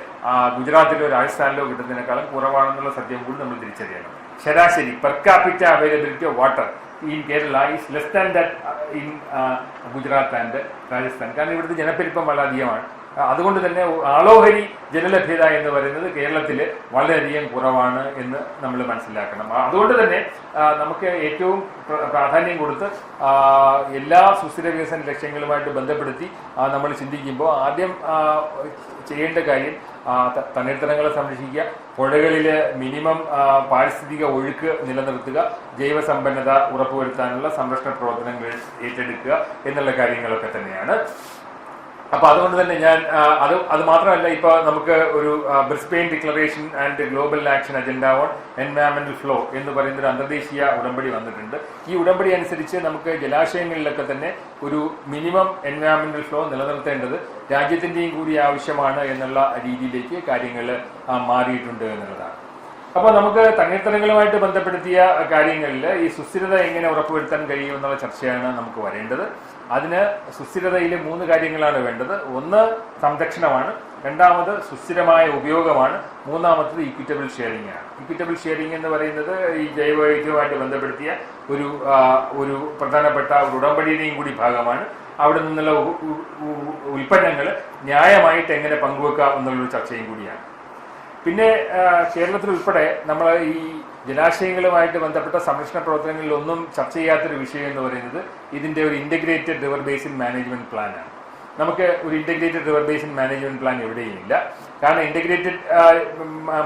ഗുജറാത്തിലോ രാജസ്ഥാനിലോ കിട്ടുന്നതിനേക്കാളും കുറവാണെന്നുള്ള സത്യം കൂടി നമ്മൾ തിരിച്ചറിയണം. ശരാശരി per capita availability of water in Kerala is less than that in Gujarat and Rajasthan. കാരണം ഇവിടുത്തെ ജനപ്പെരുപ്പം വളരെ അധികമാണ്. അതുകൊണ്ട് തന്നെ ആളോഹരി ജലലഭ്യത എന്ന് പറയുന്നത് കേരളത്തിൽ വളരെയധികം കുറവാണ് എന്ന് നമ്മൾ മനസ്സിലാക്കണം. അതുകൊണ്ട് തന്നെ നമുക്ക് ഏറ്റവും പ്രാധാന്യം കൊടുത്ത് എല്ലാ സുസ്ഥിര വികസന ലക്ഷ്യങ്ങളുമായിട്ട് ബന്ധപ്പെടുത്തി നമ്മൾ ചിന്തിക്കുമ്പോൾ ആദ്യം ചെയ്യേണ്ട കാര്യം തണ്ണീർത്തടങ്ങളെ സംരക്ഷിക്കുക, പുഴകളിൽ മിനിമം പാരിസ്ഥിതിക ഒഴുക്ക് നിലനിർത്തുക, ജൈവസമ്പന്നത ഉറപ്പുവരുത്താനുള്ള സംരക്ഷണ പ്രവർത്തനങ്ങൾ ഏറ്റെടുക്കുക എന്നുള്ള കാര്യങ്ങളൊക്കെ തന്നെയാണ്. അപ്പൊ അതുകൊണ്ട് തന്നെ ഞാൻ അത് മാത്രമല്ല, ഇപ്പൊ നമുക്ക് ഒരു Brisbane declaration and global action agenda on environmental flow എന്ന് പറയുന്ന ഒരു അന്തർദേശീയ ഉടമ്പടി വന്നിട്ടുണ്ട്. ഈ ഉടമ്പടി അനുസരിച്ച് നമുക്ക് ജലാശയങ്ങളിലൊക്കെ തന്നെ ഒരു മിനിമം എൻവയറമെന്റൽ ഫ്ലോ നിലനിർത്തേണ്ടത് രാജ്യത്തിന്റെയും കൂടി ആവശ്യമാണ് എന്നുള്ള രീതിയിലേക്ക് കാര്യങ്ങൾ മാറിയിട്ടുണ്ട് എന്നുള്ളതാണ്. അപ്പോൾ നമുക്ക് തണ്ണീർത്തടങ്ങളുമായിട്ട് ബന്ധപ്പെടുത്തിയ കാര്യങ്ങളിൽ ഈ സുസ്ഥിരത എങ്ങനെ ഉറപ്പുവരുത്താൻ കഴിയും എന്നുള്ള ചർച്ചയാണ് നമുക്ക് വരേണ്ടത്. അതിന് സുസ്ഥിരതയിൽ 3 കാര്യങ്ങളാണ് വേണ്ടത്. ഒന്ന് സംരക്ഷണമാണ്, രണ്ടാമത് സുസ്ഥിരമായ ഉപയോഗമാണ്, മൂന്നാമത്തത് ഇക്വിറ്റബിൾ ഷെയറിംഗ് ആണ്. ഇക്വിറ്റബിൾ ഷെയറിംഗ് എന്ന് പറയുന്നത് ഈ ജൈവവൈവിധ്യവുമായിട്ട് ബന്ധപ്പെടുത്തിയ ഒരു പ്രധാനപ്പെട്ട ഒരു ഉടമ്പടിയുടെയും കൂടി ഭാഗമാണ്. അവിടെ നിന്നുള്ള ഉൽപ്പന്നങ്ങൾ ന്യായമായിട്ട് എങ്ങനെ പങ്കുവെക്കാം എന്നുള്ളൊരു ചർച്ചയും കൂടിയാണ്. പിന്നെ കേരളത്തിൽ ഉൾപ്പെടെ നമ്മൾ ഈ ജലാശയങ്ങളുമായിട്ട് ബന്ധപ്പെട്ട സംരക്ഷണ പ്രവർത്തനങ്ങളിലൊന്നും ചർച്ച ചെയ്യാത്തൊരു വിഷയം എന്ന് പറയുന്നത് ഇതിന്റെ ഒരു ഇന്റഗ്രേറ്റഡ് റിവർ ബേസിൻ മാനേജ്മെന്റ് പ്ലാനാണ്. നമുക്ക് ഒരു integrated river basin management plan എവിടെയും ഇല്ല. കാരണം ഇന്റഗ്രേറ്റഡ്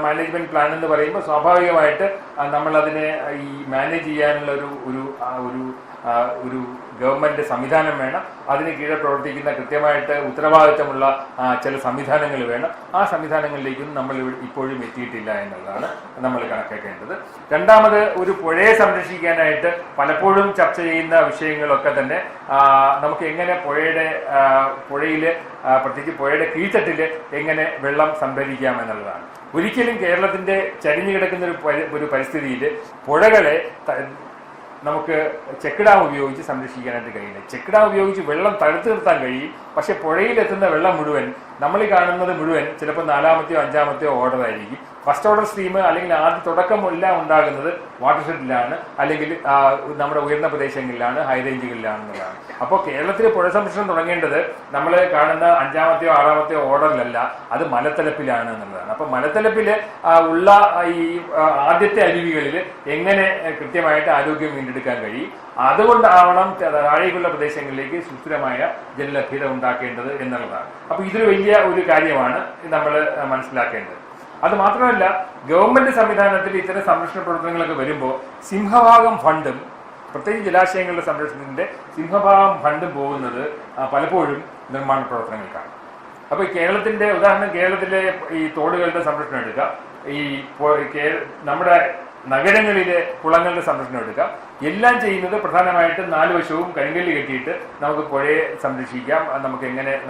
മാനേജ്മെന്റ് പ്ലാൻ എന്ന് പറയുമ്പോൾ സ്വാഭാവികമായിട്ട് നമ്മൾ അതിനെ ഈ മാനേജ് ചെയ്യാനുള്ള ഒരു ഗവൺമെന്റ് സംവിധാനം വേണം. അതിന് കീഴെ പ്രവർത്തിക്കുന്ന കൃത്യമായിട്ട് ഉത്തരവാദിത്തമുള്ള ചില സംവിധാനങ്ങൾ വേണം. ആ സംവിധാനങ്ങളിലേക്കൊന്നും നമ്മൾ ഇപ്പോഴും എത്തിയിട്ടില്ല എന്നുള്ളതാണ് നമ്മൾ കണക്കാക്കേണ്ടത്. രണ്ടാമത്, ഒരു പുഴയെ സംരക്ഷിക്കാനായിട്ട് പലപ്പോഴും ചർച്ച ചെയ്യുന്ന വിഷയങ്ങളൊക്കെ തന്നെ നമുക്ക് എങ്ങനെ പുഴയിൽ പ്രത്യേകിച്ച് പുഴയുടെ കീഴ്ത്തട്ടിൽ എങ്ങനെ വെള്ളം സംഭരിക്കാം എന്നുള്ളതാണ്. ഒരിക്കലും കേരളത്തിന്റെ ചരിഞ്ഞു കിടക്കുന്ന ഒരു പരിസ്ഥിതിയിൽ പുഴകളെ നമുക്ക് ചെക്ക് ഡാം ഉപയോഗിച്ച് സംരക്ഷിക്കാനായിട്ട് കഴിയില്ല. ചെക്ക് ഡാം ഉപയോഗിച്ച് വെള്ളം തടുത്തു നിർത്താൻ കഴിയും. പക്ഷെ പുഴയിലെത്തുന്ന വെള്ളം മുഴുവൻ, നമ്മൾ ഈ കാണുന്നത് മുഴുവൻ ചിലപ്പോൾ 4-മത്തെയോ 5-മത്തെയോ ഓർഡർ ആയിരിക്കും. ഫസ്റ്റ് ഓർഡർ സ്ട്രീം അല്ലെങ്കിൽ ആദ്യ തുടക്കം എല്ലാം ഉണ്ടാകുന്നത് വാട്ടർഷെഡിലാണ്, അല്ലെങ്കിൽ നമ്മുടെ ഉയർന്ന പ്രദേശങ്ങളിലാണ്, ഹൈ റേഞ്ചുകളിലാണെന്നുള്ളതാണ്. അപ്പോൾ കേരളത്തിൽ പുഴ സംരക്ഷണം തുടങ്ങേണ്ടത് നമ്മൾ കാണുന്ന 5-മത്തെയോ 6-മത്തെയോ ഓർഡറിലല്ല, അത് മലത്തലപ്പിലാണ് എന്നുള്ളതാണ്. അപ്പോൾ മലത്തലപ്പിൽ ഉള്ള ഈ ആദ്യത്തെ അരുവികളിൽ എങ്ങനെ കൃത്യമായിട്ട് ആരോഗ്യം വീണ്ടെടുക്കാൻ കഴിയും, അതുകൊണ്ടാവണം താഴേക്കുള്ള പ്രദേശങ്ങളിലേക്ക് സുസ്ഥിരമായ ജലലഭ്യത ഉണ്ടാക്കേണ്ടത് എന്നുള്ളതാണ്. അപ്പോൾ ഇതൊരു വലിയ ഒരു കാര്യമാണ് നമ്മൾ മനസ്സിലാക്കേണ്ടത്. അത് മാത്രമല്ല, ഗവൺമെന്റ് സംവിധാനത്തിൽ ഇത്തരം സംരക്ഷണ പ്രവർത്തനങ്ങളൊക്കെ വരുമ്പോൾ സിംഹഭാഗം ഫണ്ടും പ്രത്യേകിച്ച് ജലാശയങ്ങളുടെ സംരക്ഷണത്തിന്റെ സിംഹഭാഗം ഫണ്ടും പോകുന്നത് പലപ്പോഴും നിർമ്മാണ പ്രവർത്തനങ്ങൾക്കാണ്. അപ്പോൾ കേരളത്തിന്റെ ഉദാഹരണം, കേരളത്തിലെ ഈ തോടുകളുടെ സംരക്ഷണം എടുക്കുക, ഈ നമ്മുടെ നഗരങ്ങളിലെ കുളങ്ങളുടെ സംരക്ഷണം എടുക്കാം. എല്ലാം ചെയ്യുന്നത് പ്രധാനമായിട്ടും 4 വശവും കരിങ്കല്ല് കെട്ടിയിട്ട് നമുക്ക് പുഴയെ സംരക്ഷിക്കാം,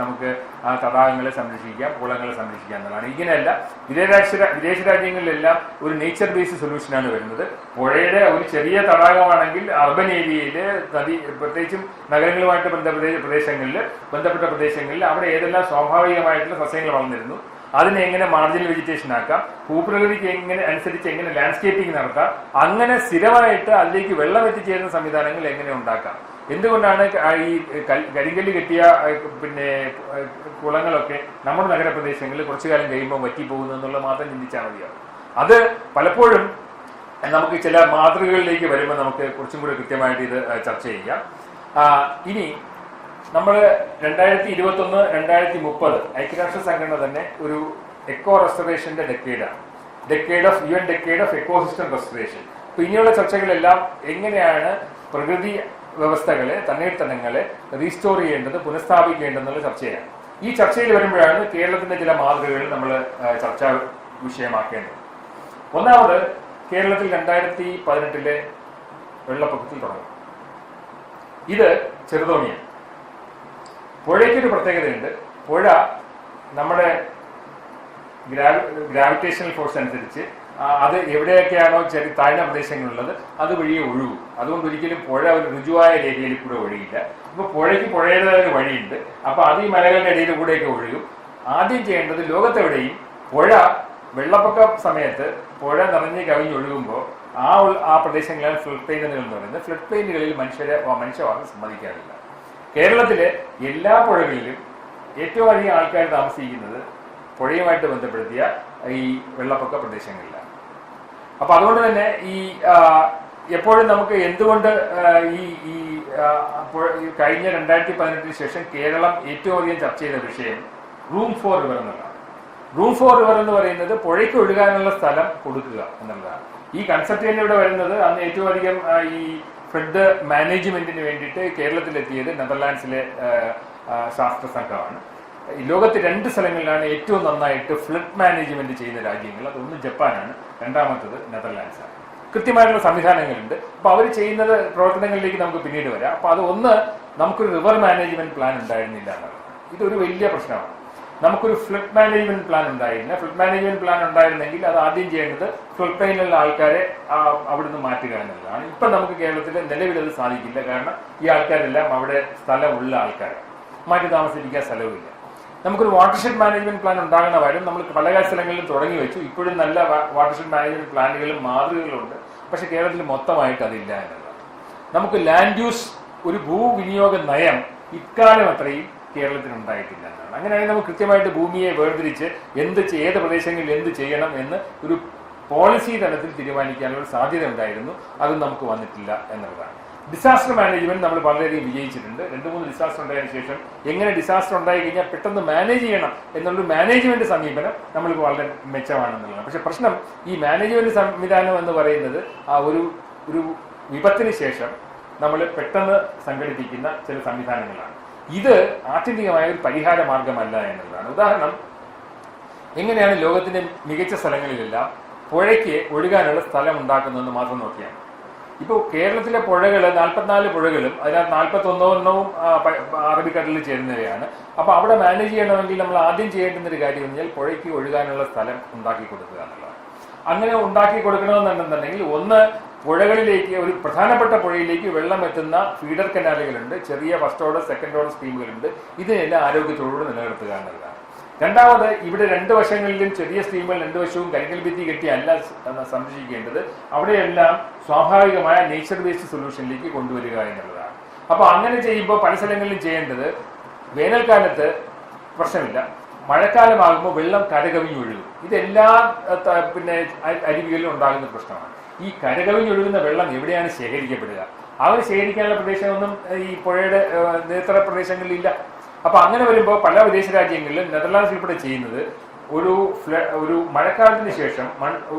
നമുക്ക് ആ തടാകങ്ങളെ സംരക്ഷിക്കാം, കുളങ്ങളെ സംരക്ഷിക്കാം എന്നുള്ളതാണ്. ഇങ്ങനെയല്ല, വിദേശ രാജ്യങ്ങളിലെല്ലാം ഒരു നേച്ചർ ബേസ്ഡ് സൊല്യൂഷനാണ് വരുന്നത്. പുഴയുടെ ഒരു ചെറിയ തടാകമാണെങ്കിൽ അർബൻ ഏരിയയിൽ, പ്രത്യേകിച്ചും നഗരങ്ങളുമായിട്ട് ബന്ധപ്പെട്ട പ്രദേശങ്ങളിൽ അവിടെ ഏതെല്ലാം സ്വാഭാവികമായിട്ടുള്ള സസ്യങ്ങൾ വളർന്നിരുന്നു, അതിനെ എങ്ങനെ മാർജിനൽ വെജിറ്റേഷൻ ആക്കാം, ഭൂപ്രകൃതിക്ക് അനുസരിച്ച് എങ്ങനെ ലാൻഡ്സ്കേപ്പിംഗ് നടത്താം, അങ്ങനെ സ്ഥിരമായിട്ട് അതിലേക്ക് വെള്ളം എത്തിച്ചേരുന്ന സംവിധാനങ്ങൾ എങ്ങനെ ഉണ്ടാക്കാം. എന്തുകൊണ്ടാണ് ഈ കരിങ്കല്ല് കെട്ടിയ കുളങ്ങളൊക്കെ നമ്മുടെ നഗരപ്രദേശങ്ങളിൽ കുറച്ചു കാലം കഴിയുമ്പോൾ വറ്റിപ്പോകുന്നു എന്നുള്ളത് മാത്രം ചിന്തിച്ചാൽ മതിയാവും. അത് പലപ്പോഴും നമുക്ക് ചില മാതൃകകളിലേക്ക് വരുമ്പോൾ നമുക്ക് കുറച്ചും കൂടി കൃത്യമായിട്ട് ഇത് ചർച്ച ചെയ്യാം. ഇനി നമ്മൾ 2021-2030 ഐക്യരാഷ്ട്ര സംഘടന തന്നെ ഒരു എക്കോ റെസ്റ്റോറേഷന്റെ ഡെക്കേഡാണ്. UN decade of ecosystem restoration. അപ്പൊ ഇനിയുള്ള ചർച്ചകളെല്ലാം എങ്ങനെയാണ് പ്രകൃതി വ്യവസ്ഥകളെ, തണ്ണീർത്തടങ്ങളെ റീസ്റ്റോർ ചെയ്യേണ്ടത്, പുനഃസ്ഥാപിക്കേണ്ടതെന്നുള്ള ചർച്ചയാണ്. ഈ ചർച്ചയിൽ വരുമ്പോഴാണ് കേരളത്തിന്റെ ചില മാതൃകകൾ നമ്മൾ ചർച്ചാ വിഷയമാക്കേണ്ടത്. ഒന്നാമത്, കേരളത്തിൽ 2018 വെള്ളപ്പൊക്കത്തിൽ തുടങ്ങി. ഇത് ചെറുതോണിയാണ്. പുഴയ്ക്കൊരു പ്രത്യേകതയുണ്ട്. പുഴ നമ്മുടെ ഗ്രാവിറ്റേഷണൽ ഫോഴ്സ് അനുസരിച്ച് അത് എവിടെയൊക്കെയാണോ താഴ്ന്ന പ്രദേശങ്ങളുള്ളത് അത് വഴിയെ ഒഴുകും. അതുകൊണ്ട് ഒരിക്കലും പുഴ ഒരു രുചുവായ രേഖയിൽ കൂടെ ഒഴുകില്ല. ഇപ്പൊ പുഴയ്ക്ക് പുഴയുടേതായ ഒരു വഴിയുണ്ട്. അപ്പൊ അത് ഈ മലകളുടെ ഇടയിൽ കൂടെയൊക്കെ ഒഴുകും. ആദ്യം ചെയ്യേണ്ടത്, ലോകത്തെവിടെയും പുഴ വെള്ളപ്പൊക്ക സമയത്ത് പുഴ നിറഞ്ഞ് കവിഞ്ഞൊഴുകുമ്പോൾ ആ പ്രദേശങ്ങളിലാണ് ഫ്ലഡ് പ്ലെയിനുകൾ എന്ന് പറയുന്നത്. ഫ്ലഡ് പ്ലെയിനുകളിൽ മനുഷ്യവാസം സമ്മതിക്കാറില്ല. കേരളത്തിലെ എല്ലാ പുഴകളിലും ഏറ്റവും അധികം ആൾക്കാർ താമസിക്കുന്നത് പുഴയുമായിട്ട് ബന്ധപ്പെടുത്തിയ ഈ വെള്ളപ്പൊക്ക പ്രദേശങ്ങളിലാണ്. അപ്പൊ അതുകൊണ്ട് തന്നെ ഈ എപ്പോഴും നമുക്ക് എന്തുകൊണ്ട് ഈ കഴിഞ്ഞ 2018 ശേഷം കേരളം ഏറ്റവും അധികം ചർച്ച ചെയ്ത വിഷയം റൂം ഫോർ റിവർ എന്നുള്ളതാണ്. റൂം ഫോർ റിവർ എന്ന് പറയുന്നത് പുഴയ്ക്ക് ഒഴുകാനുള്ള സ്ഥലം കൊടുക്കുക എന്നുള്ളതാണ്. ഈ കൺസെപ്റ്റ് തന്നെ ഇവിടെ വരുന്നത് അന്ന് ഏറ്റവും അധികം ഈ ഫ്ലഡ് മാനേജ്മെന്റിന് വേണ്ടിയിട്ട് കേരളത്തിലെത്തിയത് നെതർലാൻഡ്സിലെ ശാസ്ത്ര സംഘമാണ്. ലോകത്ത് 2 സ്ഥലങ്ങളിലാണ് ഏറ്റവും നന്നായിട്ട് ഫ്ലഡ് മാനേജ്മെന്റ് ചെയ്യുന്ന രാജ്യങ്ങൾ. അതൊന്ന് ജപ്പാനാണ്, രണ്ടാമത്തത് നെതർലാൻഡ്സാണ്. കൃത്യമായിട്ടുള്ള സംവിധാനങ്ങളുണ്ട്. അപ്പൊ അവർ ചെയ്യുന്നത് പ്രവർത്തനങ്ങളിലേക്ക് നമുക്ക് പിന്നീട് വരാം. അപ്പൊ അത് ഒന്ന്, നമുക്കൊരു റിവർ മാനേജ്മെന്റ് പ്ലാൻ ഉണ്ടായിരുന്നില്ല എന്നുള്ളത് ഇതൊരു വലിയ പ്രശ്നമാണ്. നമുക്കൊരു ഫ്ലഡ് മാനേജ്മെന്റ് പ്ലാൻ ഉണ്ടായിരുന്നില്ല. ഫ്ലഡ് മാനേജ്മെന്റ് പ്ലാൻ ഉണ്ടായിരുന്നെങ്കിൽ അത് ആദ്യം ചെയ്യേണ്ടത് ഫ്ലഡ് പ്ലെയിനിലുള്ള ആൾക്കാരെ അവിടുന്ന് മാറ്റുക എന്നുള്ളതാണ്. ഇപ്പൊ നമുക്ക് കേരളത്തിൽ നിലവിലത് സാധിക്കില്ല. കാരണം ഈ ആൾക്കാരെല്ലാം അവിടെ സ്ഥലമുള്ള ആൾക്കാരാണ്, മാറ്റി താമസിപ്പിക്കാൻ സ്ഥലവുമില്ല. നമുക്കൊരു വാട്ടർഷെഡ് മാനേജ്മെന്റ് പ്ലാൻ ഉണ്ടാകുന്ന കാര്യം നമ്മൾ പല സ്ഥലങ്ങളിലും തുടങ്ങി വെച്ചു. ഇപ്പോഴും നല്ല വാട്ടർഷെഡ് മാനേജ്മെന്റ് പ്ലാനുകളും മാതൃകകളും ഉണ്ട്. പക്ഷെ കേരളത്തിൽ മൊത്തമായിട്ട് അതില്ല എന്നുള്ളതാണ്. നമുക്ക് ലാൻഡ് യൂസ്, ഒരു ഭൂവിനിയോഗ നയം ഇക്കാലം അത്രയും കേരളത്തിന് ഉണ്ടായിട്ടില്ല എന്നാണ്. അങ്ങനെയാണെങ്കിൽ നമുക്ക് കൃത്യമായിട്ട് ഭൂമിയെ വേർതിരിച്ച് ഏത് പ്രദേശങ്ങളിൽ എന്ത് ചെയ്യണം എന്ന് ഒരു പോളിസി തലത്തിൽ തീരുമാനിക്കാനുള്ള സാധ്യത ഉണ്ടായിരുന്നു. അതും നമുക്ക് വന്നിട്ടില്ല എന്നുള്ളതാണ്. ഡിസാസ്റ്റർ മാനേജ്മെന്റ് നമ്മൾ വളരെയധികം വിജയിച്ചിട്ടുണ്ട്. 2-3 ഡിസാസ്റ്റർ ഉണ്ടായതിനു ശേഷം എങ്ങനെ ഡിസാസ്റ്റർ ഉണ്ടായി കഴിഞ്ഞാൽ പെട്ടെന്ന് മാനേജ് ചെയ്യണം എന്നുള്ളൊരു മാനേജ്മെന്റ് സമീപനം നമ്മൾക്ക് വളരെ മെച്ചമാണെന്നുള്ളതാണ്. പക്ഷെ പ്രശ്നം, ഈ മാനേജ്മെന്റ് സംവിധാനം എന്ന് പറയുന്നത് ഒരു വിപത്തിന് ശേഷം നമ്മൾ പെട്ടെന്ന് സംഘടിപ്പിക്കുന്ന ചില സംവിധാനങ്ങളാണ്. ഇത് ആത്യന്തികമായ ഒരു പരിഹാര മാർഗമല്ല എന്നുള്ളതാണ്. ഉദാഹരണം, എങ്ങനെയാണ് ലോകത്തിന്റെ മികച്ച സ്ഥലങ്ങളിലെല്ലാം പുഴയ്ക്ക് ഒഴുകാനുള്ള സ്ഥലം ഉണ്ടാക്കുന്നതെന്ന് മാത്രം നോക്കിയാണ്. ഇപ്പോൾ കേരളത്തിലെ പുഴകൾ 44 പുഴകളും അതിനകത്ത് 41 അറബിക്കടലിൽ ചേരുന്നവയാണ്. അപ്പൊ അവിടെ മാനേജ് ചെയ്യണമെങ്കിൽ നമ്മൾ ആദ്യം ചെയ്യേണ്ടുന്ന ഒരു കാര്യം എന്ന് പറഞ്ഞാൽ പുഴയ്ക്ക് ഒഴുകാനുള്ള സ്ഥലം ഉണ്ടാക്കി കൊടുക്കുക എന്നുള്ളതാണ്. അങ്ങനെ ഉണ്ടാക്കി കൊടുക്കണമെന്നുണ്ടെന്നുണ്ടെങ്കിൽ ഒന്ന്, പുഴകളിലേക്ക്, ഒരു പ്രധാനപ്പെട്ട പുഴയിലേക്ക് വെള്ളം എത്തുന്ന ഫീഡർ കനാലുകളുണ്ട്, ചെറിയ ഫസ്റ്റ് ഓർഡർ സെക്കൻഡ് ഓർഡർ സ്ട്രീമുകളുണ്ട്. ഇതിനെല്ലാം ആരോഗ്യത്തോടുകൂടി നിലനിർത്തുക എന്നുള്ളതാണ്. രണ്ടാമത്, ഇവിടെ 2 വശങ്ങളിലും ചെറിയ സ്ട്രീമുകൾ 2 വശവും കരിങ്കൽ ഭിത്തി കെട്ടിയല്ല സംരക്ഷിക്കേണ്ടത്. അവിടെയെല്ലാം സ്വാഭാവികമായ നേച്ചർ ബേസ്ഡ് സൊല്യൂഷനിലേക്ക് കൊണ്ടുവരിക എന്നുള്ളതാണ്. അപ്പൊ അങ്ങനെ ചെയ്യുമ്പോൾ പല സ്ഥലങ്ങളിലും ചെയ്യേണ്ടത്, വേനൽക്കാലത്ത് പ്രശ്നമില്ല, മഴക്കാലമാകുമ്പോൾ വെള്ളം കരകവിഞ്ഞൊഴുകും. ഇതെല്ലാ അരുവികളിലും ഉണ്ടാകുന്ന പ്രശ്നമാണ്. ഈ കരകവിഞ്ഞൊഴുകുന്ന വെള്ളം എവിടെയാണ് ശേഖരിക്കപ്പെടുക? അവർ ശേഖരിക്കാനുള്ള പ്രദേശമൊന്നും ഈ പുഴയുടെ നേത്ര പ്രദേശങ്ങളിലില്ല. അപ്പൊ അങ്ങനെ വരുമ്പോൾ പല വിദേശ രാജ്യങ്ങളിലും നെതർലാൻഡ്സ് ഉൾപ്പെടെ ചെയ്യുന്നത് ഒരു മഴക്കാലത്തിന്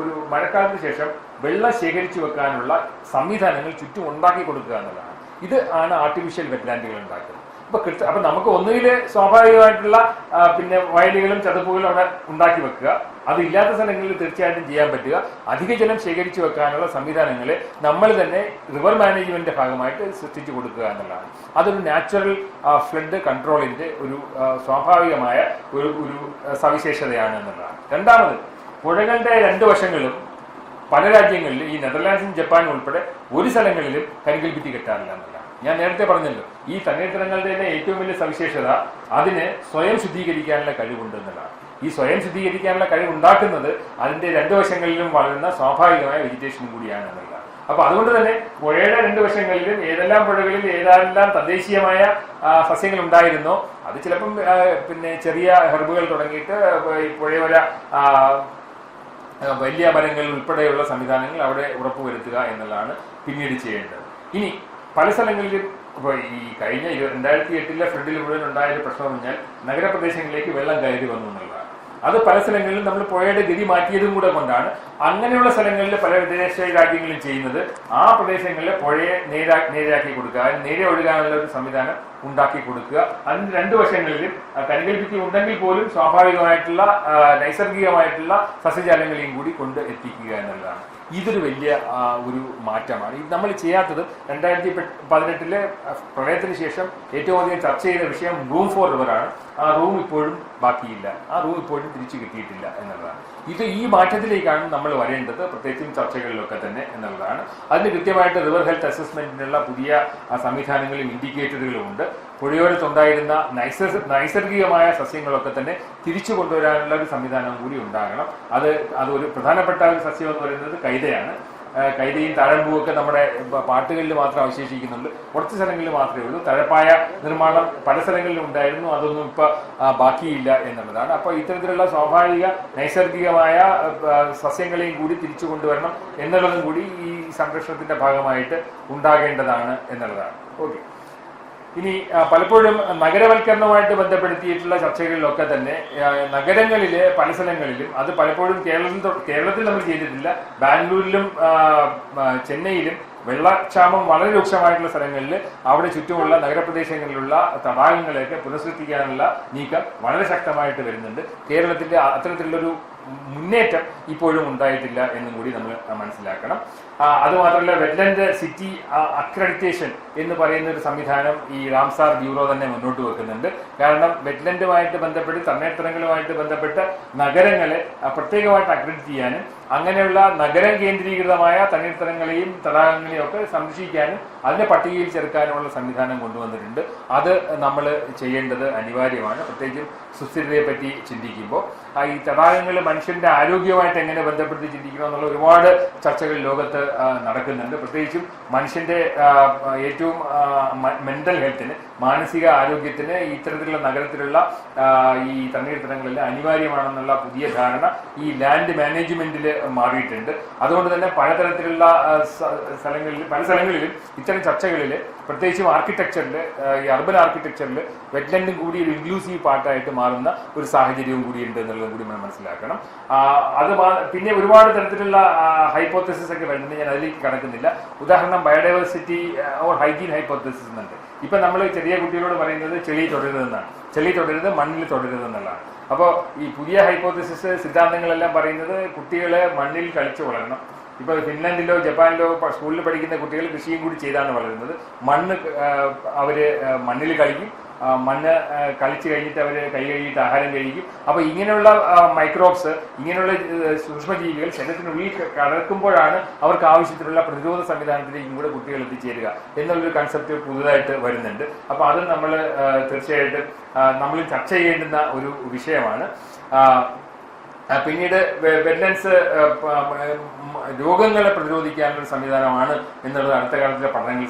ശേഷം വെള്ളം ശേഖരിച്ചു വെക്കാനുള്ള സംവിധാനങ്ങൾ ചുറ്റും ഉണ്ടാക്കി കൊടുക്കുക എന്നുള്ളതാണ്. ഇത് ആണ് ആർട്ടിഫിഷ്യൽ വെറ്റ്ലാൻഡുകൾ ഉണ്ടാക്കുന്നത്. അപ്പൊ നമുക്ക് ഒന്നുകിൽ സ്വാഭാവികമായിട്ടുള്ള പിന്നെ വയലുകളും ചതുപ്പുകളും അവിടെ ഉണ്ടാക്കി വെക്കുക, അതില്ലാത്ത സ്ഥലങ്ങളിൽ തീർച്ചയായിട്ടും ചെയ്യാൻ പറ്റുക. അധിക ജലം ശേഖരിച്ചു വെക്കാനുള്ള സംവിധാനങ്ങൾ നമ്മൾ തന്നെ റിവർ മാനേജ്മെന്റിന്റെ ഭാഗമായിട്ട് സൃഷ്ടിച്ചു കൊടുക്കുക എന്നുള്ളതാണ്. അതൊരു നാച്ചുറൽ ഫ്ലഡ് കൺട്രോളിന്റെ ഒരു സ്വാഭാവികമായ ഒരു സവിശേഷതയാണ് എന്നുള്ളതാണ്. രണ്ടാമത്, പുഴകളുടെ രണ്ട് വശങ്ങളും പല രാജ്യങ്ങളിലും, ഈ നെതർലാൻഡ്സും ജപ്പാനും ഉൾപ്പെടെ ഒരു സ്ഥലങ്ങളിലും കരിങ്കൽ ഭിത്തി കെട്ടാറില്ല എന്നുള്ളതാണ്. ഞാൻ നേരത്തെ പറഞ്ഞല്ലോ, ഈ തണ്ണീർത്തടങ്ങളുടെ ഏറ്റവും വലിയ സവിശേഷത അതിന് സ്വയം ശുദ്ധീകരിക്കാനുള്ള കഴിവുണ്ട് എന്നുള്ളതാണ്. ഈ സ്വയം ശുദ്ധീകരിക്കാനുള്ള കഴിവുണ്ടാക്കുന്നത് അതിന്റെ രണ്ടു വശങ്ങളിലും വളരുന്ന സ്വാഭാവികമായ വെജിറ്റേഷൻ കൂടിയാണ് എന്നുള്ളതാണ്. അപ്പൊ അതുകൊണ്ട് തന്നെ പുഴയുടെ രണ്ടു വശങ്ങളിലും ഏതെല്ലാം പുഴകളിൽ ഏതെല്ലാം തദ്ദേശീയമായ സസ്യങ്ങൾ ഉണ്ടായിരുന്നോ അത് ചിലപ്പം പിന്നെ ചെറിയ ഹെർബുകൾ തുടങ്ങിയിട്ട് പുഴയോര വലിയ മരങ്ങൾ ഉൾപ്പെടെയുള്ള സംവിധാനങ്ങൾ അവിടെ ഉറപ്പുവരുത്തുക എന്നുള്ളതാണ് പിന്നീട് ചെയ്യേണ്ടത്. ഇനി പല സ്ഥലങ്ങളിലും ഇപ്പോൾ ഈ കഴിഞ്ഞ 2008 ഫ്ലഡിൽ മുഴുവൻ ഉണ്ടായ ഒരു പ്രശ്നം പറഞ്ഞാൽ നഗരപ്രദേശങ്ങളിലേക്ക് വെള്ളം കയറി വന്നു എന്നുള്ളതാണ്. അത് പല സ്ഥലങ്ങളിലും നമ്മൾ പുഴയുടെ ഗതി മാറ്റിയതും കൂടെ കൊണ്ടാണ്. അങ്ങനെയുള്ള സ്ഥലങ്ങളിൽ പല വിദേശ രാജ്യങ്ങളും ചെയ്യുന്നത് ആ പ്രദേശങ്ങളിൽ പുഴയെ നേരാക്കി കൊടുക്കുക, അതിന് നേരെ ഒഴുകാനുള്ള ഒരു സംവിധാനം ഉണ്ടാക്കി കൊടുക്കുക. അതിന് രണ്ടു വശങ്ങളിലും കരിങ്കൽ ഭിത്തി ഉണ്ടെങ്കിൽ പോലും സ്വാഭാവികമായിട്ടുള്ള നൈസർഗികമായിട്ടുള്ള സസ്യജാലങ്ങളെയും കൂടി കൊണ്ട് എത്തിക്കുക എന്നുള്ളതാണ്. ഇതൊരു വലിയ ഒരു മാറ്റമാണ്. ഇത് നമ്മൾ ചെയ്യാത്തത് 2018 പ്രളയത്തിന് ശേഷം ഏറ്റവും അധികം ചർച്ച ചെയ്ത വിഷയം റൂം ഫോർ റിവറാണ്. ആ റൂം ഇപ്പോഴും ബാക്കിയില്ല, ആ റൂം ഇപ്പോഴും തിരിച്ചു കിട്ടിയിട്ടില്ല എന്നുള്ളതാണ്. ഈ മാറ്റത്തിലേക്കാണ് നമ്മൾ വരേണ്ടത്, പ്രത്യേകിച്ചും ചർച്ചകളിലൊക്കെ തന്നെ എന്നുള്ളതാണ്. അതിന് കൃത്യമായിട്ട് റിവർ ഹെൽത്ത് അസസ്മെന്റിനുള്ള പുതിയ സംവിധാനങ്ങളും ഇൻഡിക്കേറ്ററുകളും ഉണ്ട്. പുഴയോരത്തുണ്ടായിരുന്ന നൈസർഗികമായ സസ്യങ്ങളൊക്കെ തന്നെ തിരിച്ചു കൊണ്ടുവരാനുള്ള ഒരു സംവിധാനം കൂടി ഉണ്ടാകണം. അതൊരു പ്രധാനപ്പെട്ട ഒരു സസ്യം എന്ന് പറയുന്നത് കൈതയാണ്. കൈതയും താഴമ്പൂവൊക്കെ നമ്മുടെ പാട്ടുകളിൽ മാത്രം അവശേഷിക്കുന്നുണ്ട്, കുറച്ച് സ്ഥലങ്ങളിൽ മാത്രമേ ഉള്ളൂ. തഴപ്പായ നിർമ്മാണം പല സ്ഥലങ്ങളിലും ഉണ്ടായിരുന്നു, അതൊന്നും ഇപ്പൊ ബാക്കിയില്ല എന്നുള്ളതാണ്. അപ്പൊ ഇത്തരത്തിലുള്ള സ്വാഭാവിക നൈസർഗികമായ സസ്യങ്ങളെയും കൂടി തിരിച്ചു കൊണ്ടുവരണം എന്നുള്ളതും കൂടി ഈ സംരക്ഷണത്തിന്റെ ഭാഗമായിട്ട് ഉണ്ടാകേണ്ടതാണ് എന്നുള്ളതാണ്. ഓക്കെ, ഇനി പലപ്പോഴും നഗരവൽക്കരണവുമായിട്ട് ബന്ധപ്പെടുത്തിയിട്ടുള്ള ചർച്ചകളിലൊക്കെ തന്നെ നഗരങ്ങളിലെ പല സ്ഥലങ്ങളിലും, അത് പലപ്പോഴും കേരളത്തിൽ നമ്മൾ ചെയ്തിട്ടില്ല, ബാംഗ്ലൂരിലും ചെന്നൈയിലും വെള്ളക്ഷാമം വളരെ രൂക്ഷമായിട്ടുള്ള സ്ഥലങ്ങളിൽ അവിടെ ചുറ്റുമുള്ള നഗരപ്രദേശങ്ങളിലുള്ള തടാകങ്ങളെയൊക്കെ പുനഃസൃഷ്ടിക്കാനുള്ള നീക്കം വളരെ ശക്തമായിട്ട് വരുന്നുണ്ട്. കേരളത്തിന്റെ അത്തരത്തിലുള്ളൊരു മുന്നേറ്റം ഇപ്പോഴും ഉണ്ടായിട്ടില്ല എന്നും കൂടി നമ്മൾ മനസ്സിലാക്കണം. അതുമാത്രമല്ല, വെറ്റ്ലൻഡ് സിറ്റി അക്രഡിറ്റേഷൻ എന്ന് പറയുന്ന ഒരു സംവിധാനം ഈ റാംസാർ ബ്യൂറോ തന്നെ മുന്നോട്ട് വെക്കുന്നുണ്ട്. കാരണം വെറ്റ്ലൻഡുമായിട്ട് ബന്ധപ്പെട്ട് തണ്ണീർത്തടങ്ങളുമായിട്ട് ബന്ധപ്പെട്ട് നഗരങ്ങളെ പ്രത്യേകമായിട്ട് അക്രഡിറ്റ് ചെയ്യാനും അങ്ങനെയുള്ള നഗരം കേന്ദ്രീകൃതമായ തണ്ണീർത്തടങ്ങളെയും തടാകങ്ങളെയും ഒക്കെ സംരക്ഷിക്കാനും അതിനെ പട്ടികയിൽ ചേർക്കാനുമുള്ള സംവിധാനം കൊണ്ടുവന്നിട്ടുണ്ട്. അത് നമ്മൾ ചെയ്യേണ്ടത് അനിവാര്യമാണ്. പ്രത്യേകിച്ചും സുസ്ഥിരതയെ പറ്റി ചിന്തിക്കുമ്പോൾ ഈ തടാകങ്ങൾ മനുഷ്യന്റെ ആരോഗ്യമായിട്ട് എങ്ങനെ ബന്ധപ്പെടുത്തി ചിന്തിക്കണം എന്നുള്ള ഒരുപാട് ചർച്ചകൾ ലോകത്ത് നടക്കുന്നുണ്ട്. പ്രത്യേകിച്ചും മനുഷ്യന്റെ ഏറ്റവും മെന്റൽ ഹെൽത്തിന്, മാനസിക ആരോഗ്യത്തിന് ഇത്തരത്തിലുള്ള നഗരത്തിലുള്ള ഈ തണ്ണീർത്തടങ്ങളെല്ലാം അനിവാര്യമാണെന്നുള്ള പുതിയ ധാരണ ഈ ലാൻഡ് മാനേജ്മെന്റിൽ മാറിയിട്ടുണ്ട്. അതുകൊണ്ട് തന്നെ പലതരത്തിലുള്ള പല സ്ഥലങ്ങളിലും ഇത്തരം ചർച്ചകളിൽ, പ്രത്യേകിച്ചും ആർക്കിടെക്ചറിൽ, ഈ അർബൻ ആർക്കിടെക്ചറിൽ വെറ്റ്ലൻഡും കൂടി ഒരു ഇൻക്ലൂസീവ് പാർട്ടായിട്ട് മാറുന്ന ഒരു സാഹചര്യവും കൂടിയുണ്ട് എന്നുള്ളതും കൂടി നമ്മൾ മനസ്സിലാക്കണം. പിന്നെ ഒരുപാട് തരത്തിലുള്ള ഹൈപ്പോത്തസിസ് ഒക്കെ വരുന്നുണ്ട്, ഞാൻ അതിലേക്ക് കടക്കുന്നില്ല. ഉദാഹരണം, ബയോഡൈവേഴ്സിറ്റി ഓർ ഹൈജീൻ ഹൈപ്പോത്തസിസ് എന്നുണ്ട്. ഇപ്പൊ നമ്മൾ ചെറിയ കുട്ടികളോട് പറയുന്നത് ചെളി തൊടരുതെന്നാണ്. ചെളി തൊടരുത്, മണ്ണിൽ തൊടരുത് എന്നുള്ളതാണ്. അപ്പോൾ ഈ പുതിയ ഹൈപ്പോത്തസിസ് സിദ്ധാന്തങ്ങളെല്ലാം പറയുന്നത് കുട്ടികളെ മണ്ണിൽ കളിച്ചു വളരണം. ഇപ്പൊ ഫിൻലാൻഡിലോ ജപ്പാനിലോ സ്കൂളിൽ പഠിക്കുന്ന കുട്ടികൾ കൃഷിയും കൂടി ചെയ്താണ് വളരുന്നത്. അവര് മണ്ണിൽ കളിക്കും, മണ്ണ് കളിച്ചു കഴിഞ്ഞിട്ട് അവർ കൈ കഴുകിയിട്ട് ആഹാരം കഴിക്കും. അപ്പൊ ഇങ്ങനെയുള്ള മൈക്രോബ്സ്, ഇങ്ങനെയുള്ള സൂക്ഷ്മജീവികൾ ശരീരത്തിനുള്ളിൽ കടക്കുമ്പോഴാണ് അവർക്ക് ആവശ്യത്തിനുള്ള പ്രതിരോധ സംവിധാനത്തിലേക്കും കൂടെ കുട്ടികൾ എത്തിച്ചേരുക എന്നുള്ളൊരു കൺസെപ്റ്റ് പുതുതായിട്ട് വരുന്നുണ്ട്. അപ്പൊ അത് നമ്മൾ തീർച്ചയായിട്ടും നമ്മൾ ചർച്ച ചെയ്യേണ്ടുന്ന ഒരു വിഷയമാണ്. പിന്നീട് വെറ്റ്ലൻഡ്സ് രോഗങ്ങളെ പ്രതിരോധിക്കാനുള്ള സംവിധാനമാണ് എന്നുള്ളത് അടുത്ത കാലത്തിലെ പഠനങ്ങൾ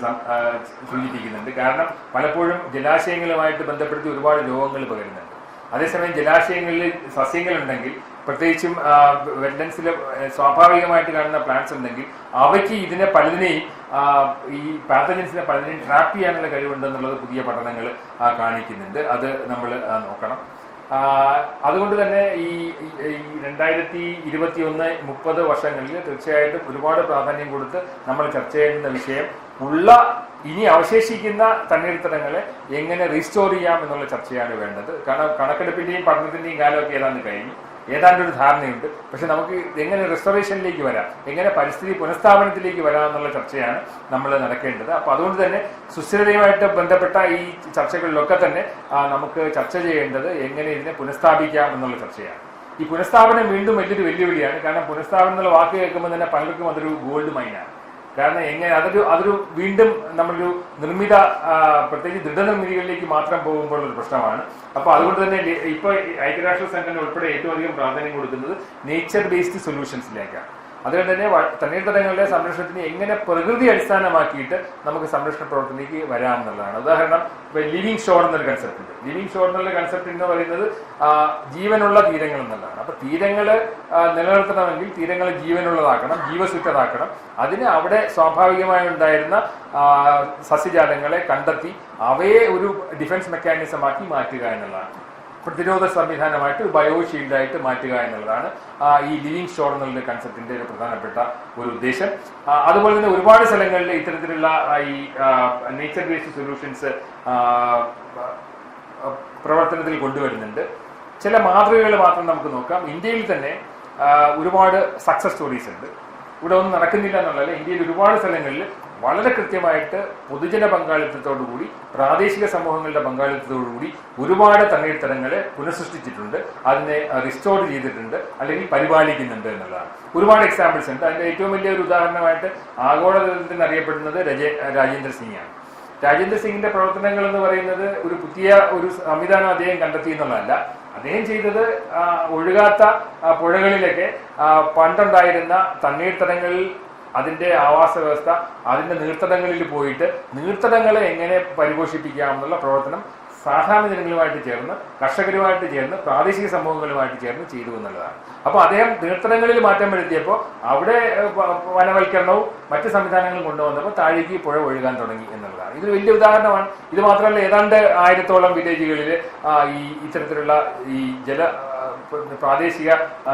സൂചിപ്പിക്കുന്നുണ്ട്. കാരണം പലപ്പോഴും ജലാശയങ്ങളുമായിട്ട് ബന്ധപ്പെടുത്തി ഒരുപാട് രോഗങ്ങൾ പകരുന്നുണ്ട്. അതേസമയം ജലാശയങ്ങളിൽ സസ്യങ്ങളുണ്ടെങ്കിൽ, പ്രത്യേകിച്ചും വെറ്റ്ലൻഡ്സിൽ സ്വാഭാവികമായിട്ട് കാണുന്ന പ്ലാന്റ്സ് ഉണ്ടെങ്കിൽ അവയ്ക്ക് ഇതിനെ പലതിനെയും ഈ പാത്തജൻസിനെ പലതിനെയും ട്രാപ്പ് ചെയ്യാനുള്ള കഴിവുണ്ടെന്നുള്ളത് പുതിയ പഠനങ്ങൾ കാണിക്കുന്നുണ്ട്. അത് നമ്മൾ നോക്കണം. അതുകൊണ്ട് തന്നെ ഈ 2021-30 വർഷങ്ങളിൽ തീർച്ചയായിട്ടും ഒരുപാട് പ്രാധാന്യം കൊടുത്ത് നമ്മൾ ചർച്ച ചെയ്യുന്ന വിഷയം ഇനി അവശേഷിക്കുന്ന തണ്ണീർത്തടങ്ങളെ എങ്ങനെ റീസ്റ്റോർ ചെയ്യാം എന്നുള്ള ചർച്ചയാണ് വേണ്ടത്. കാരണം കണക്കെടുപ്പിന്റെയും പഠനത്തിന്റെയും കാലമൊക്കെ ഏതാണ്ട് കഴിഞ്ഞു, ഏതാണ്ട് ഒരു ധാരണയുണ്ട്. പക്ഷെ നമുക്ക് എങ്ങനെ റെസ്റ്റോറേഷനിലേക്ക് വരാം, എങ്ങനെ പരിസ്ഥിതി പുനഃസ്ഥാപനത്തിലേക്ക് വരാം എന്നുള്ള ചർച്ചയാണ് നമ്മൾ നടക്കേണ്ടത്. അപ്പൊ അതുകൊണ്ട് തന്നെ സുസ്ഥിരതയുമായിട്ട് ബന്ധപ്പെട്ട ഈ ചർച്ചകളിലൊക്കെ തന്നെ നമുക്ക് ചർച്ച ചെയ്യേണ്ടത് എങ്ങനെ ഇതിനെ പുനഃസ്ഥാപിക്കാം എന്നുള്ള ചർച്ചയാണ്. ഈ പുനഃസ്ഥാപനം വീണ്ടും വലിയൊരു വെല്ലുവിളിയാണ്. കാരണം പുനഃസ്ഥാപനം എന്നുള്ള വാക്ക് കേൾക്കുമ്പോൾ തന്നെ പലർക്കും അതൊരു ഗോൾഡ് മൈനാണ്. കാരണം എങ്ങനെ അതൊരു വീണ്ടും നമ്മളൊരു നിർമ്മിത പ്രത്യേകിച്ച് ദൃഢനിർമ്മിതികളിലേക്ക് മാത്രം പോകുമ്പോൾ ഒരു പ്രശ്നമാണ്. അപ്പൊ അതുകൊണ്ട് തന്നെ ഇപ്പൊ ഐക്യരാഷ്ട്ര സംഘടന ഉൾപ്പെടെ ഏറ്റവും അധികം പ്രാധാന്യം കൊടുക്കുന്നത് നേച്ചർ ബേസ്ഡ് സൊല്യൂഷൻസിലേക്കാണ്. അതുകൊണ്ട് തന്നെ തണ്ണീർത്തടങ്ങളുടെ സംരക്ഷണത്തിന് എങ്ങനെ പ്രകൃതി അടിസ്ഥാനമാക്കിയിട്ട് നമുക്ക് സംരക്ഷണ പ്രവർത്തനത്തിലേക്ക് വരാമെന്നുള്ളതാണ്. ഉദാഹരണം ഇപ്പൊ ലിവിങ് ഷോർ എന്നൊരു കൺസെപ്റ്റ് ഉണ്ട്. ലിവിങ് ഷോർ എന്നുള്ള കൺസെപ്റ്റ് എന്ന് പറയുന്നത് ജീവനുള്ള തീരങ്ങൾ എന്നുള്ളതാണ്. അപ്പൊ തീരങ്ങള് നിലനിർത്തണമെങ്കിൽ തീരങ്ങൾ ജീവനുള്ളതാക്കണം, ജീവസുറ്റതാക്കണം. അതിന് അവിടെ സ്വാഭാവികമായി ഉണ്ടായിരുന്ന സസ്യജാലങ്ങളെ കണ്ടെത്തി അവയെ ഒരു ഡിഫൻസ് മെക്കാനിസമാക്കി മാറ്റുക എന്നുള്ളതാണ്. പ്രതിരോധ സംവിധാനമായിട്ട് ബയോഷീൽഡായിട്ട് മാറ്റുക എന്നുള്ളതാണ് ഈ ലിവിങ് ഷോർ എന്നുള്ള കൺസെപ്റ്റിന്റെ ഒരു പ്രധാനപ്പെട്ട ഒരു ഉദ്ദേശം. അതുപോലെ തന്നെ ഒരുപാട് സ്ഥലങ്ങളിൽ ഇത്തരത്തിലുള്ള ഈ നേച്ചർ ബേസ്ഡ് സൊല്യൂഷൻസ് പ്രവർത്തനത്തിൽ കൊണ്ടുവരുന്നുണ്ട്. ചില മാതൃകകൾ മാത്രം നമുക്ക് നോക്കാം. ഇന്ത്യയിൽ തന്നെ ഒരുപാട് സക്സസ് സ്റ്റോറീസ് ഉണ്ട്. ഇവിടെ ഒന്നും നടക്കുന്നില്ല എന്നുള്ളതല്ല, ഇന്ത്യയിൽ ഒരുപാട് സ്ഥലങ്ങളിൽ വളരെ കൃത്യമായിട്ട് പൊതുജന പങ്കാളിത്തത്തോടുകൂടി പ്രാദേശിക സമൂഹങ്ങളുടെ പങ്കാളിത്തത്തോടുകൂടി ഒരുപാട് തണ്ണീർത്തടങ്ങളെ പുനഃസൃഷ്ടിച്ചിട്ടുണ്ട്, അതിനെ റിസ്റ്റോർ ചെയ്തിട്ടുണ്ട്, അല്ലെങ്കിൽ പരിപാലിക്കുന്നുണ്ട് എന്നുള്ളതാണ്. ഒരുപാട് എക്സാമ്പിൾസ് ഉണ്ട്. അതിന്റെ ഏറ്റവും വലിയ ഒരു ഉദാഹരണമായിട്ട് ആഗോളതലത്തിൽ അറിയപ്പെടുന്നത് രാജേന്ദ്ര സിംഗാണ്. രാജേന്ദ്ര സിംഗിന്റെ പ്രവർത്തനങ്ങൾ എന്ന് പറയുന്നത് ഒരു പുതിയ ഒരു സംവിധാനം അദ്ദേഹം കണ്ടെത്തി എന്നുള്ളതല്ല. അദ്ദേഹം ചെയ്തത് ഒഴുകാത്ത പുഴകളിലൊക്കെ പണ്ടുണ്ടായിരുന്ന തണ്ണീർത്തടങ്ങളിൽ അതിന്റെ ആവാസ വ്യവസ്ഥ, അതിന്റെ നീർത്തടങ്ങളിൽ പോയിട്ട് നീർത്തടങ്ങളെ എങ്ങനെ പരിപോഷിപ്പിക്കാമെന്നുള്ള പ്രവർത്തനം സാധാരണ ജനങ്ങളുമായിട്ട് ചേർന്ന്, കർഷകരുമായിട്ട് ചേർന്ന്, പ്രാദേശിക സമൂഹങ്ങളുമായിട്ട് ചേർന്ന് ചെയ്തു എന്നുള്ളതാണ്. അപ്പോൾ അദ്ദേഹം നീർത്തടങ്ങളിൽ മാറ്റം വരുത്തിയപ്പോൾ അവിടെ വനവൽക്കരണവും മറ്റ് സംവിധാനങ്ങളും കൊണ്ടുവന്നപ്പോൾ താഴേക്ക് പുഴ ഒഴുകാൻ തുടങ്ങി എന്നുള്ളതാണ്. ഇതൊരു വലിയ ഉദാഹരണമാണ്. ഇത് മാത്രമല്ല, ഏതാണ്ട് 1000-ഓളം വില്ലേജുകളിൽ ഈ ഇത്തരത്തിലുള്ള ഈ പ്രാദേശിക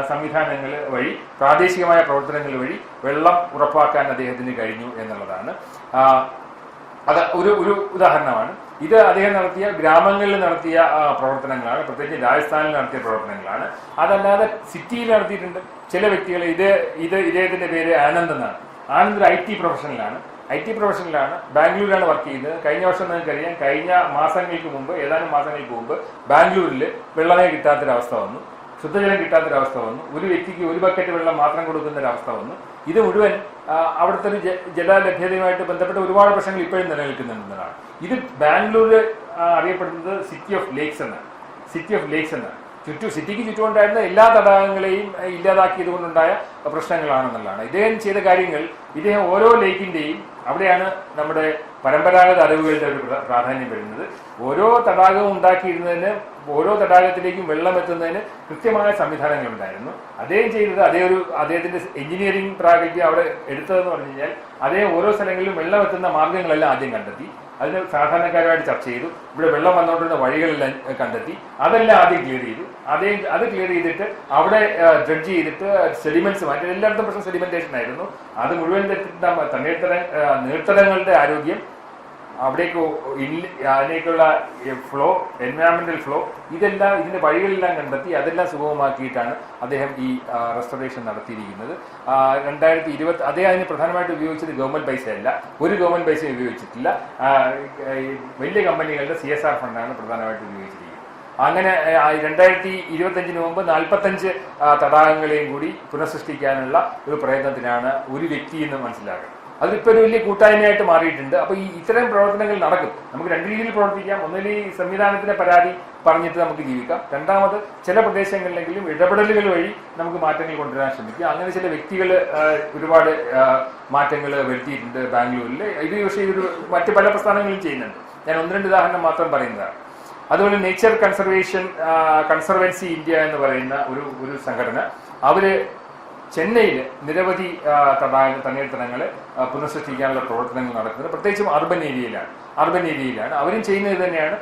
സംവിധാനങ്ങൾ വഴി, പ്രാദേശികമായ പ്രവർത്തനങ്ങൾ വഴി വെള്ളം ഉറപ്പാക്കാൻ അദ്ദേഹത്തിന് കഴിഞ്ഞു എന്നുള്ളതാണ്. അത് ഒരു ഉദാഹരണമാണ്. ഇത് അദ്ദേഹം നടത്തിയ ഗ്രാമങ്ങളിൽ നടത്തിയ പ്രവർത്തനങ്ങളാണ്, പ്രത്യേകിച്ച് രാജസ്ഥാനിൽ നടത്തിയ പ്രവർത്തനങ്ങളാണ്. അതല്ലാതെ സിറ്റിയിൽ നടത്തിയിട്ടുണ്ട് ചില വ്യക്തികൾ. ഇദ്ദേഹത്തിന്റെ പേര് ആനന്ദ് എന്നാണ്. ആനന്ദ് ഒരു IT പ്രൊഫഷണലാണ്. ബാംഗ്ലൂരിലാണ് വർക്ക് ചെയ്യുന്നത്. കഴിഞ്ഞ വർഷം നിങ്ങൾക്കറിയാം, ഏതാനും മാസങ്ങൾക്ക് മുമ്പ് ബാംഗ്ലൂരിൽ വെള്ളമേ കിട്ടാത്തൊരവസ്ഥ വന്നു, ശുദ്ധജലം കിട്ടാത്തൊരവസ്ഥ വന്നു. ഒരു വ്യക്തിക്ക് ഒരു ബക്കറ്റ് വെള്ളം മാത്രം കൊടുക്കുന്ന ഒരവസ്ഥ വന്നു. ഇത് മുഴുവൻ അവിടുത്തെ ഒരു ജലലഭ്യതയുമായിട്ട് ബന്ധപ്പെട്ട ഒരുപാട് പ്രശ്നങ്ങൾ ഇപ്പോഴും നിലനിൽക്കുന്നുണ്ടെന്നാണ്. ഇത് ബാംഗ്ലൂരിൽ അറിയപ്പെടുന്നത് സിറ്റി ഓഫ് ലേക്സ് എന്നാണ്. സിറ്റിക്ക് ചുറ്റുമുണ്ടായിരുന്ന എല്ലാ തടാകങ്ങളെയും ഇല്ലാതാക്കിയത് കൊണ്ടുണ്ടായ പ്രശ്നങ്ങളാണെന്നുള്ളതാണ്. ഇദ്ദേഹം ചെയ്ത കാര്യങ്ങൾ, ഇദ്ദേഹം ഓരോ ലേക്കിന്റെയും അവിടെയാണ് നമ്മുടെ പരമ്പരാഗത അറിവുകളുടെ ഒരു പ്രാധാന്യം വരുന്നത്. ഓരോ തടാകവും ഉണ്ടാക്കിയിരുന്നതിന്, ഓരോ തടാകത്തിലേക്കും വെള്ളം എത്തുന്നതിന് കൃത്യമായ സംവിധാനങ്ങൾ ഉണ്ടായിരുന്നു. അദ്ദേഹം ചെയ്തത് അദ്ദേഹത്തിന്റെ എഞ്ചിനീയറിംഗ് പ്രാഗൽഭ്യം അവിടെ എടുത്തതെന്ന് പറഞ്ഞു കഴിഞ്ഞാൽ, അദ്ദേഹം ഓരോ സ്ഥലങ്ങളിലും വെള്ളം എത്തുന്ന മാർഗങ്ങളെല്ലാം ആദ്യം കണ്ടെത്തി, അതിന് സാധാരണക്കാരുമായിട്ട് ചർച്ച ചെയ്തു, ഇവിടെ വെള്ളം വന്നുകൊണ്ടിരുന്ന വഴികളെല്ലാം കണ്ടെത്തി, അതെല്ലാം ആദ്യം ക്ലിയർ ചെയ്തു. അത് ക്ലിയർ ചെയ്തിട്ട് അവിടെ ഡ്രഡ്ജ് ചെയ്തിട്ട് സെഡിമെന്റ്സ് മാറ്റി. എല്ലായിടത്തും പ്രശ്നം സെഡിമെന്റേഷൻ ആയിരുന്നു. അത് മുഴുവൻ നീർത്തടങ്ങളുടെ ആരോഗ്യം, അതിലേക്കുള്ള ഫ്ലോ, എൻവയോൺമെന്റൽ ഫ്ലോ, ഇതിന്റെ വഴികളെല്ലാം കണ്ടെത്തി അതെല്ലാം സുഗമമാക്കിയിട്ടാണ് അദ്ദേഹം ഈ റെസ്റ്റോറേഷൻ നടത്തിയിരിക്കുന്നത്. 2020 അദ്ദേഹം അതിന് പ്രധാനമായിട്ട് ഉപയോഗിച്ചത് ഗവൺമെന്റ് പൈസയല്ല, ഒരു ഗവൺമെന്റ് പൈസയും ഉപയോഗിച്ചിട്ടില്ല. വലിയ കമ്പനികളുടെ CSR ഫണ്ടാണ് പ്രധാനമായിട്ട് ഉപയോഗിച്ചിരിക്കുന്നത്. അങ്ങനെ 2025 മുമ്പ് 45 തടാകങ്ങളെയും കൂടി പുനഃസൃഷ്ടിക്കാനുള്ള ഒരു പ്രയത്നത്തിനാണ് ഒരു വ്യക്തി എന്ന് മനസ്സിലാക്കുന്നത്. അതിപ്പോൾ ഒരു വലിയ കൂട്ടായ്മയായിട്ട് മാറിയിട്ടുണ്ട്. അപ്പോൾ ഇത്തരം പ്രവർത്തനങ്ങൾ നടക്കും. നമുക്ക് രണ്ട് രീതിയിൽ പ്രവർത്തിക്കാം. ഒന്നിൽ ഈ സംവിധാനത്തിന്റെ പരാതി പറഞ്ഞിട്ട് നമുക്ക് ജീവിക്കാം. രണ്ടാമത് ചില പ്രദേശങ്ങളിലെങ്കിലും ഇടപെടലുകൾ വഴി നമുക്ക് മാറ്റങ്ങൾ കൊണ്ടുവരാൻ ശ്രമിക്കുക. അങ്ങനെ ചില വ്യക്തികൾ ഒരുപാട് മാറ്റങ്ങൾ വരുത്തിയിട്ടുണ്ട് ബാംഗ്ലൂരിൽ. ഇത് പക്ഷേ മറ്റ് പല പ്രസ്ഥാനങ്ങളും ചെയ്യുന്നുണ്ട്. ഞാൻ 1-2 ഉദാഹരണം മാത്രം പറയുന്നതാണ്. അതുപോലെ നേച്ചർ കൺസർവൻസി ഇന്ത്യ എന്ന് പറയുന്ന ഒരു സംഘടന, അവര് ചെന്നൈയിൽ നിരവധി തണ്ണീർത്തടങ്ങളെ പുനഃസൃഷ്ടിക്കാനുള്ള പ്രവർത്തനങ്ങൾ നടക്കുന്നത്, പ്രത്യേകിച്ചും അർബൻ ഏരിയയിലാണ്. അർബൻ ഏരിയയിലാണ്. അവരും ചെയ്യുന്നത് തന്നെയാണ്.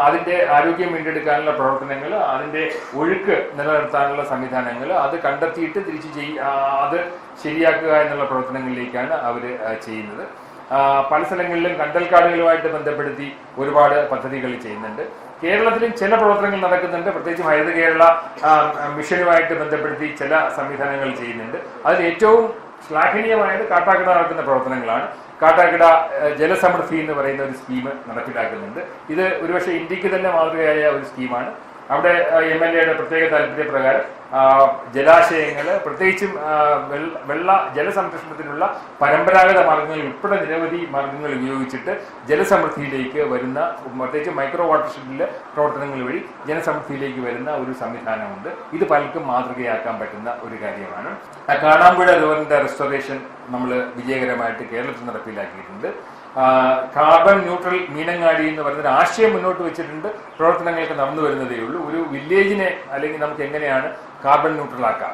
അതിന്റെ ആരോഗ്യം വീണ്ടെടുക്കാനുള്ള പ്രവർത്തനങ്ങൾ, അതിന്റെ ഒഴുക്ക് നിലനിർത്താനുള്ള സംവിധാനങ്ങൾ അത് കണ്ടെത്തിയിട്ട് തിരിച്ച് അത് ശരിയാക്കുക എന്നുള്ള പ്രവർത്തനങ്ങളിലേക്കാണ് അവർ ചെയ്യുന്നത്. പല സ്ഥലങ്ങളിലും കണ്ടൽക്കാടുകളുമായിട്ട് ബന്ധപ്പെടുത്തി ഒരുപാട് പദ്ധതികൾ ചെയ്യുന്നുണ്ട്. കേരളത്തിലും ചില പ്രവർത്തനങ്ങൾ നടക്കുന്നുണ്ട്. പ്രത്യേകിച്ചും ഹരിത കേരള മിഷനുമായിട്ട് ബന്ധപ്പെടുത്തി ചില സംവിധാനങ്ങൾ ചെയ്യുന്നുണ്ട്. അതിൽ ഏറ്റവും ശ്ലാഘനീയമായത് കാട്ടാക്കട നടക്കുന്ന പ്രവർത്തനങ്ങളാണ്. കാട്ടാക്കട ജലസമൃദ്ധി എന്ന് പറയുന്ന ഒരു സ്കീം നടപ്പിലാക്കുന്നുണ്ട്. ഇത് ഒരുപക്ഷെ ഇന്ത്യക്ക് തന്നെ മാതൃകയായ ഒരു സ്കീമാണ്. അവിടെ MLA പ്രത്യേക താല്പര്യപ്രകാരം ജലാശയങ്ങൾ, പ്രത്യേകിച്ചും ജലസംരക്ഷണത്തിനുള്ള പരമ്പരാഗത മാർഗങ്ങൾ ഉൾപ്പെടെ നിരവധി മാർഗങ്ങൾ ഉപയോഗിച്ചിട്ട് ജലസമൃദ്ധിയിലേക്ക് വരുന്ന, പ്രത്യേകിച്ച് മൈക്രോ വാട്ടർഷെഡിലെ പ്രവർത്തനങ്ങൾ വഴി ജലസമൃദ്ധിയിലേക്ക് വരുന്ന ഒരു സംവിധാനമുണ്ട്. ഇത് പലർക്കും മാതൃകയാക്കാൻ പറ്റുന്ന ഒരു കാര്യമാണ്. കാടാമ്പുഴ റിവറിന്റെ റെസ്റ്റോറേഷൻ നമ്മൾ വിജയകരമായിട്ട് കേരളത്തിൽ നടപ്പിലാക്കിയിട്ടുണ്ട്. കാർബൺ ന്യൂട്രൽ മീനങ്ങാടി എന്ന് പറയുന്ന ആശയം മുന്നോട്ട് വെച്ചിട്ടുണ്ട്. പ്രവർത്തനങ്ങൾക്ക് നടന്നു വരുന്നതേ ഉള്ളൂ. ഒരു വില്ലേജിനെ അല്ലെങ്കിൽ നമുക്ക് എങ്ങനെയാണ് കാർബൺ ന്യൂട്രൽ ആക്കാം,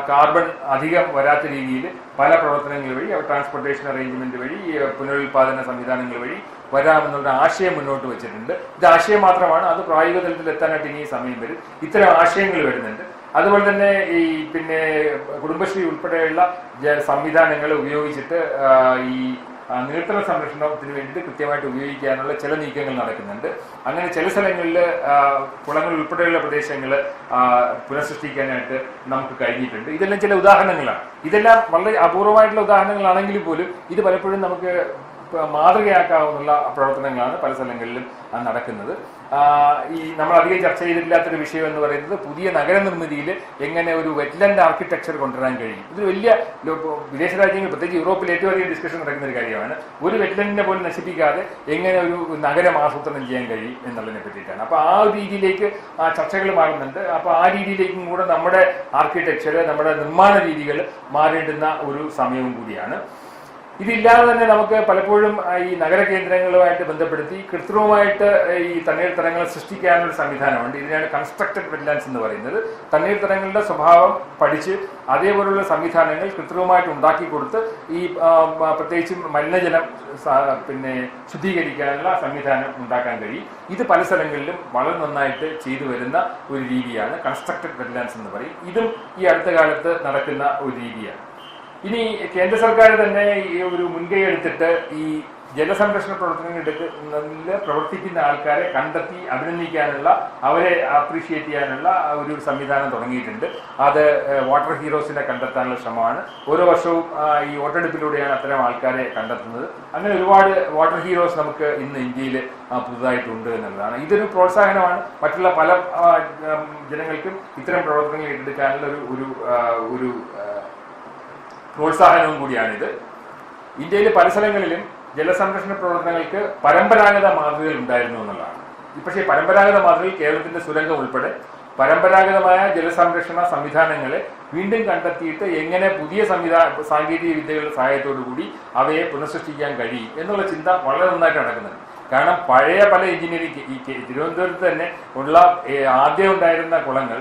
കാർബൺ അധികം വരാത്ത രീതിയിൽ പല പ്രവർത്തനങ്ങൾ വഴി, ട്രാൻസ്പോർട്ടേഷൻ അറേഞ്ച്മെന്റ് വഴി, പുനരുൽപാദന സംവിധാനങ്ങൾ വഴി വരാമെന്നുള്ള ആശയം മുന്നോട്ട് വെച്ചിട്ടുണ്ട്. ഇത് ആശയം മാത്രമാണ്, അത് പ്രായോഗിക തലത്തിൽ എത്താനായിട്ട് ഇനി സമയം വരും. ഇത്തരം ആശയങ്ങൾ വരുന്നുണ്ട്. അതുപോലെ തന്നെ പിന്നെ കുടുംബശ്രീ ഉൾപ്പെടെയുള്ള സംവിധാനങ്ങൾ ഉപയോഗിച്ചിട്ട് ഈ നീർത്തട സംരക്ഷണത്തിന് വേണ്ടിയിട്ട് കൃത്യമായിട്ട് ഉപയോഗിക്കാനുള്ള ചില നീക്കങ്ങൾ നടക്കുന്നുണ്ട്. അങ്ങനെ ചില സ്ഥലങ്ങളിൽ കുളങ്ങൾ ഉൾപ്പെടെയുള്ള പ്രദേശങ്ങൾ പുനഃസൃഷ്ടിക്കാനായിട്ട് നമുക്ക് കഴിഞ്ഞിട്ടുണ്ട്. ഇതെല്ലാം ചില ഉദാഹരണങ്ങളാണ്. ഇതെല്ലാം വളരെ അപൂർവമായിട്ടുള്ള ഉദാഹരണങ്ങളാണെങ്കിൽ പോലും ഇത് പലപ്പോഴും നമുക്ക് മാതൃകയാക്കാവുന്ന പ്രവർത്തനങ്ങളാണ് പല സ്ഥലങ്ങളിലും നടക്കുന്നത്. നമ്മൾ അധികം ചർച്ച ചെയ്തിട്ടില്ലാത്തൊരു വിഷയം എന്ന് പറയുന്നത് പുതിയ നഗരനിർമ്മിതിയിൽ എങ്ങനെ ഒരു വെറ്റ്ലൻഡ് ആർക്കിടെക്ചർ കൊണ്ടുവരാൻ കഴിയും. ഇതൊരു വലിയ വിദേശ രാജ്യങ്ങൾ, പ്രത്യേകിച്ച് യൂറോപ്പിൽ ഏറ്റവും അധികം ഡിസ്കഷൻ നടക്കുന്ന ഒരു കാര്യമാണ്. ഒരു വെറ്റ്ലൻഡിനെ പോലും നശിപ്പിക്കാതെ എങ്ങനെ ഒരു നഗരം ആസൂത്രണം ചെയ്യാൻ കഴിയും എന്നുള്ളതിനെ പറ്റിയിട്ടാണ്. അപ്പോൾ ആ ഒരു രീതിയിലേക്ക് ചർച്ചകൾ മാറുന്നുണ്ട്. അപ്പോൾ ആ രീതിയിലേക്കും കൂടെ നമ്മുടെ ആർക്കിടെക്ചർ, നമ്മുടെ നിർമ്മാണ രീതികൾ മാറേണ്ടുന്ന ഒരു സമയവും കൂടിയാണ്. ഇതില്ലാതെ തന്നെ നമുക്ക് പലപ്പോഴും ഈ നഗര കേന്ദ്രങ്ങളുമായിട്ട് ബന്ധപ്പെടുത്തി കൃത്രിമമായിട്ട് ഈ തണ്ണീർത്തടങ്ങൾ സൃഷ്ടിക്കാനുള്ള സംവിധാനമുണ്ട്. ഇതിനാണ് കൺസ്ട്രക്റ്റഡ് വെറ്റ്ലാൻഡ്സ് എന്ന് പറയുന്നത്. തണ്ണീർത്തടങ്ങളുടെ സ്വഭാവം പഠിച്ച് അതേപോലുള്ള സംവിധാനങ്ങൾ കൃത്രിമമായിട്ട് ഉണ്ടാക്കി കൊടുത്ത് ഈ പ്രത്യേകിച്ചും മലിനജലം പിന്നെ ശുദ്ധീകരിക്കാനുള്ള സംവിധാനം ഉണ്ടാക്കാൻ കഴിയും. ഇത് പല സ്ഥലങ്ങളിലും വളരെ നന്നായിട്ട് ചെയ്തു വരുന്ന ഒരു രീതിയാണ് കൺസ്ട്രക്റ്റഡ് വെറ്റ്ലാൻഡ്സ് എന്ന് പറയും. ഇതും ഈ അടുത്ത കാലത്ത് നടക്കുന്ന ഒരു രീതിയാണ്. ഇനി കേന്ദ്ര സർക്കാർ തന്നെ ഈ ഒരു മുൻകൈ എടുത്തിട്ട് ഈ ജലസംരക്ഷണ പ്രവർത്തനങ്ങളിൽ പ്രവർത്തിക്കുന്ന ആൾക്കാരെ കണ്ടെത്തി അഭിനന്ദിക്കാനുള്ള, അവരെ അപ്രീഷിയേറ്റ് ചെയ്യാനുള്ള ഒരു സംവിധാനം തുടങ്ങിയിട്ടുണ്ട്. അത് വാട്ടർ ഹീറോസിനെ കണ്ടെത്താനുള്ള ശ്രമമാണ്. ഓരോ വർഷവും ഈ വോട്ടെടുപ്പിലൂടെയാണ് അത്തരം ആൾക്കാരെ കണ്ടെത്തുന്നത്. അങ്ങനെ ഒരുപാട് വാട്ടർ ഹീറോസ് നമുക്ക് ഇന്ന് ഇന്ത്യയിൽ പുതുതായിട്ടുണ്ട് എന്നുള്ളതാണ്. ഇതൊരു പ്രോത്സാഹനമാണ്. മറ്റുള്ള പല ജനങ്ങൾക്കും ഇത്തരം പ്രവർത്തനങ്ങൾ ഏറ്റെടുക്കാനുള്ള ഒരു പ്രോത്സാഹനവും കൂടിയാണിത്. ഇന്ത്യയിലെ പല സ്ഥലങ്ങളിലും ജലസംരക്ഷണ പ്രവർത്തനങ്ങൾക്ക് പരമ്പരാഗത മാതൃകകൾ ഉണ്ടായിരുന്നു എന്നുള്ളതാണ്. പക്ഷേ പരമ്പരാഗത മാതൃകയിൽ കേരളത്തിന്റെ സുരംഗം ഉൾപ്പെടെ പരമ്പരാഗതമായ ജലസംരക്ഷണ സംവിധാനങ്ങളെ വീണ്ടും കണ്ടെത്തിയിട്ട് എങ്ങനെ പുതിയ സാങ്കേതിക വിദ്യകളുടെ സഹായത്തോടുകൂടി അവയെ പുനഃസൃഷ്ടിക്കാൻ കഴിയും എന്നുള്ള ചിന്ത വളരെ നന്നായിട്ട് നടക്കുന്നുണ്ട്. കാരണം പഴയ പല എഞ്ചിനീയറിംഗ്, ഈ തിരുവനന്തപുരത്ത് തന്നെ ഉള്ള ആദ്യം ഉണ്ടായിരുന്ന കുളങ്ങൾ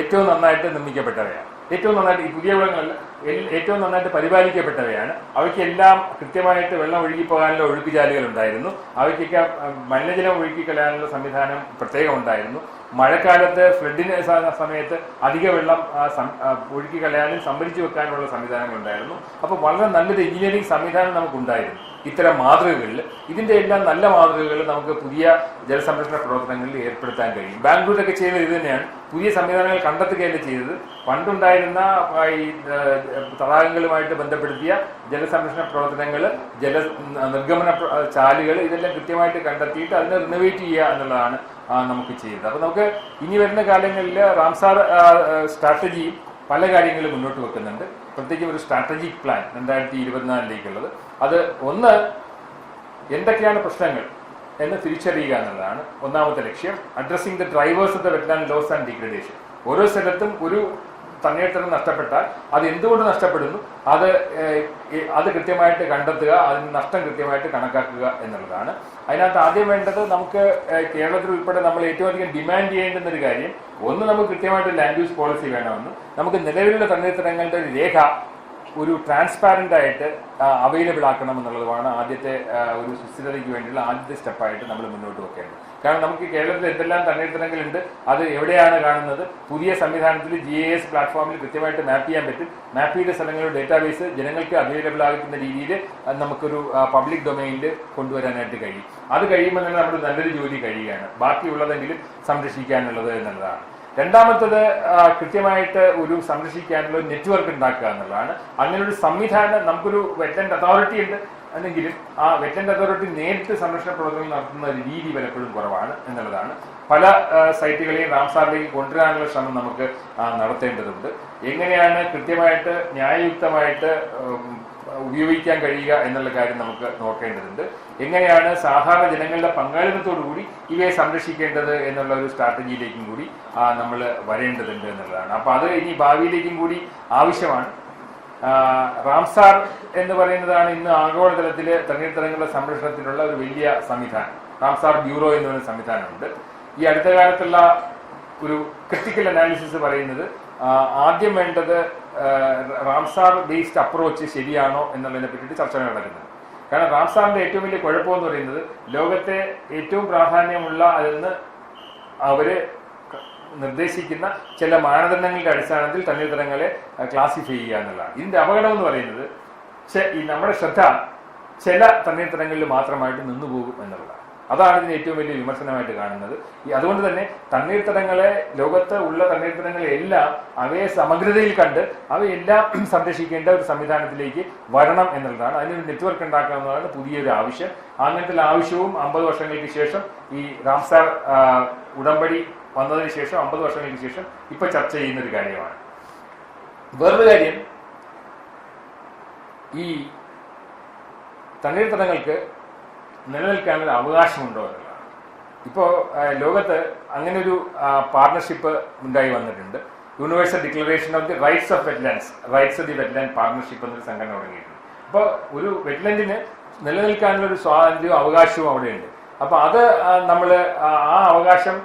ഏറ്റവും നന്നായിട്ട് നിർമ്മിക്കപ്പെട്ടവയാണ്. ഏറ്റവും നന്നായിട്ട് ഈ പുതിയ കുളങ്ങളല്ല, ഏറ്റവും നന്നായിട്ട് പരിപാലിക്കപ്പെട്ടവയാണ്. അവയ്ക്കെല്ലാം കൃത്യമായിട്ട് വെള്ളം ഒഴുകിപ്പോകാനുള്ള ഒഴുക്കുചാലുകൾ ഉണ്ടായിരുന്നു. അവയ്ക്കൊക്കെ മലിനജലം ഒഴുക്കിക്കളയാനുള്ള സംവിധാനം പ്രത്യേകം ഉണ്ടായിരുന്നു. മഴക്കാലത്ത് ഫ്ലഡിന് സമയത്ത് അധിക വെള്ളം ഒഴുക്കിക്കളയാനും സംഭരിച്ചു വെക്കാനുള്ള സംവിധാനങ്ങൾ ഉണ്ടായിരുന്നു. അപ്പോൾ വളരെ നല്ലൊരു എഞ്ചിനീയറിംഗ് സംവിധാനം നമുക്കുണ്ടായിരുന്നു. ഇത്തരം മാതൃകകളിൽ ഇതിൻ്റെ എല്ലാം നല്ല മാതൃകകൾ നമുക്ക് പുതിയ ജലസംരക്ഷണ പ്രവർത്തനങ്ങളിൽ ഏർപ്പെടുത്താൻ കഴിയും. ബാംഗ്ലൂരൊക്കെ ചെയ്യുന്നത് ഇത് തന്നെയാണ്. പുതിയ സംവിധാനങ്ങൾ കണ്ടെത്തുകയല്ലേ ചെയ്തത്. പണ്ടുണ്ടായിരുന്ന ഈ തടാകങ്ങളുമായിട്ട് ബന്ധപ്പെടുത്തിയ ജലസംരക്ഷണ പ്രവർത്തനങ്ങൾ, നിർഗമന ചാലുകൾ, ഇതെല്ലാം കൃത്യമായിട്ട് കണ്ടെത്തിയിട്ട് അതിനെ റിനോവേറ്റ് ചെയ്യുക എന്നുള്ളതാണ് നമുക്ക് ചെയ്യുന്നത്. അപ്പോൾ നമുക്ക് ഇനി വരുന്ന കാലങ്ങളിൽ റാംസാർ സ്ട്രാറ്റജിയും പല കാര്യങ്ങളും മുന്നോട്ട് വെക്കുന്നുണ്ട്. പ്രത്യേകിച്ച് ഒരു സ്ട്രാറ്റജിക് പ്ലാൻ 2024 അത് ഒന്ന്, എന്തൊക്കെയാണ് പ്രശ്നങ്ങൾ എന്ന് തിരിച്ചറിയുക എന്നുള്ളതാണ് ഒന്നാമത്തെ ലക്ഷ്യം. Addressing the drivers of the wetland loss and degradation. ഓരോ സ്ഥലത്തും ഒരു തണ്ണീർത്തടം നഷ്ടപ്പെട്ടാൽ അത് എന്തുകൊണ്ട് നഷ്ടപ്പെടുന്നു, അത് കൃത്യമായിട്ട് കണ്ടെത്തുക, അതിന് നഷ്ടം കൃത്യമായിട്ട് കണക്കാക്കുക എന്നുള്ളതാണ്. അതിനകത്ത് ആദ്യം വേണ്ടത്, നമുക്ക് കേരളത്തിൽ ഉൾപ്പെടെ നമ്മൾ ഏറ്റവും അധികം ഡിമാൻഡ് ചെയ്യേണ്ടുന്ന ഒരു കാര്യം, ഒന്ന് നമുക്ക് കൃത്യമായിട്ട് ലാൻഡ് യൂസ് പോളിസി വേണമെന്ന്. നമുക്ക് നിലവിലുള്ള തണ്ണീർത്തടങ്ങളുടെ ഒരു രേഖ ഒരു ട്രാൻസ്പാരൻ്റ് ആയിട്ട് അവൈലബിൾ ആക്കണം എന്നുള്ളതുമാണ് ആദ്യത്തെ ഒരു സുസ്ഥിരതയ്ക്ക് വേണ്ടിയുള്ള ആദ്യത്തെ സ്റ്റെപ്പായിട്ട് നമ്മൾ മുന്നോട്ട് വെക്കേണ്ടത്. കാരണം നമുക്ക് കേരളത്തിൽ എന്തെല്ലാം തണ്ണീർത്തടങ്ങളുണ്ട്, അത് എവിടെയാണ് കാണുന്നത്, പുതിയ സംവിധാനത്തിൽ GIS പ്ലാറ്റ്ഫോമിൽ കൃത്യമായിട്ട് മാപ്പ് ചെയ്യാൻ പറ്റും. മാപ്പ് ചെയ്ത സ്ഥലങ്ങളുടെ ഡേറ്റാബേസ് ജനങ്ങൾക്ക് അവൈലബിൾ ആകുന്ന രീതിയിൽ നമുക്കൊരു പബ്ലിക് ഡൊമൈനിൽ കൊണ്ടുവരാനായിട്ട് കഴിയും. അത് കഴിയുമ്പോൾ തന്നെ നമ്മുടെ നല്ലൊരു ജോലി കഴിയുകയാണ്, ബാക്കിയുള്ളതെങ്കിലും സംരക്ഷിക്കാനുള്ളത് എന്നുള്ളതാണ്. രണ്ടാമത്തത് കൃത്യമായിട്ട് ഒരു സംരക്ഷിക്കാനുള്ള നെറ്റ്വർക്ക് ഉണ്ടാക്കുക എന്നുള്ളതാണ്. അങ്ങനെ ഒരു സംവിധാനം, നമുക്കൊരു വെറ്റ്ലാൻഡ് അതോറിറ്റി ഉണ്ട് എന്നെങ്കിലും ആ വെറ്റ്ലാൻഡ് അതോറിറ്റി നേരിട്ട് സംരക്ഷണ പ്രവർത്തനങ്ങൾ നടത്തുന്ന ഒരു രീതി പലപ്പോഴും കുറവാണ് എന്നുള്ളതാണ്. പല സൈറ്റുകളെയും റാംസാറിലേക്ക് കൊണ്ടുവരാനുള്ള ശ്രമം നമുക്ക് നടത്തേണ്ടതുണ്ട്. എങ്ങനെയാണ് കൃത്യമായിട്ട് ന്യായയുക്തമായിട്ട് ഉപയോഗിക്കാൻ കഴിയുക എന്നുള്ള കാര്യം നമുക്ക് നോക്കേണ്ടതുണ്ട്. എങ്ങനെയാണ് സാധാരണ ജനങ്ങളുടെ പങ്കാളിത്തത്തോടു കൂടി ഇവയെ സംരക്ഷിക്കേണ്ടത് എന്നുള്ള ഒരു സ്ട്രാറ്റജിയിലേക്കും കൂടി നമ്മൾ വരേണ്ടതുണ്ട് എന്നുള്ളതാണ്. അപ്പോൾ അത് ഇനി ഭാവിയിലേക്കും കൂടി ആവശ്യമാണ്. റാംസാർ എന്ന് പറയുന്നതാണ് ഇന്ന് ആഗോളതലത്തിൽ തണ്ണീർത്തടങ്ങളുടെ സംരക്ഷണത്തിനുള്ള ഒരു വലിയ സംവിധാനം. റാംസാർ ബ്യൂറോ എന്ന് പറയുന്ന സംവിധാനമുണ്ട്. ഈ അടുത്ത കാലത്തുള്ള ഒരു ക്രിട്ടിക്കൽ അനാലിസിസ് പറയുന്നത് ആദ്യം വേണ്ടത് റാംസാർ ബേസ്ഡ് അപ്രോച്ച് ശരിയാണോ എന്നുള്ളതിനെ പറ്റിയിട്ട് ചർച്ചകൾ നടക്കുന്നത്. കാരണം റാംസാറിന്റെ ഏറ്റവും വലിയ കുഴപ്പമെന്ന് പറയുന്നത് ലോകത്തെ ഏറ്റവും പ്രാധാന്യമുള്ള അതെന്ന് അവര് നിർദ്ദേശിക്കുന്ന ചില മാനദണ്ഡങ്ങളുടെ അടിസ്ഥാനത്തിൽ തണ്ണീർത്തടങ്ങളെ ക്ലാസിഫൈ ചെയ്യുക എന്നുള്ളതാണ്. ഇതിന്റെ അപകടം എന്ന് പറയുന്നത് ഈ നമ്മുടെ ശ്രദ്ധ ചില തണ്ണീർത്തടങ്ങളിൽ മാത്രമായിട്ട് നിന്നുപോകും എന്നുള്ളതാണ്. അതാണ് ഇതിന് ഏറ്റവും വലിയ വിമർശനമായിട്ട് കാണുന്നത്. അതുകൊണ്ട് തന്നെ തണ്ണീർത്തടങ്ങളെ, ലോകത്ത് ഉള്ള തണ്ണീർത്തടങ്ങളെ എല്ലാം അവയെ സമഗ്രതയിൽ കണ്ട് അവയെല്ലാം സംരക്ഷിക്കേണ്ട ഒരു സംവിധാനത്തിലേക്ക് വരണം എന്നുള്ളതാണ്. അതിനൊരു നെറ്റ്വർക്ക് ഉണ്ടാക്കുക എന്നതാണ് പുതിയൊരു ആവശ്യം. അങ്ങനത്തെ ആവശ്യവും 50 വർഷങ്ങൾക്ക് ശേഷം ഈ റാംസാർ ഉടമ്പടി വന്നതിന് ശേഷം 50 വർഷങ്ങൾക്ക് ശേഷം ഇപ്പൊ ചർച്ച ചെയ്യുന്ന ഒരു കാര്യമാണ്. വേറൊരു കാര്യം, ഈ തണ്ണീർത്തടങ്ങൾക്ക് നിലനിൽക്കാനൊരു അവകാശമുണ്ടോ എന്നുള്ളതാണ്. ഇപ്പോൾ ലോകത്ത് അങ്ങനെ ഒരു പാർട്ണർഷിപ്പ് ഉണ്ടായി വന്നിട്ടുണ്ട്. Universal declaration of the rights of wetlands, rights of the wetland partnership എന്നൊരു സംഘടന തുടങ്ങിയിട്ടുണ്ട്. അപ്പോൾ ഒരു വെറ്റ്ലാൻഡിന് നിലനിൽക്കാനുള്ള ഒരു സ്വാതന്ത്ര്യവും അവകാശവും അവിടെയുണ്ട്. അപ്പോൾ അത് നമ്മൾ ആ അവകാശം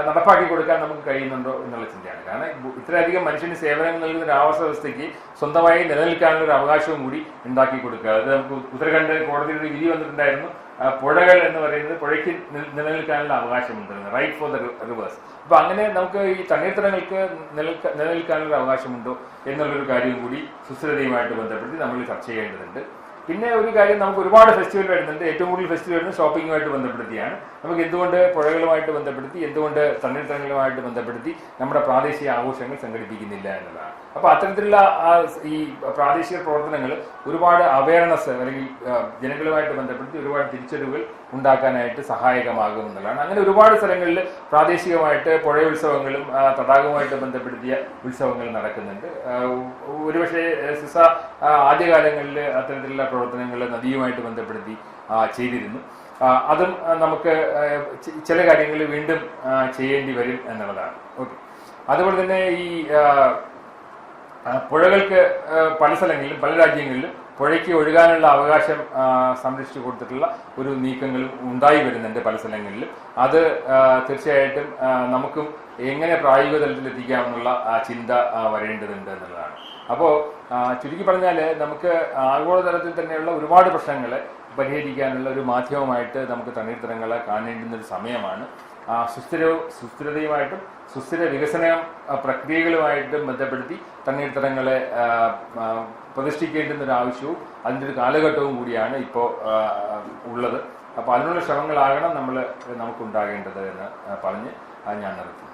നടപ്പാക്കി കൊടുക്കാൻ നമുക്ക് കഴിയുന്നുണ്ടോ എന്നുള്ള ചിന്തയാണ്. കാരണം ഇത്രയധികം മനുഷ്യന് സേവനങ്ങൾ നൽകുന്ന ഒരു ആവാസ വ്യവസ്ഥയ്ക്ക് സ്വന്തമായി നിലനിൽക്കാനുള്ള ഒരു അവകാശവും കൂടി ഉണ്ടാക്കി കൊടുക്കുക. അത് നമുക്ക് ഉത്തരാഖണ്ഡ് കോടതിയുടെ വിധി വന്നിട്ടുണ്ടായിരുന്നു. പുഴകൾ എന്ന് പറയുന്നത് പുഴയ്ക്ക് നിലനിൽക്കാനുള്ള അവകാശമുണ്ട്, റൈറ്റ് ഫോർ ദ റിവേഴ്സ്. അപ്പൊ അങ്ങനെ നമുക്ക് ഈ തണ്ണീർത്തടങ്ങൾക്ക് നിലനിൽക്കാനുള്ള അവകാശമുണ്ടോ എന്നുള്ളൊരു കാര്യം കൂടി സുസ്ഥിരതയുമായിട്ട് ബന്ധപ്പെടുത്തി നമ്മൾ ചർച്ച ചെയ്യേണ്ടതുണ്ട്. പിന്നെ ഒരു കാര്യം, നമുക്ക് ഒരുപാട് ഫെസ്റ്റിവൽ വരുന്നുണ്ട്. ഏറ്റവും കൂടുതൽ ഫെസ്റ്റിവൽ വരുന്നത് ഷോപ്പിങ്ങുമായിട്ട് ബന്ധപ്പെടുത്തിയാണ്. നമുക്ക് എന്തുകൊണ്ട് പുഴകളുമായിട്ട് ബന്ധപ്പെടുത്തി, എന്തുകൊണ്ട് തണ്ണീർത്തടങ്ങളുമായിട്ട് ബന്ധപ്പെടുത്തി നമ്മുടെ പ്രാദേശിക ആഘോഷങ്ങൾ സംഘടിപ്പിക്കുന്നില്ല എന്നുള്ളതാണ്. അപ്പോൾ അത്തരത്തിലുള്ള ഈ പ്രാദേശിക പ്രവർത്തനങ്ങൾ ഒരുപാട് അവയർനെസ് അല്ലെങ്കിൽ ജനങ്ങളുമായിട്ട് ബന്ധപ്പെടുത്തി ഒരുപാട് തിരിച്ചറിവുകൾ ഉണ്ടാക്കാനായിട്ട് സഹായകമാകും എന്നുള്ളതാണ്. അങ്ങനെ ഒരുപാട് സ്ഥലങ്ങളിൽ പ്രാദേശികമായിട്ട് പുഴ ഉത്സവങ്ങളും തടാകവുമായിട്ട് ബന്ധപ്പെടുത്തിയ ഉത്സവങ്ങൾ നടക്കുന്നുണ്ട്. ഒരുപക്ഷെ സിസ ആദ്യകാലങ്ങളിൽ അത്തരത്തിലുള്ള പ്രവർത്തനങ്ങൾ നദിയുമായിട്ട് ബന്ധപ്പെടുത്തി ചെയ്തിരുന്നു. അതും നമുക്ക് ചില കാര്യങ്ങൾ വീണ്ടും ചെയ്യേണ്ടി വരും എന്നുള്ളതാണ്. ഓക്കെ. അതുപോലെ തന്നെ ഈ പുഴകൾക്ക് പല സ്ഥലങ്ങളിലും പല രാജ്യങ്ങളിലും പുഴയ്ക്ക് ഒഴുകാനുള്ള അവകാശം സംരക്ഷിച്ചു കൊടുത്തിട്ടുള്ള ഒരു നീക്കങ്ങളും ഉണ്ടായി വരുന്നുണ്ട് പല സ്ഥലങ്ങളിലും. അത് തീർച്ചയായിട്ടും നമുക്കും എങ്ങനെ പ്രായോഗിക തലത്തിൽ എത്തിക്കാമെന്നുള്ള ചിന്ത വരേണ്ടതുണ്ട് എന്നുള്ളതാണ്. അപ്പോൾ ചുരുക്കി പറഞ്ഞാൽ നമുക്ക് ആഗോളതലത്തിൽ തന്നെയുള്ള ഒരുപാട് പ്രശ്നങ്ങളെ പരിഹരിക്കാനുള്ള ഒരു മാധ്യമമായിട്ട് നമുക്ക് തണ്ണീർത്തടങ്ങളെ കാണേണ്ടുന്ന ഒരു സമയമാണ്. സുസ്ഥിരതയുമായിട്ടും സുസ്ഥിര വികസന പ്രക്രിയകളുമായിട്ടും ബന്ധപ്പെടുത്തി തണ്ണീർത്തടങ്ങളെ പ്രതിഷ്ഠിക്കേണ്ടുന്ന ഒരു ആവശ്യവും അതിൻ്റെ ഒരു കാലഘട്ടവും കൂടിയാണ് ഇപ്പോൾ ഉള്ളത്. അപ്പോൾ അതിനുള്ള ശ്രമങ്ങളാകണം നമുക്കുണ്ടാകേണ്ടത് എന്ന് പറഞ്ഞ് ഞാൻ നിർത്തുന്നു.